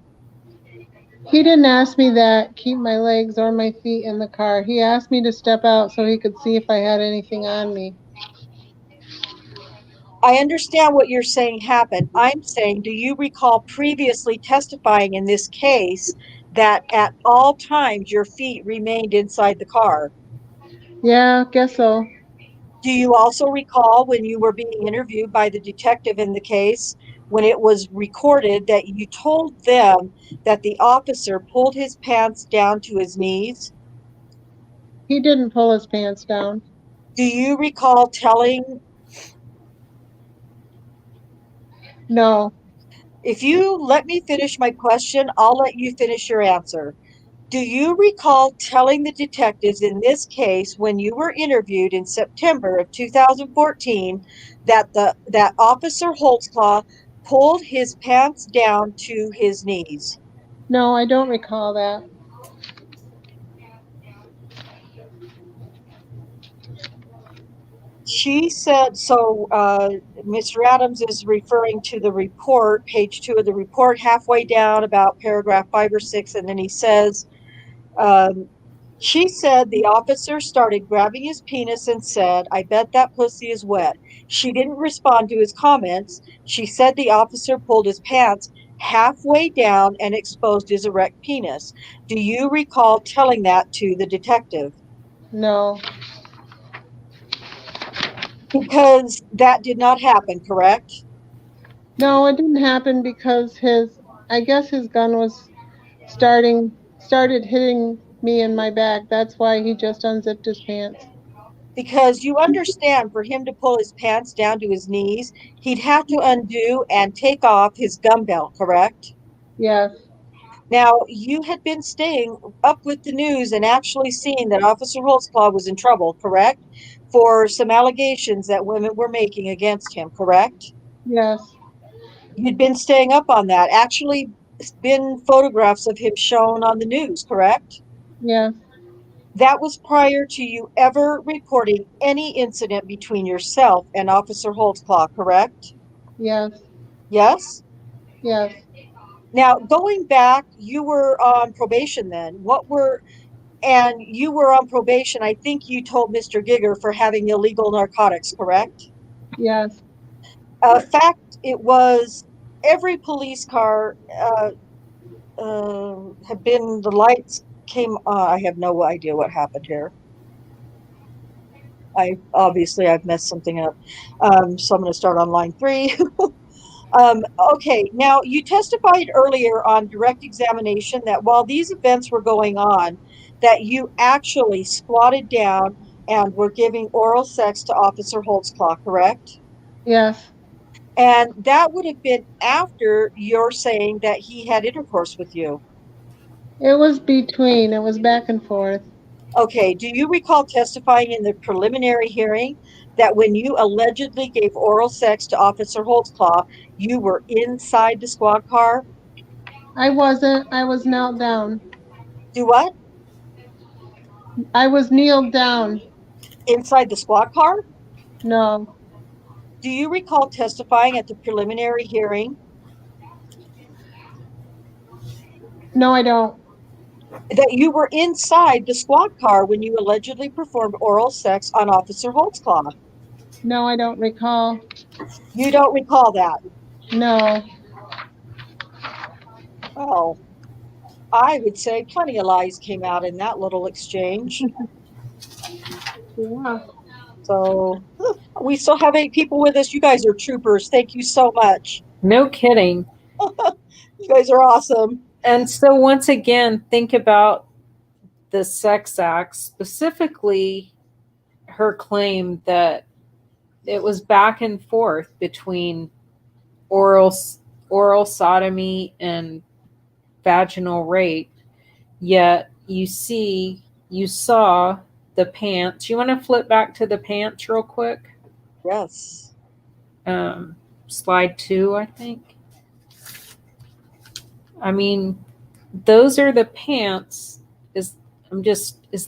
He didn't ask me that, keep my legs or my feet in the car. He asked me to step out so he could see if I had anything on me. I understand what you're saying happened. I'm saying, do you recall previously testifying in this case that at all times your feet remained inside the car? Yeah, guess so. Do you also recall when you were being interviewed by the detective in the case, when it was recorded that you told them that the officer pulled his pants down to his knees? He didn't pull his pants down. Do you recall telling? No. If you let me finish my question, I'll let you finish your answer. Do you recall telling the detectives in this case when you were interviewed in September of 2014 that that Officer Holtzclaw pulled his pants down to his knees? No, I don't recall that. She said, so Mr. Adams is referring to the report, page 2 of the report, halfway down about paragraph 5 or 6, and then he says, she said the officer started grabbing his penis and said, I bet that pussy is wet. She didn't respond to his comments. She said the officer pulled his pants halfway down and exposed his erect penis. Do you recall telling that to the detective? No. Because that did not happen, correct? No, it didn't happen because I guess his gun was started hitting me in my back. That's why he just unzipped his pants. Because you understand, for him to pull his pants down to his knees, he'd have to undo and take off his gun belt, correct? Yes. Now, you had been staying up with the news and actually seeing that Officer Holtzclaw was in trouble, correct? For some allegations that women were making against him, correct? Yes. You'd been staying up on that. Actually, been photographs of him shown on the news, correct? Yes. That was prior to you ever reporting any incident between yourself and Officer Holtzclaw, correct? Yes. Yes? Yes. Now, going back, you were on probation then. And you were on probation, I think you told Mr. Giger for having illegal narcotics, correct? Yes. Fact, it was every police car had been, the lights came on. I have no idea what happened here. I've messed something up. So I'm going to start on line 3. Okay, now you testified earlier on direct examination that while these events were going on, that you actually squatted down and were giving oral sex to Officer Holtzclaw, correct? Yes. And that would have been after you're saying that he had intercourse with you. It was between. It was back and forth. Okay, do you recall testifying in the preliminary hearing that when you allegedly gave oral sex to Officer Holtzclaw, you were inside the squad car? I wasn't. I was knelt down. Do what? I was kneeled down. Inside the squad car? No. Do you recall testifying at the preliminary hearing No, I don't. that you were inside the squad car when you allegedly performed oral sex on Officer Holtzclaw? No, I don't recall. You don't recall that? No. Oh, I would say plenty of lies came out in that little exchange. Yeah. So we still have 8 people with us. You guys are troopers. Thank you so much. No kidding. You guys are awesome. And so once again, think about the sex act, specifically her claim that it was back and forth between oral sodomy and vaginal rape. Yet you saw the pants. You want to flip back to the pants real quick? Yes. Slide 2, I think. I mean, those are the pants. Is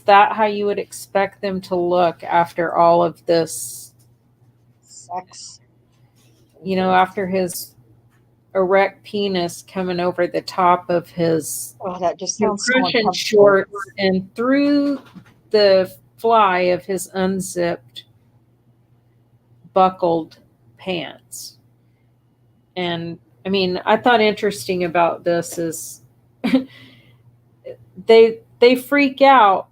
that how you would expect them to look after all of this Sex. You know, after his erect penis coming over the top of his Oh, that just sounds so compression uncomfortable. shorts and through the fly of his unzipped, buckled pants. And I mean, I thought interesting about this is they freak out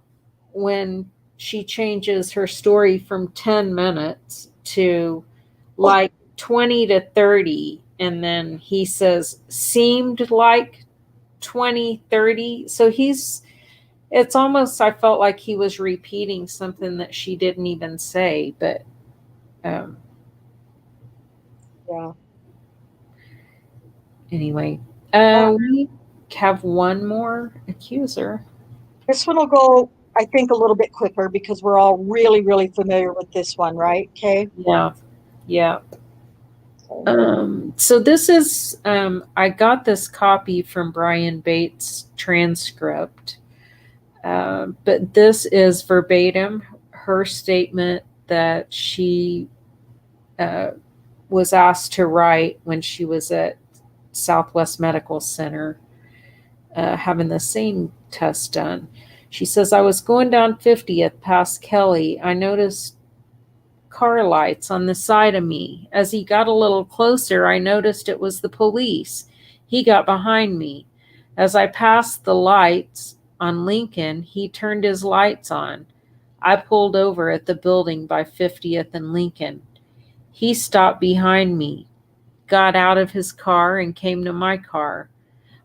when she changes her story from 10 minutes to like 20 to 30, and then he says seemed like 20, 30. So it's almost, I felt like he was repeating something that she didn't even say, but Yeah. anyway, we have one more accuser. This one will go, I think, a little bit quicker because we're all really, really familiar with this one, right? Okay. Yeah. So this is, I got this copy from Brian Bates' transcript, but this is verbatim her statement that she was asked to write when she was at Southwest Medical Center having the same test done. She says, I was going down 50th past Kelly. I noticed car lights on the side of me. As he got a little closer, I noticed it was the police. He got behind me. As I passed the lights on Lincoln, he turned his lights on. I pulled over at the building by 50th and Lincoln. He stopped behind me, got out of his car, and came to my car.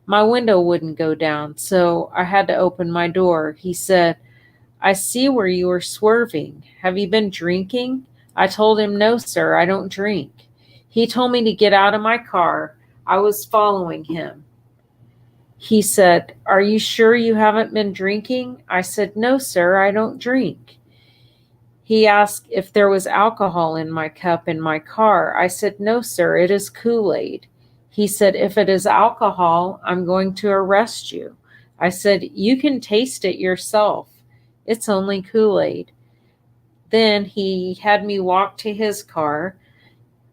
My window wouldn't go down, so I had to open my door. He said, I see where you were swerving. Have you been drinking? I told him, no, sir, I don't drink. He told me to get out of my car. I was following him. He said, are you sure you haven't been drinking? I said, no, sir, I don't drink. He asked if there was alcohol in my cup in my car. I said, no, sir, it is Kool-Aid. He said, if it is alcohol, I'm going to arrest you. I said, you can taste it yourself. It's only Kool-Aid. Then he had me walk to his car,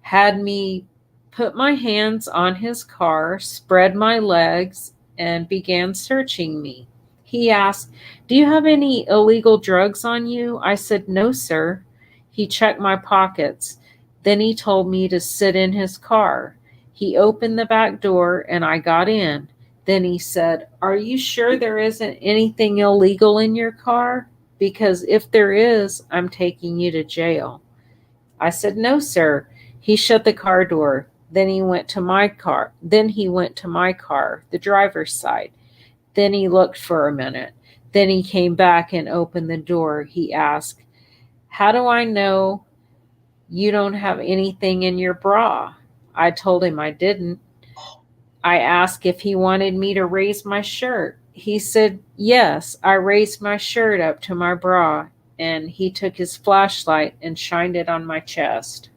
had me put my hands on his car, spread my legs, and began searching me. He asked, do you have any illegal drugs on you? I said, no, sir. He checked my pockets. Then he told me to sit in his car. He opened the back door and I got in. Then he said, are you sure there isn't anything illegal in your car? Because if there is, I'm taking you to jail. I said, no, sir. He shut the car door. Then he went to my car. The driver's side. Then he looked for a minute. Then he came back and opened the door. He asked, how do I know you don't have anything in your bra? I told him I didn't. I asked if he wanted me to raise my shirt. He said, yes. I raised my shirt up to my bra, and he took his flashlight and shined it on my chest.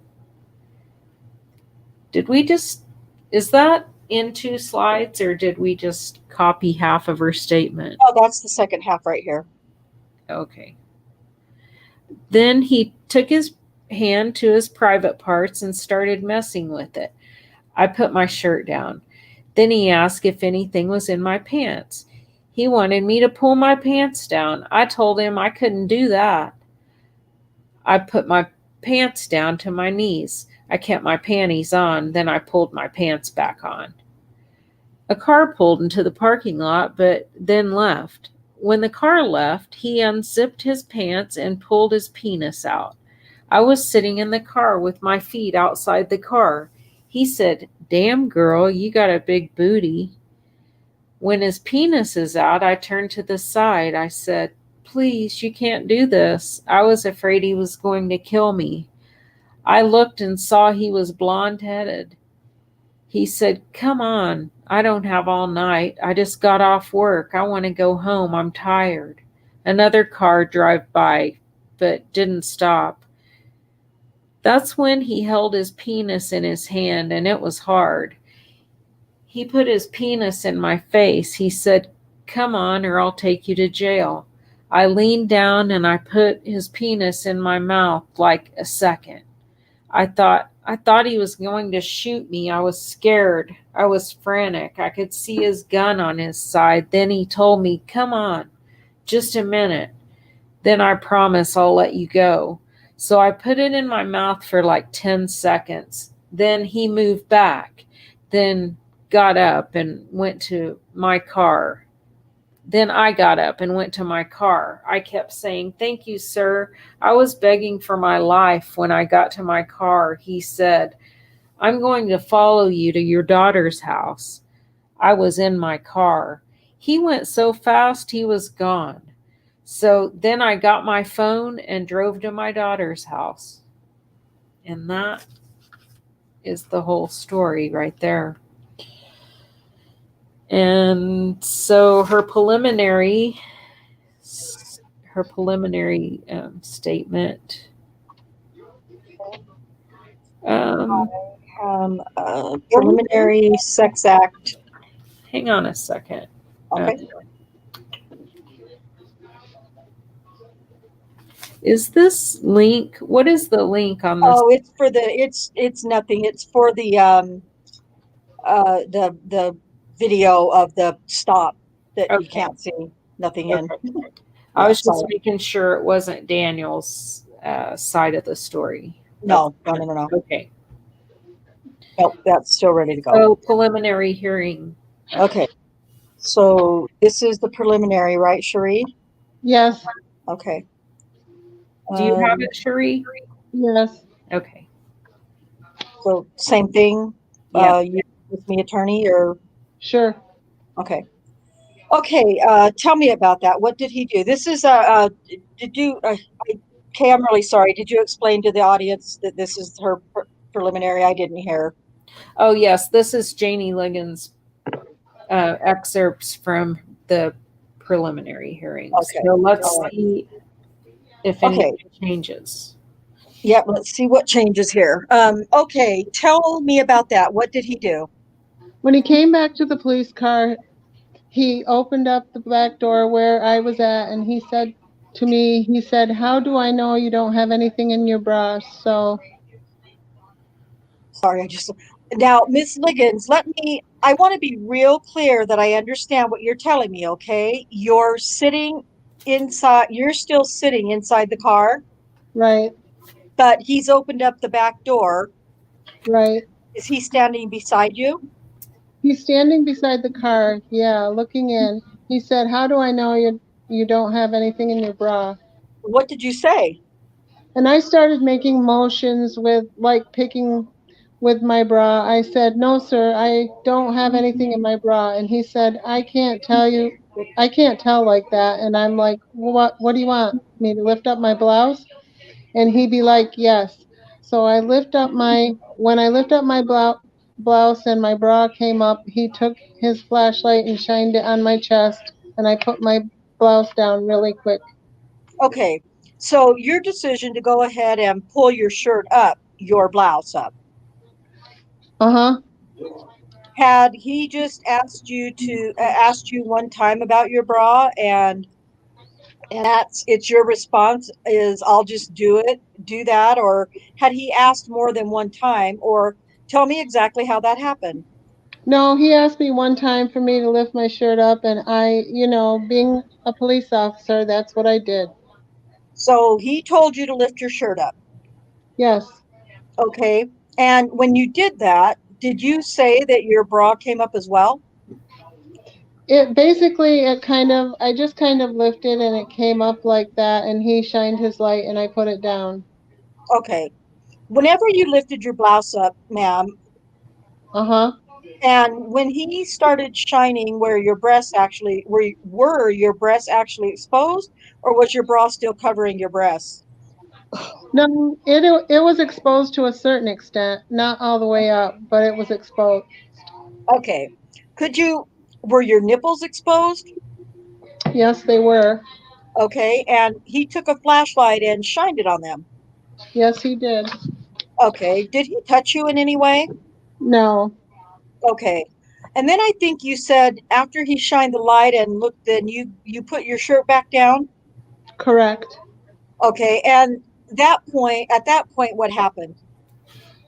Is that in 2 slides, or did we just copy half of her statement? Oh, that's the second half right here. Okay. Then he took his hand to his private parts and started messing with it. I put my shirt down. Then he asked if anything was in my pants. He wanted me to pull my pants down. I told him I couldn't do that. I put my pants down to my knees. I kept my panties on. Then I pulled my pants back on. A car pulled into the parking lot, but then left. When the car left, he unzipped his pants and pulled his penis out. I was sitting in the car with my feet outside the car. He said, damn girl, you got a big booty. When his penis is out, I turned to the side. I said, please, you can't do this. I was afraid he was going to kill me. I looked and saw he was blonde-headed. He said, come on. I don't have all night. I just got off work. I want to go home. I'm tired. Another car drove by, but didn't stop. That's when he held his penis in his hand, and it was hard. He put his penis in my face. He said, come on, or I'll take you to jail. I leaned down and I put his penis in my mouth like a second. I thought he was going to shoot me. I was scared. I was frantic. I could see his gun on his side. Then he told me, come on, just a minute. Then I promise I'll let you go. So I put it in my mouth for like 10 seconds. Then he moved back, then got up and went to my car. Then I got up and went to my car. I kept saying, thank you, sir. I was begging for my life when I got to my car. He said, I'm going to follow you to your daughter's house. I was in my car. He went so fast, he was gone. So then I got my phone and drove to my daughter's house. And that is the whole story right there. And so her preliminary statement. Preliminary sex act. Hang on a second. Okay. Is this link? What is the link on this? Oh, it's for it's nothing. It's for the video of the stop that you can't see nothing in. I was just making sure it wasn't Daniel's side of the story. No. Okay. Nope, that's still ready to go. So preliminary hearing. Okay. So this is the preliminary, right, Cherie? Yes. Okay. Do you have it, Cherie? Yes. Okay. So same thing. Yeah. You with me, attorney, or? Sure. Okay. Okay. Tell me about that. What did he do? This is did you? Okay, I'm really sorry. Did you explain to the audience that this is her preliminary? I didn't hear. Oh yes, this is Jannie Ligons excerpts from the preliminary hearings. Okay. So let's see if anything changes. Yeah, let's see what changes here. Okay, tell me about that. What did he do? When he came back to the police car, he opened up the back door where I was at, and he said to me, he said, "How do I know you don't have anything in your bra?" So, Sorry, now, Miss Liggins, I want to be real clear that I understand what you're telling me, okay? You're still sitting inside the car, right, but he's opened up the back door. right. Is he standing beside you? He's standing beside the car, yeah, looking in. He said, "How do I know you don't have anything in your bra?" What did you say? And I started making motions with like picking with my bra. I said, "No, sir, I don't have anything in my bra." And he said, I can't tell like that." And I'm like, what do you want me to lift up my blouse? And he'd be like, "Yes." So when I lift up my blouse and my bra came up, he took his flashlight and shined it on my chest, and I put my blouse down really quick. Okay, so your decision to go ahead and pull your blouse up, Uh-huh. had he just asked you one time about your bra, and it's your response is, "I'll just do that," or had he asked more than one time? Or tell me exactly how that happened. No, he asked me one time for me to lift my shirt up, and being a police officer, that's what I did. So he told you to lift your shirt up. Yes. Okay, and when you did that, did you say that your bra came up as well? I just kind of lifted and it came up like that, and he shined his light and I put it down. Okay, whenever you lifted your blouse up, ma'am, Uh-huh. and when he started shining where your breasts actually were your breasts actually exposed, or was your bra still covering your breasts? No, it was exposed to a certain extent, not all the way up, but it was exposed. Okay. Were your nipples exposed? Yes, they were. Okay. And he took a flashlight and shined it on them. Yes, he did. Okay. Did he touch you in any way? No, Okay. And then I think you said after he shined the light and looked, then you put your shirt back down. correct. Okay. And at that point, what happened?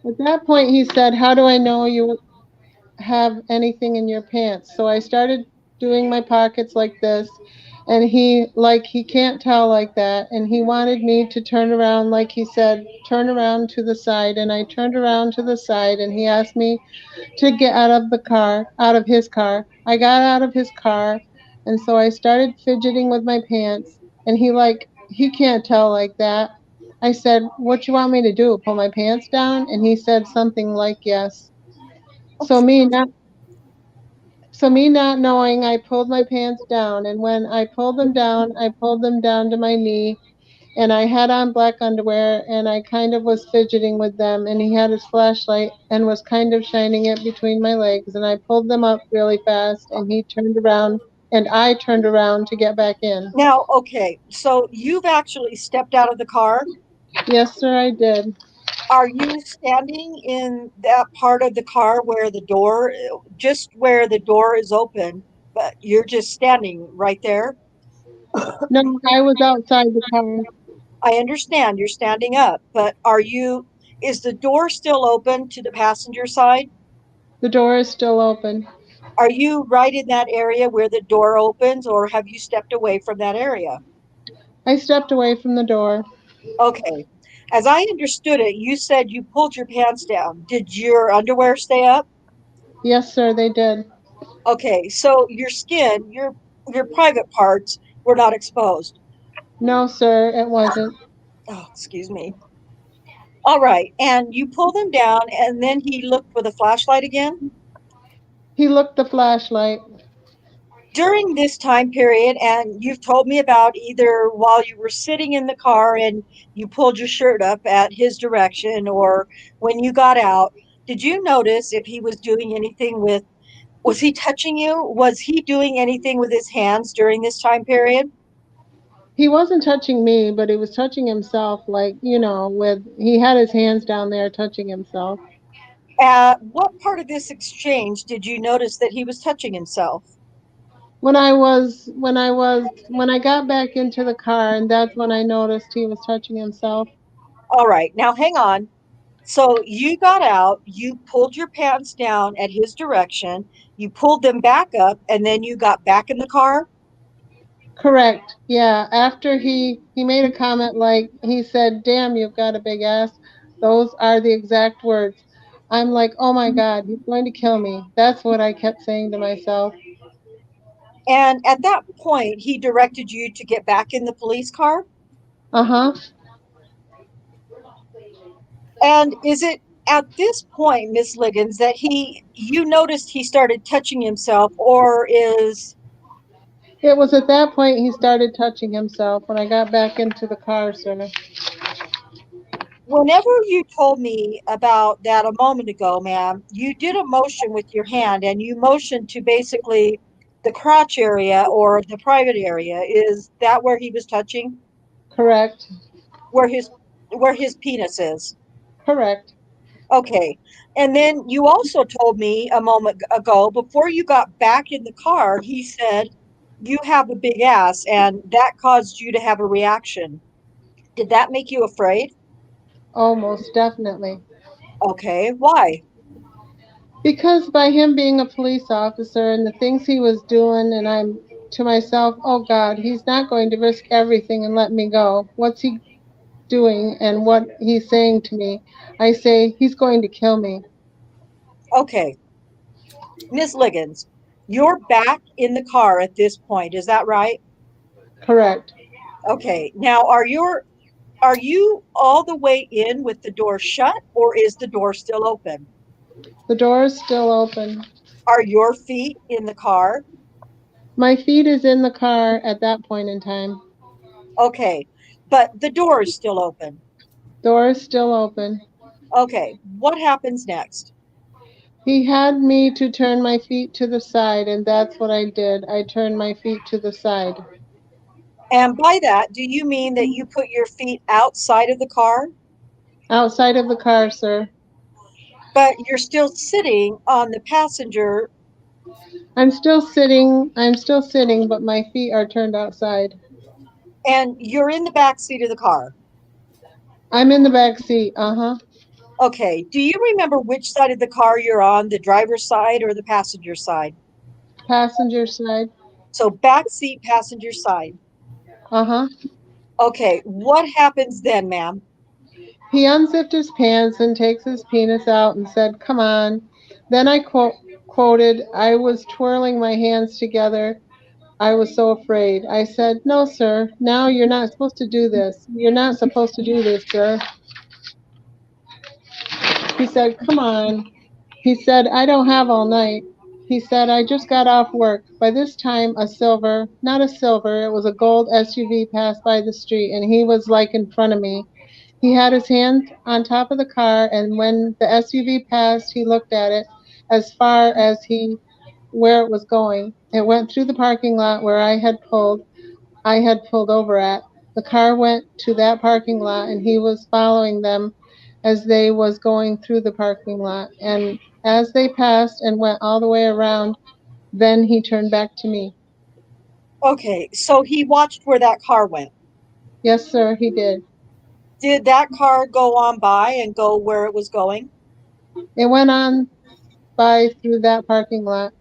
At that point, he said, "How do I know you have anything in your pants?" So I started doing my pockets like this, and he can't tell like that, and he wanted me to turn around, like he said, turn around to the side, and I turned around to the side, and he asked me to get out of his car. I got out of his car, and so I started fidgeting with my pants, and he can't tell like that. I said, "What you want me to do? Pull my pants down?" And he said something like, "Yes." So me not so me not knowing, I pulled my pants down, and when I pulled them down to my knee, and I had on black underwear, and I kind of was fidgeting with them, and he had his flashlight and was kind of shining it between my legs, and I pulled them up really fast, and he turned around, and I turned around to get back in. Now, okay. So you've actually stepped out of the car. Yes, sir, I did. Are you standing in that part of the car just where the door is open, but you're just standing right there? No, I was outside the car. I understand you're standing up, but is the door still open to the passenger side? The door is still open. Are you right in that area where the door opens, or have you stepped away from that area? I stepped away from the door. Okay. As I understood it, you said you pulled your pants down. Did your underwear stay up? Yes, sir, they did. Okay, so your private parts were not exposed. No, sir, it wasn't. Oh, excuse me. All right, and you pull them down, and then he looked with a flashlight again. He looked the flashlight. During this time period, and you've told me about either while you were sitting in the car and you pulled your shirt up at his direction, or when you got out, did you notice if he was doing anything was he touching you? Was he doing anything with his hands during this time period? He wasn't touching me, but he was touching himself, like, he had his hands down there touching himself. At what part of this exchange did you notice that he was touching himself? When I got back into the car, and that's when I noticed he was touching himself. All right, now hang on. So you got out, you pulled your pants down at his direction, you pulled them back up, and then you got back in the car? Correct. Yeah. After he made a comment like he said, "Damn, you've got a big ass." Those are the exact words. I'm like, "Oh my God, he's going to kill me." That's what I kept saying to myself. And at that point, he directed you to get back in the police car? Uh-huh. And is it at this point, Miss Liggins, that you noticed he started touching himself, or is It was at that point he started touching himself when I got back into the car, sir. whenever you told me about that a moment ago, ma'am, you did a motion with your hand and you motioned to basically the crotch area or the private area. Is that where he was touching? Correct. Where his penis is? Correct. Okay. And then you also told me a moment ago, before you got back in the car, he said, "You have a big ass," and that caused you to have a reaction. Did that make you afraid? Almost definitely. Okay. Why? Because by him being a police officer and the things he was doing, and I'm to myself, oh God, he's not going to risk everything and let me go. What's he doing and what he's saying to me? I say, he's going to kill me. Okay. Miss Liggins, you're back in the car at this point. Is that right? Correct. Okay. Now, are you all the way in with the door shut, or is the door still open? The door is still open. Are your feet in the car? My feet is in the car at that point in time. Okay. But the door is still open. Door is still open. Okay. What happens next? He had me to turn my feet to the side, and that's what I did. I turned my feet to the side. And by that, do you mean that you put your feet outside of the car, Outside of the car, sir. but you're still sitting on the passenger I'm still sitting, but my feet are turned outside. and you're in the back seat of the car? I'm in the back seat. Uh-huh. Okay. Do you remember which side of the car you're on, the driver's side or the passenger side? Passenger side. So back seat, passenger side. Uh-huh. Okay. What happens then, ma'am? He unzipped his pants and takes his penis out and said, "Come on." Then I quoted, I was twirling my hands together. I was so afraid. I said, "No, sir. Now you're not supposed to do this. You're not supposed to do this, sir." He said, "Come on." He said, "I don't have all night." He said, "I just got off work." By this time, not a silver, it was a gold SUV passed by the street, and he was like in front of me. He had his hand on top of the car, and when the SUV passed, he looked at it as far as where it was going. It went through the parking lot where I had pulled over at. The car went to that parking lot and he was following them as they was going through the parking lot. And as they passed and went all the way around, then he turned back to me. Okay. So he watched where that car went. Yes, sir, he did. Did that car go on by and go where it was going? It went on by through that parking lot.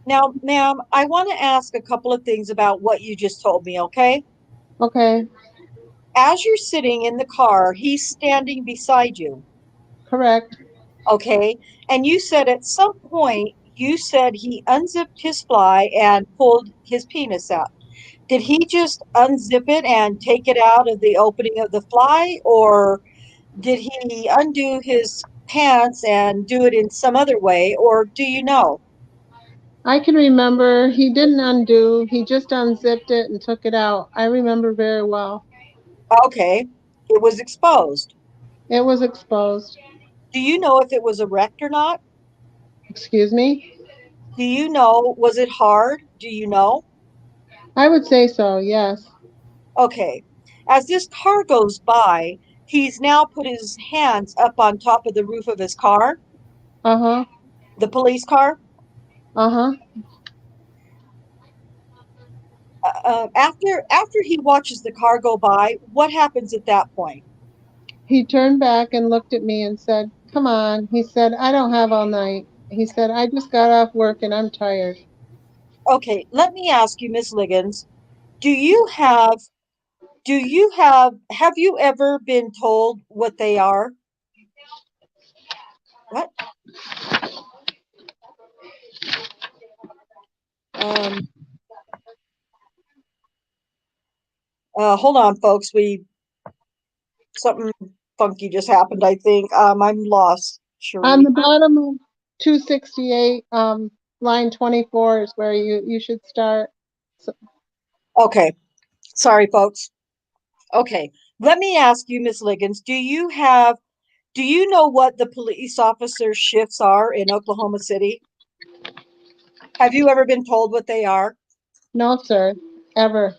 Now, ma'am, I want to ask a couple of things about what you just told me, okay? Okay, As you're sitting in the car, he's standing beside you, correct. okay? And you said at some point, you said he unzipped his fly and pulled his penis out. Did he just unzip it and take it out of the opening of the fly, or did he undo his pants and do it in some other way, or do you know? I can remember he didn't undo, he just unzipped it and took it out. I remember very well. Okay, it was exposed. It was exposed. Do you know if it was erect or not? Excuse me? Do you know, was it hard? Do you know? I would say so, yes. Okay. As this car goes by, he's now put his hands up on top of the roof of his car. Uh-huh. The police car? Uh-huh. After he watches the car go by, what happens at that point? He turned back and looked at me and said, "Come on." He said, "I don't have all night." He said, "I just got off work and I'm tired." Okay, let me ask you, Miss Liggins, have you ever been told what they are? What? Um, Hold on, folks. Something funky just happened, I think. I'm lost, On Cherie. the bottom of 268, line 24 is where you should start. So, Okay, sorry, folks. Okay, let me ask you, Miss Liggins, do you know what the police officer shifts are in Oklahoma City? Have you ever been told what they are? no, sir, ever.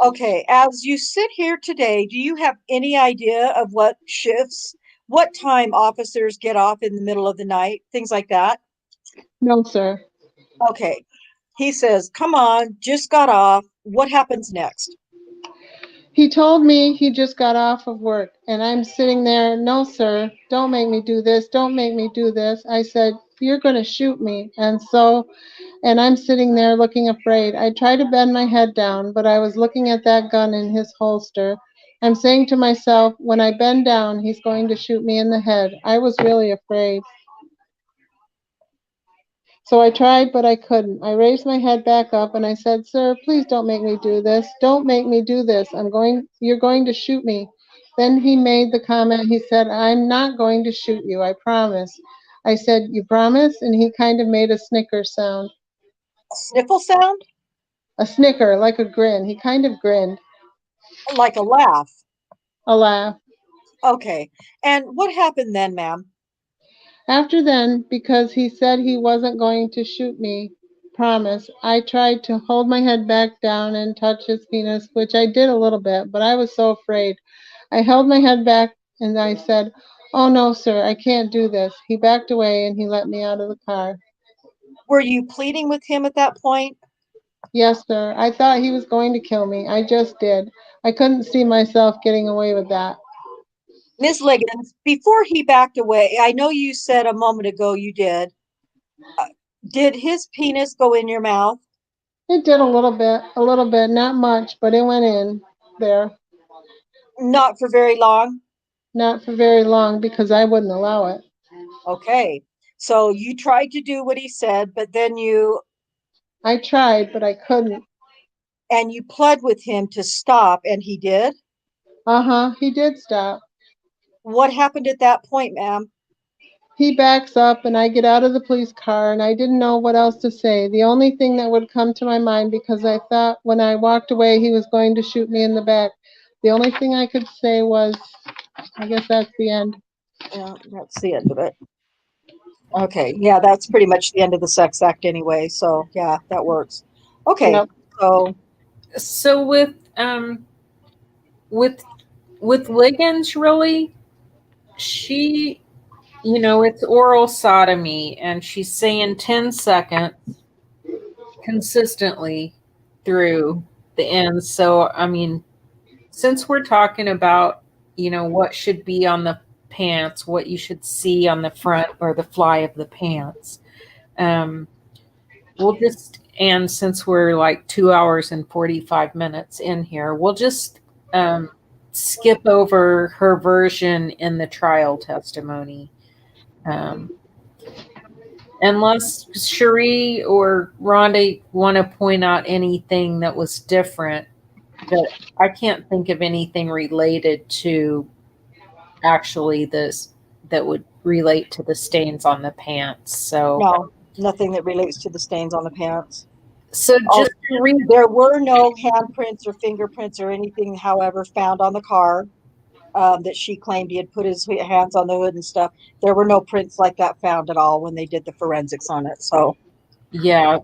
Okay, as you sit here today, do you have any idea of what time officers get off in the middle of the night, things like that? No, sir. Okay, he says, come on, just got off. What happens next? He told me he just got off of work, and I'm sitting there, "No, sir, don't make me do this. Don't make me do this." I said, "You're going to shoot me." And I'm sitting there looking afraid. I tried to bend my head down, but I was looking at that gun in his holster. I'm saying to myself, when I bend down, he's going to shoot me in the head. I was really afraid. So I tried, but I couldn't. I raised my head back up and I said, "Sir, please don't make me do this. Don't make me do this. You're going to shoot me." Then he made the comment, he said, "I'm not going to shoot you, I promise." I said, "You promise?" And he kind of made a snicker sound. A sniffle sound? A snicker, like a grin. He kind of grinned. Like a laugh. A laugh. Okay, and what happened then, ma'am? After then, because he said he wasn't going to shoot me, promise, I tried to hold my head back down and touch his penis, which I did a little bit, but I was so afraid. I held my head back and I said, "Oh no, sir, I can't do this." He backed away and he let me out of the car. Were you pleading with him at that point? Yes, sir. I thought he was going to kill me. I just did. I couldn't see myself getting away with that. Miss Liggins, before he backed away, I know you said a moment ago you did. Uh, did his penis go in your mouth? It did a little bit, not much, but it went in there. Not for very long. Not for very long because I wouldn't allow it. Okay. So you tried to do what he said, but then I tried, but I couldn't. you pled with him to stop, and he did. Uh-huh, he did stop. What happened at that point, ma'am? He backs up and I get out of the police car and I didn't know what else to say. The only thing that would come to my mind, because I thought when I walked away he was going to shoot me in the back, the only thing I could say was, I guess that's the end. Yeah, that's the end of it. Okay. Yeah, that's pretty much the end of the sex act anyway. So yeah, that works. Okay. Yep. So with Liggins, really, she, it's oral sodomy, and she's saying 10 seconds consistently through the end. So, I mean, since we're talking about, what should be on the pants, what you should see on the front or the fly of the pants, and since we're like 2 hours and 45 minutes in here, we'll just skip over her version in the trial testimony. Unless Cherie or Rhonda want to point out anything that was different, but I can't think of anything related to actually this that would relate to the stains on the pants. So, no, nothing that relates to the stains on the pants. so just to read. There were no handprints or fingerprints or anything, however, found on the car that she claimed he had put his hands on the hood and stuff. There were no prints like that found at all when they did the forensics on it. So, Yeah,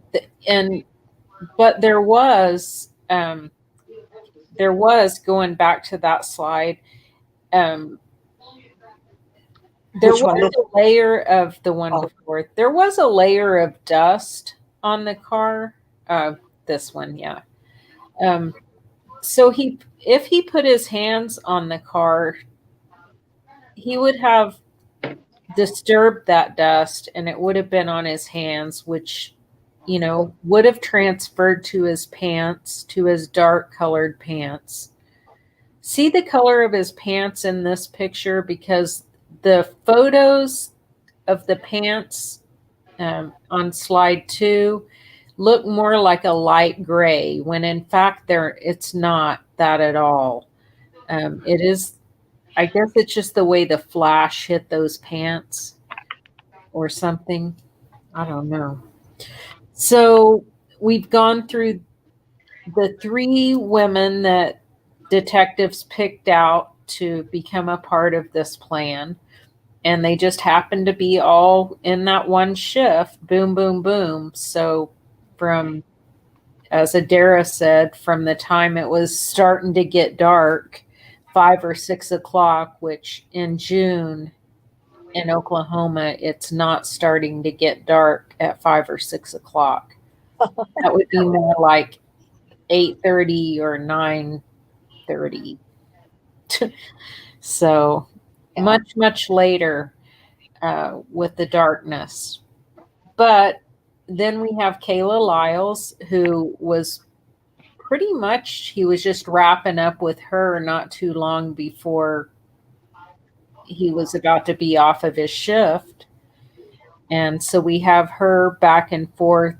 but there was going back to that slide. There Which one? was a layer of the one Oh. before. There was a layer of dust on the car. This one, yeah. So if he put his hands on the car, he would have disturbed that dust, and it would have been on his hands, which, you know, would have transferred to his pants, to his dark colored pants. See the color of his pants in this picture, because the photos of the pants on slide 2 look more like a light gray, when in fact it's not that at all. It is, I guess it's just the way the flash hit those pants or something. I don't know. So we've gone through the 3 women that detectives picked out to become a part of this plan. And they just happened to be all in that one shift. Boom, boom, boom. So from, as Adaira said, from the time it was starting to get dark, 5 or 6 o'clock, which in June in Oklahoma, it's not starting to get dark at 5 or 6 o'clock. That would be more like 8:30 or 9:30. So much later with the darkness. But then we have Kayla Lyles, who was pretty much, he was just wrapping up with her not too long before he was about to be off of his shift. And so we have her back and forth,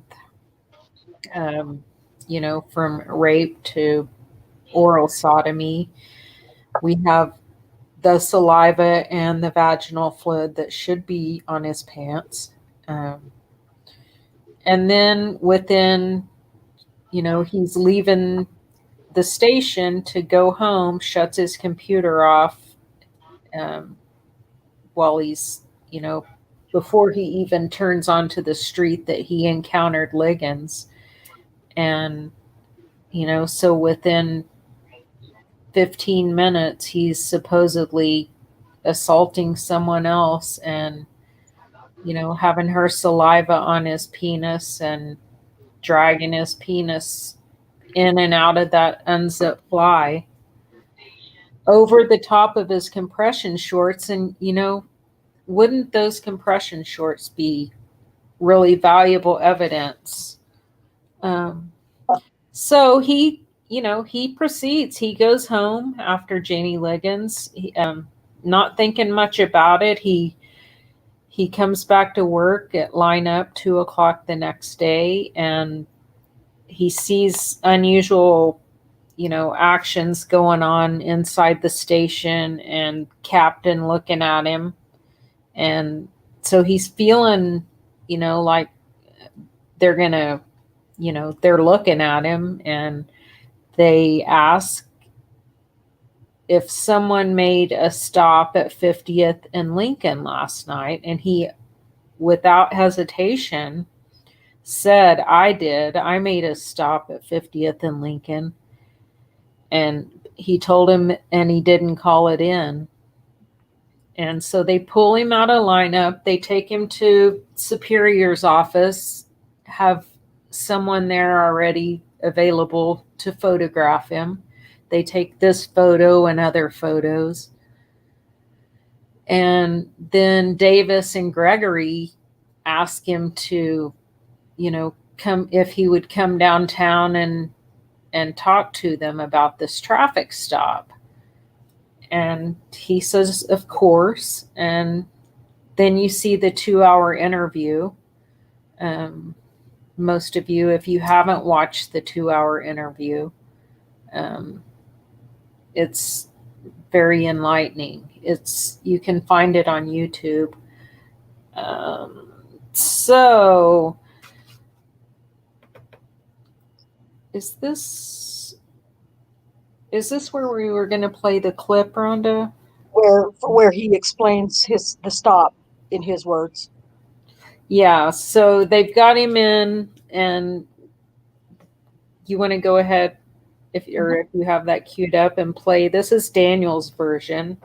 you know, from rape to oral sodomy. We have the saliva and the vaginal fluid that should be on his pants. And then within, you know, he's leaving the station to go home, shuts his computer off while he's, you know, before he even turns onto the street that he encountered Ligons. And, you know, so within 15 minutes, he's supposedly assaulting someone else and, you know, having her saliva on his penis and dragging his penis in and out of that unzipped fly over the top of his compression shorts. And, you know, wouldn't those compression shorts be really valuable evidence? So he, you know, he proceeds. He goes home after Jannie Ligons, not thinking much about it. He comes back to work at lineup 2 o'clock the next day, and he sees unusual, you know, actions going on inside the station, and Captain looking at him. And so he's feeling, you know, like they're gonna, you know, they're looking at him, and they ask if someone made a stop at 50th and Lincoln last night. And he, without hesitation, said, I did. I made a stop at 50th and Lincoln. And he told him, and he didn't call it in. And so they pull him out of lineup. They take him to Superior's office, have someone there already available to photograph him. They take this photo and other photos. And then Davis and Gregory ask him to, you know, come, if he would come downtown and talk to them about this traffic stop. And he says, of course. And then you see the 2-hour interview. Most of you, if you haven't watched the 2-hour interview, it's very enlightening. You can find it on YouTube. So is this where we were going to play the clip, Rhonda? Where he explains the stop in his words. Yeah, so they've got him in, and you want to go ahead if you have that queued up and play. This is Daniel's version.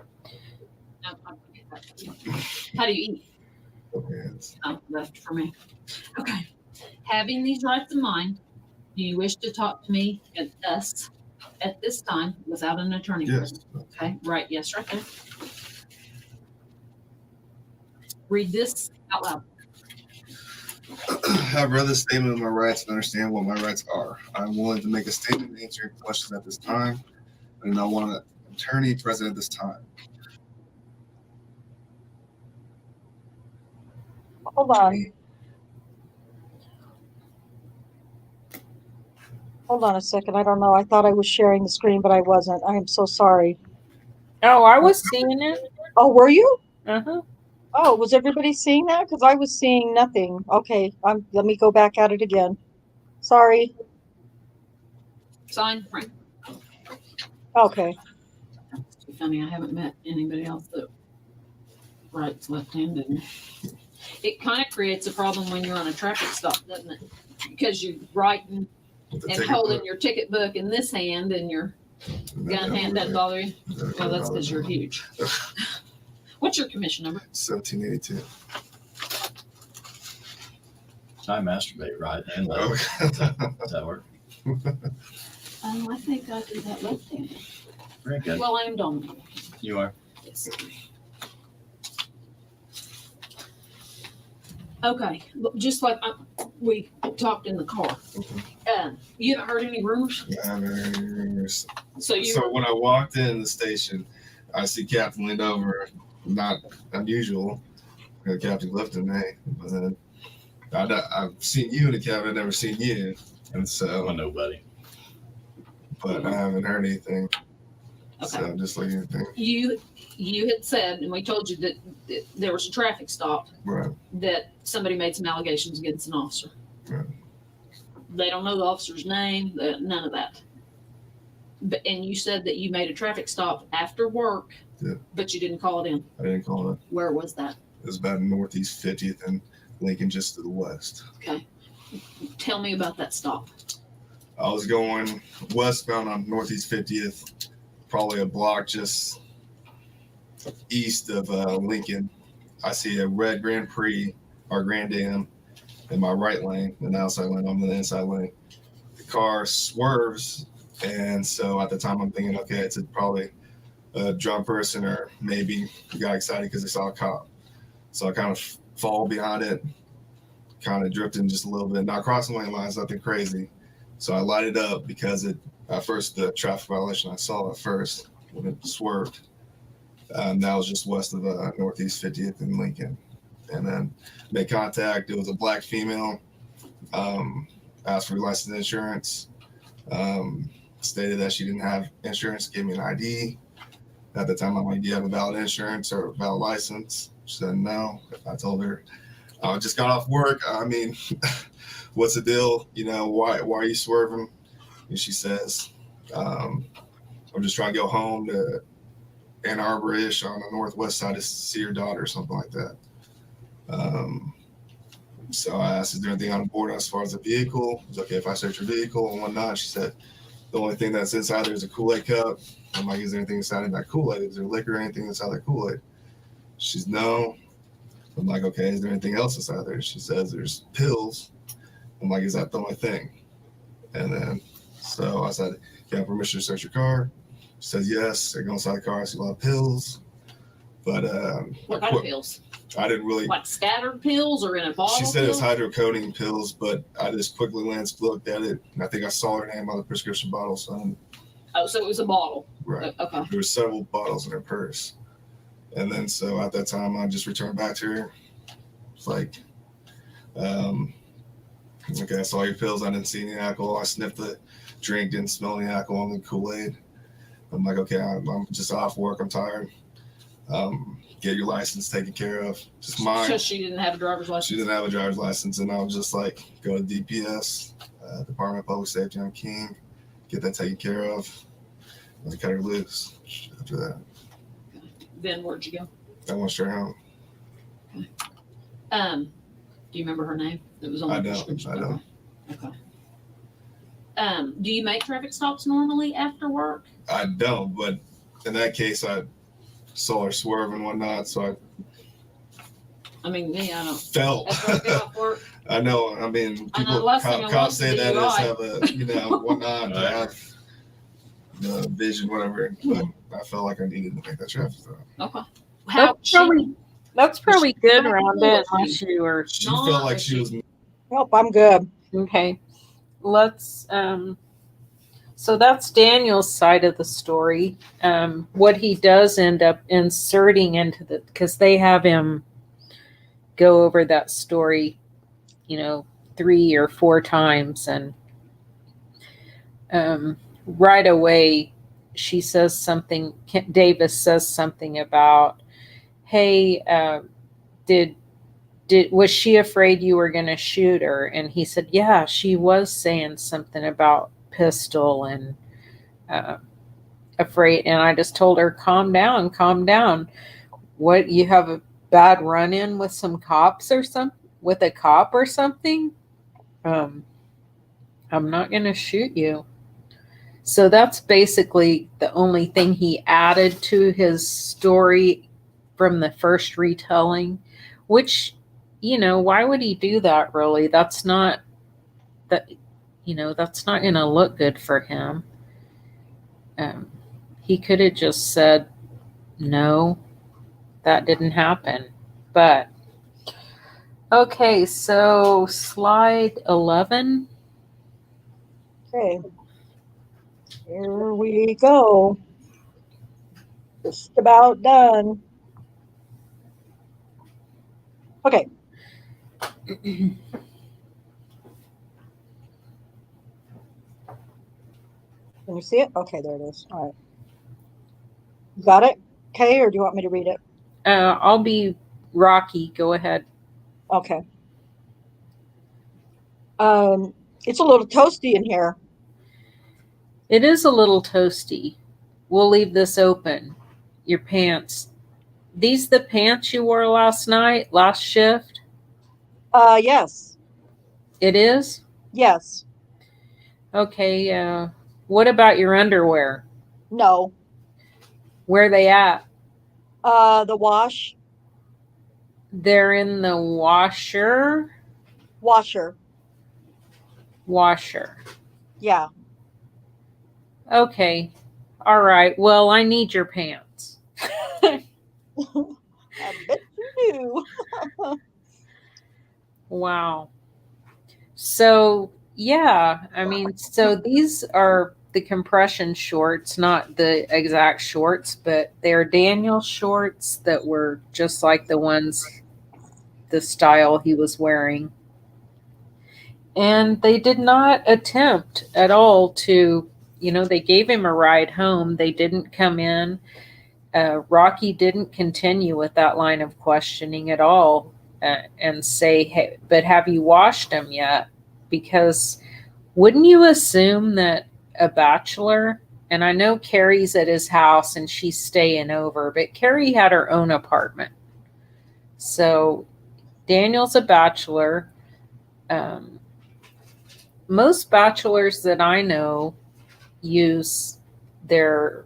No, I'm gonna get How do you eat? Hands. Oh, left for me. Okay. Having these rights in mind, do you wish to talk to me and us at this time without an attorney? Yes. Okay, right. Yes, right there. Read this out loud. I've read the statement of my rights and understand what my rights are. I'm willing to make a statement and answer your questions at this time. I do not want an attorney present at this time. Hold on. Hold on a second. I don't know. I thought I was sharing the screen, but I wasn't. I am so sorry. Oh, I was seeing it. Oh, were you? Uh-huh. Oh, was everybody seeing that? Because I was seeing nothing. Okay, let me go back at it again. Sorry. Sign, Frank. Okay. It's funny, I haven't met anybody else that writes left-handed. It kind of creates a problem when you're on a traffic stop, doesn't it? Because you're writing and holding your ticket book in this hand and your gun hand doesn't bother you. Well, that's because you're huge. What's your commission number? 1782. I masturbate right and left. Does that work? I think I do that left-handed. Very good. Well, I am dominant. You are. Yes. Okay, just like we talked in the car. You haven't heard any rumors? I haven't heard any rumors. So when I walked in the station, I see Captain leaned over. Not unusual. Captain Clifton, hey, but then I've seen you in the cabin. I've never seen you, and so nobody. But I haven't heard anything. Okay. So I'm just looking at things. You had said, and we told you that there was a traffic stop. Right. That somebody made some allegations against an officer. Right. They don't know the officer's name. None of that. And you said that you made a traffic stop after work. Yeah. But you didn't call it in. I didn't call it. Where was that? It was about Northeast 50th and Lincoln, just to the west. Okay. Tell me about that stop. I was going westbound on Northeast 50th, probably a block just east of Lincoln. I see a red Grand Prix or Grand Am in my right lane, in the outside lane. I'm in the inside lane. The car swerves, and so at the time I'm thinking, okay, it's probably a drunk person, or maybe got excited because they saw a cop. So I kind of fall behind it, kind of drifting just a little bit, not crossing lane lines, nothing crazy. So I lighted up because at first the traffic violation I saw at first when it swerved. That was just west of Northeast 50th in Lincoln. And then made contact. It was a black female. Asked for license insurance. Stated that she didn't have insurance. Gave me an ID. At the time, I'm like, do you have a valid insurance or a valid license? She said no. I told her, I just got off work. I mean, what's the deal? You know, why are you swerving? And she says, I'm just trying to go home to Ann Arbor-ish on the northwest side to see your daughter or something like that. So I asked, is there anything on board as far as the vehicle? It was okay if I search your vehicle and whatnot. She said, the only thing that's inside there is a Kool-Aid cup. I'm like, is there anything inside of that Kool-Aid? Is there liquor or anything inside that Kool-Aid? She's no. I'm like, okay, is there anything else inside there? She says there's pills. I'm like, is that the only thing? And then, so I said, you have permission to search your car? She says, yes. I go inside the car, I see a lot of pills. But what kind of pills? I didn't really. Like scattered pills or in a bottle? She said it was hydrocodone pills, but I just quickly looked at it, and I think I saw her name on the prescription bottle. So so it was a bottle. Right. Okay. There were several bottles in her purse. And then so at that time, I just returned back to her. It's like, okay, I saw your pills. I didn't see any alcohol. I sniffed the drink, didn't smell any alcohol in the Kool-Aid. I'm like, okay, I'm just off work. I'm tired. Get your license taken care of. Just mine. So she didn't have a driver's license? She didn't have a driver's license. And I was just like, go to DPS, Department of Public Safety on King, get that taken care of. And I cut her loose after that. Then where'd you go? I went straight home. Okay. Do you remember her name? That was on the prescription. I don't. Okay. Do you make traffic stops normally after work? I don't, but in that case, saw her swerve and whatnot. So I mean, me, I don't. felt. After I get off work, I know. I mean, I know people the last thing I want cops to say do, that is right? have a whatnot to have the vision, whatever. But I felt like I needed to make that traffic stop. Okay. How That's probably good, Rhonda, unless you were. She felt like she was. Nope, I'm good. Okay. Let's so that's Daniel's side of the story. What he does end up inserting into the, because they have him go over that story, 3 or 4 times, and right away she says something, Davis says something about, hey, was she afraid you were going to shoot her? And he said, yeah, she was saying something about pistol and afraid. And I just told her, calm down, calm down. What, you have a bad run-in with some cops or something, with a cop or something? I'm not going to shoot you. So that's basically the only thing he added to his story from the first retelling, which, why would he do that really? That's not that, that's not going to look good for him. He could have just said, no, that didn't happen. But, okay, so slide 11. Okay. Here we go. Just about done. Okay. Can you see it? Okay, there it is. All right. You got it? Okay, or do you want me to read it? I'll be Rocky. Go ahead. Okay. It's a little toasty in here. It is a little toasty. We'll leave this open. Your pants. These the pants you wore last night, last shift? Yes. It is? Yes. Okay, what about your underwear? No. Where are they at? The wash. They're in the washer? Washer. Washer. Yeah. Okay. All right. Well, I need your pants. I bet you do. Wow. So, yeah, I mean, so these are the compression shorts, not the exact shorts, but they're Daniel shorts that were just like the ones, the style he was wearing. And they did not attempt at all to, they gave him a ride home. They didn't come in. Rocky didn't continue with that line of questioning at all and say, hey, but have you washed them yet? Because wouldn't you assume that a bachelor, and I know Carrie's at his house and she's staying over, but Carrie had her own apartment. So Daniel's a bachelor. Most bachelors that I know use their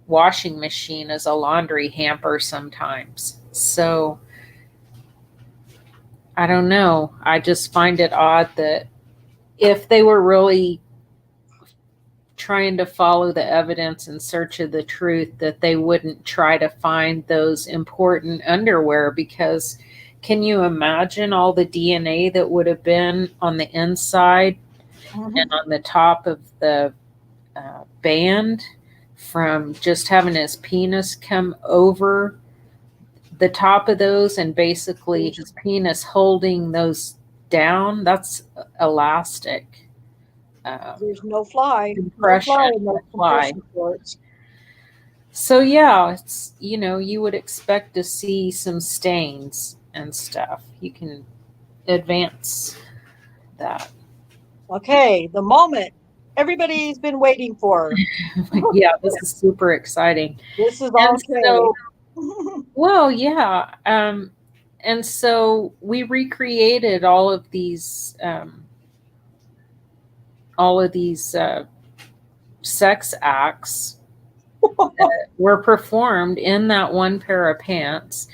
washing machine as a laundry hamper sometimes. So I don't know. I just find it odd that if they were really trying to follow the evidence in search of the truth, that they wouldn't try to find those important underwear, because can you imagine all the DNA that would have been on the inside and on the top of the band from just having his penis come over the top of those and basically his penis holding those down? That's elastic. There's no fly. Compression. No fly in those compression shorts. So yeah, it's, you would expect to see some stains and stuff. You can advance that. Okay, the moment everybody's been waiting for. Yeah, this is super exciting. This is And okay. so, well, yeah. And so we recreated all of these sex acts that were performed in that one pair of pants.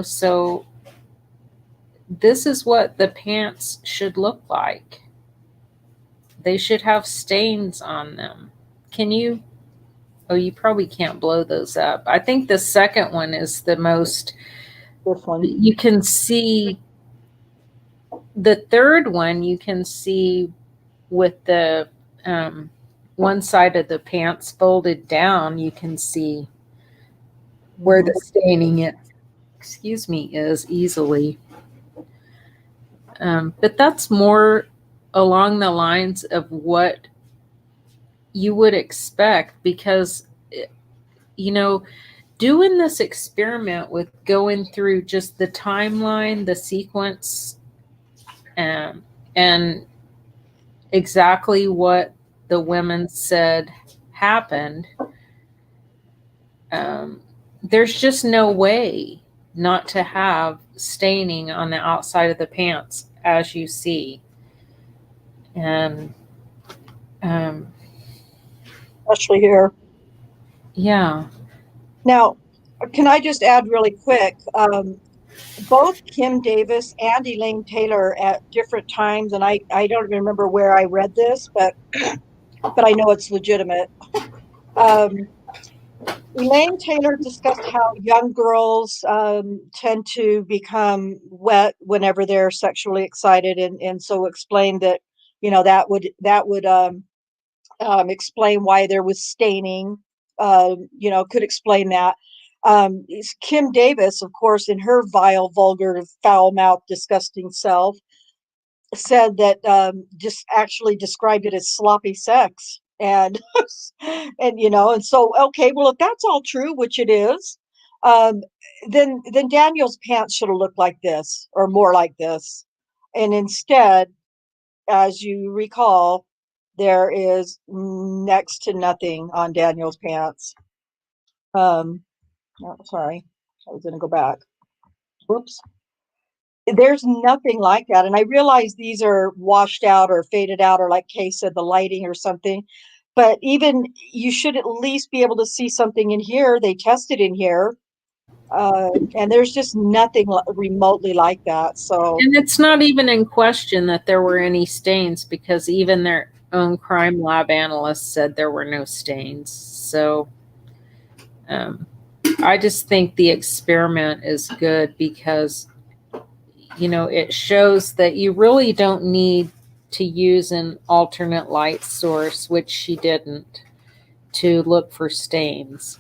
So this is what the pants should look like. They should have stains on them. Can you? Oh, you probably can't blow those up. I think the second one is the most. This one. You can see the third one. You can see with the one side of the pants folded down. You can see where the staining is easily. But that's more along the lines of what you would expect, because, doing this experiment with going through just the timeline, the sequence, and exactly what the women said happened, there's just no way not to have staining on the outside of the pants, as you see. And Especially here. yeah. Now, can I just add really quick? Both Kim Davis and Elaine Taylor at different times, and I don't remember where I read this, but I know it's legitimate. Elaine Taylor discussed how young girls tend to become wet whenever they're sexually excited, and so explained that that would explain why there was staining. Could explain that. Kim Davis, of course, in her vile, vulgar, foul-mouthed, disgusting self, said that just actually described it as sloppy sex. And and so, okay, well, if that's all true, which it is, then Daniel's pants should have looked like this, or more like this. And instead, as you recall, there is next to nothing on Daniel's pants. Sorry, I was going to go back. Whoops. There's nothing like that. And I realize these are washed out or faded out, or like Kay said, the lighting or something. But even you should at least be able to see something in here. They tested in here. And there's just nothing remotely like that. So, and it's not even in question that there were any stains, because even their own crime lab analyst said there were no stains. So I just think the experiment is good because, it shows that you really don't need to use an alternate light source, which she didn't, to look for stains.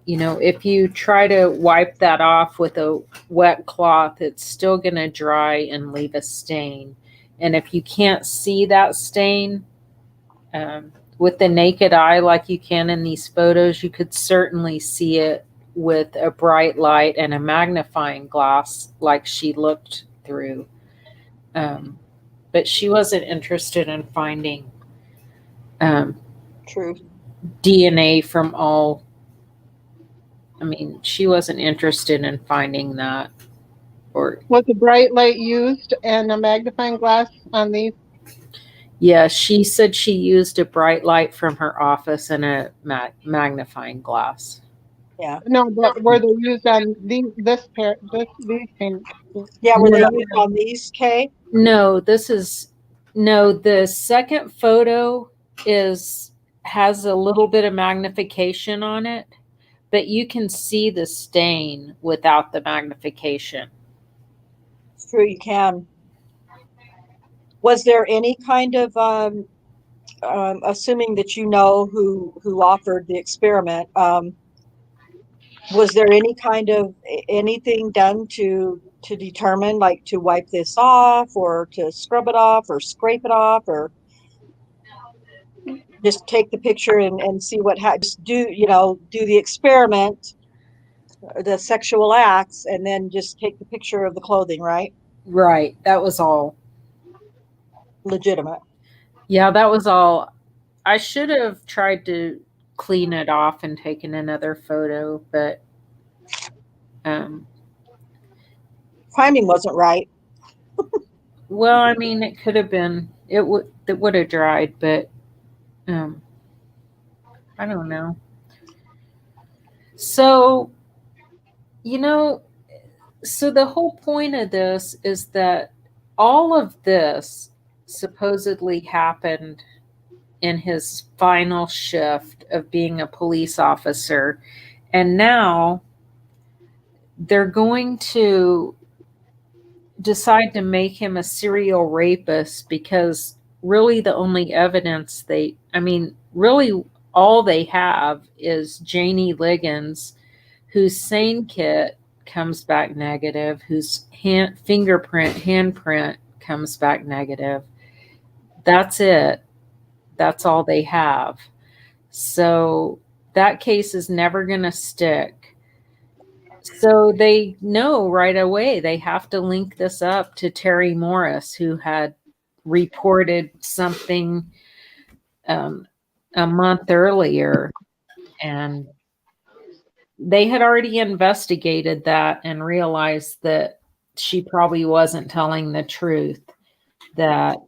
If you try to wipe that off with a wet cloth, it's still going to dry and leave a stain. And if you can't see that stain with the naked eye like you can in these photos, you could certainly see it with a bright light and a magnifying glass like she looked through. But she wasn't interested in finding true. DNA from all. She wasn't interested in finding that. Or Was a bright light used and a magnifying glass on these? yeah, she said she used a bright light from her office and a magnifying glass. Yeah. No, but were they used on these pants? Yeah, were they used on these, Kay? No, the second photo has a little bit of magnification on it, but you can see the stain without the magnification. It's true, you can. Was there any kind of, assuming that who offered the experiment, was there any kind of anything done to determine, like to wipe this off or to scrub it off or scrape it off, or just take the picture and see what just do the experiment, the sexual acts, and then just take the picture of the clothing, right? Right. That was all legitimate. Yeah, that was all. I should have tried to clean it off and taken another photo, but timing wasn't right. Well, it could have been. It would have dried, but I don't know. So, so the whole point of this is that all of this supposedly happened in his final shift of being a police officer. And now they're going to decide to make him a serial rapist because really the only evidence really all they have is Jannie Ligons, whose SANE kit comes back negative, whose handprint comes back negative. That's it. That's all they have. So that case is never going to stick. So they know right away they have to link this up to Terry Morris, who had reported something a month earlier. And they had already investigated that and realized that she probably wasn't telling the truth, that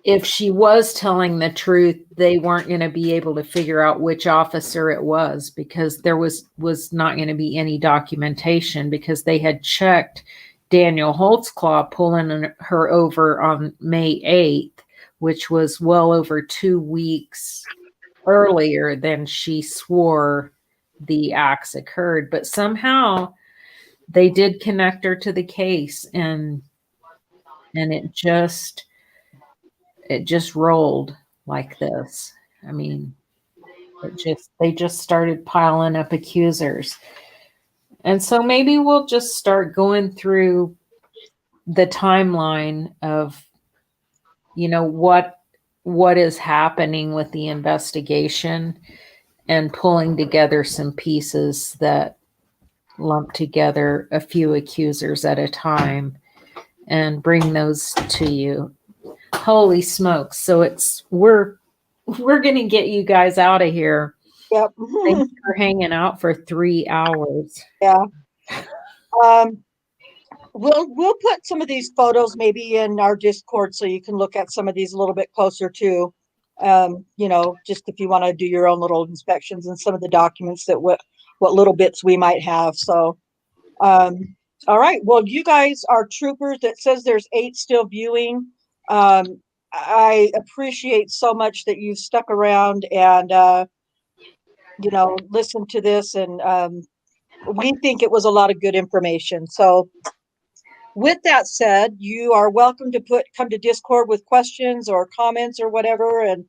if she was telling the truth, they weren't going to be able to figure out which officer it was because there was not going to be any documentation because they had checked Daniel Holtzclaw pulling her over on May 8th, which was well over 2 weeks earlier than she swore the acts occurred. But somehow they did connect her to the case, and it just rolled like this. I mean, they just started piling up accusers. And so maybe we'll just start going through the timeline of, what is happening with the investigation and pulling together some pieces that lump together a few accusers at a time and bring those to you. Holy smokes. So we're going to get you guys out of here. Yep. Thanks for hanging out for 3 hours. Yeah. We'll put some of these photos maybe in our Discord so you can look at some of these a little bit closer too. Just if you want to do your own little inspections and some of the documents that what little bits we might have. So, all right. Well, you guys are troopers. That says there's 8 still viewing. I appreciate so much that you've stuck around and, listened to this, and we think it was a lot of good information. So with that said, you are welcome to come to Discord with questions or comments or whatever. And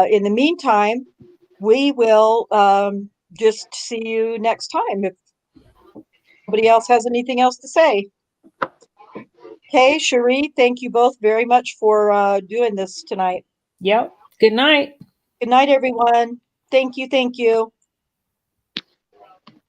in the meantime, we will just see you next time if nobody else has anything else to say. Okay, Cherie, thank you both very much for doing this tonight. Yep. Good night. Good night, everyone. Thank you. Thank you.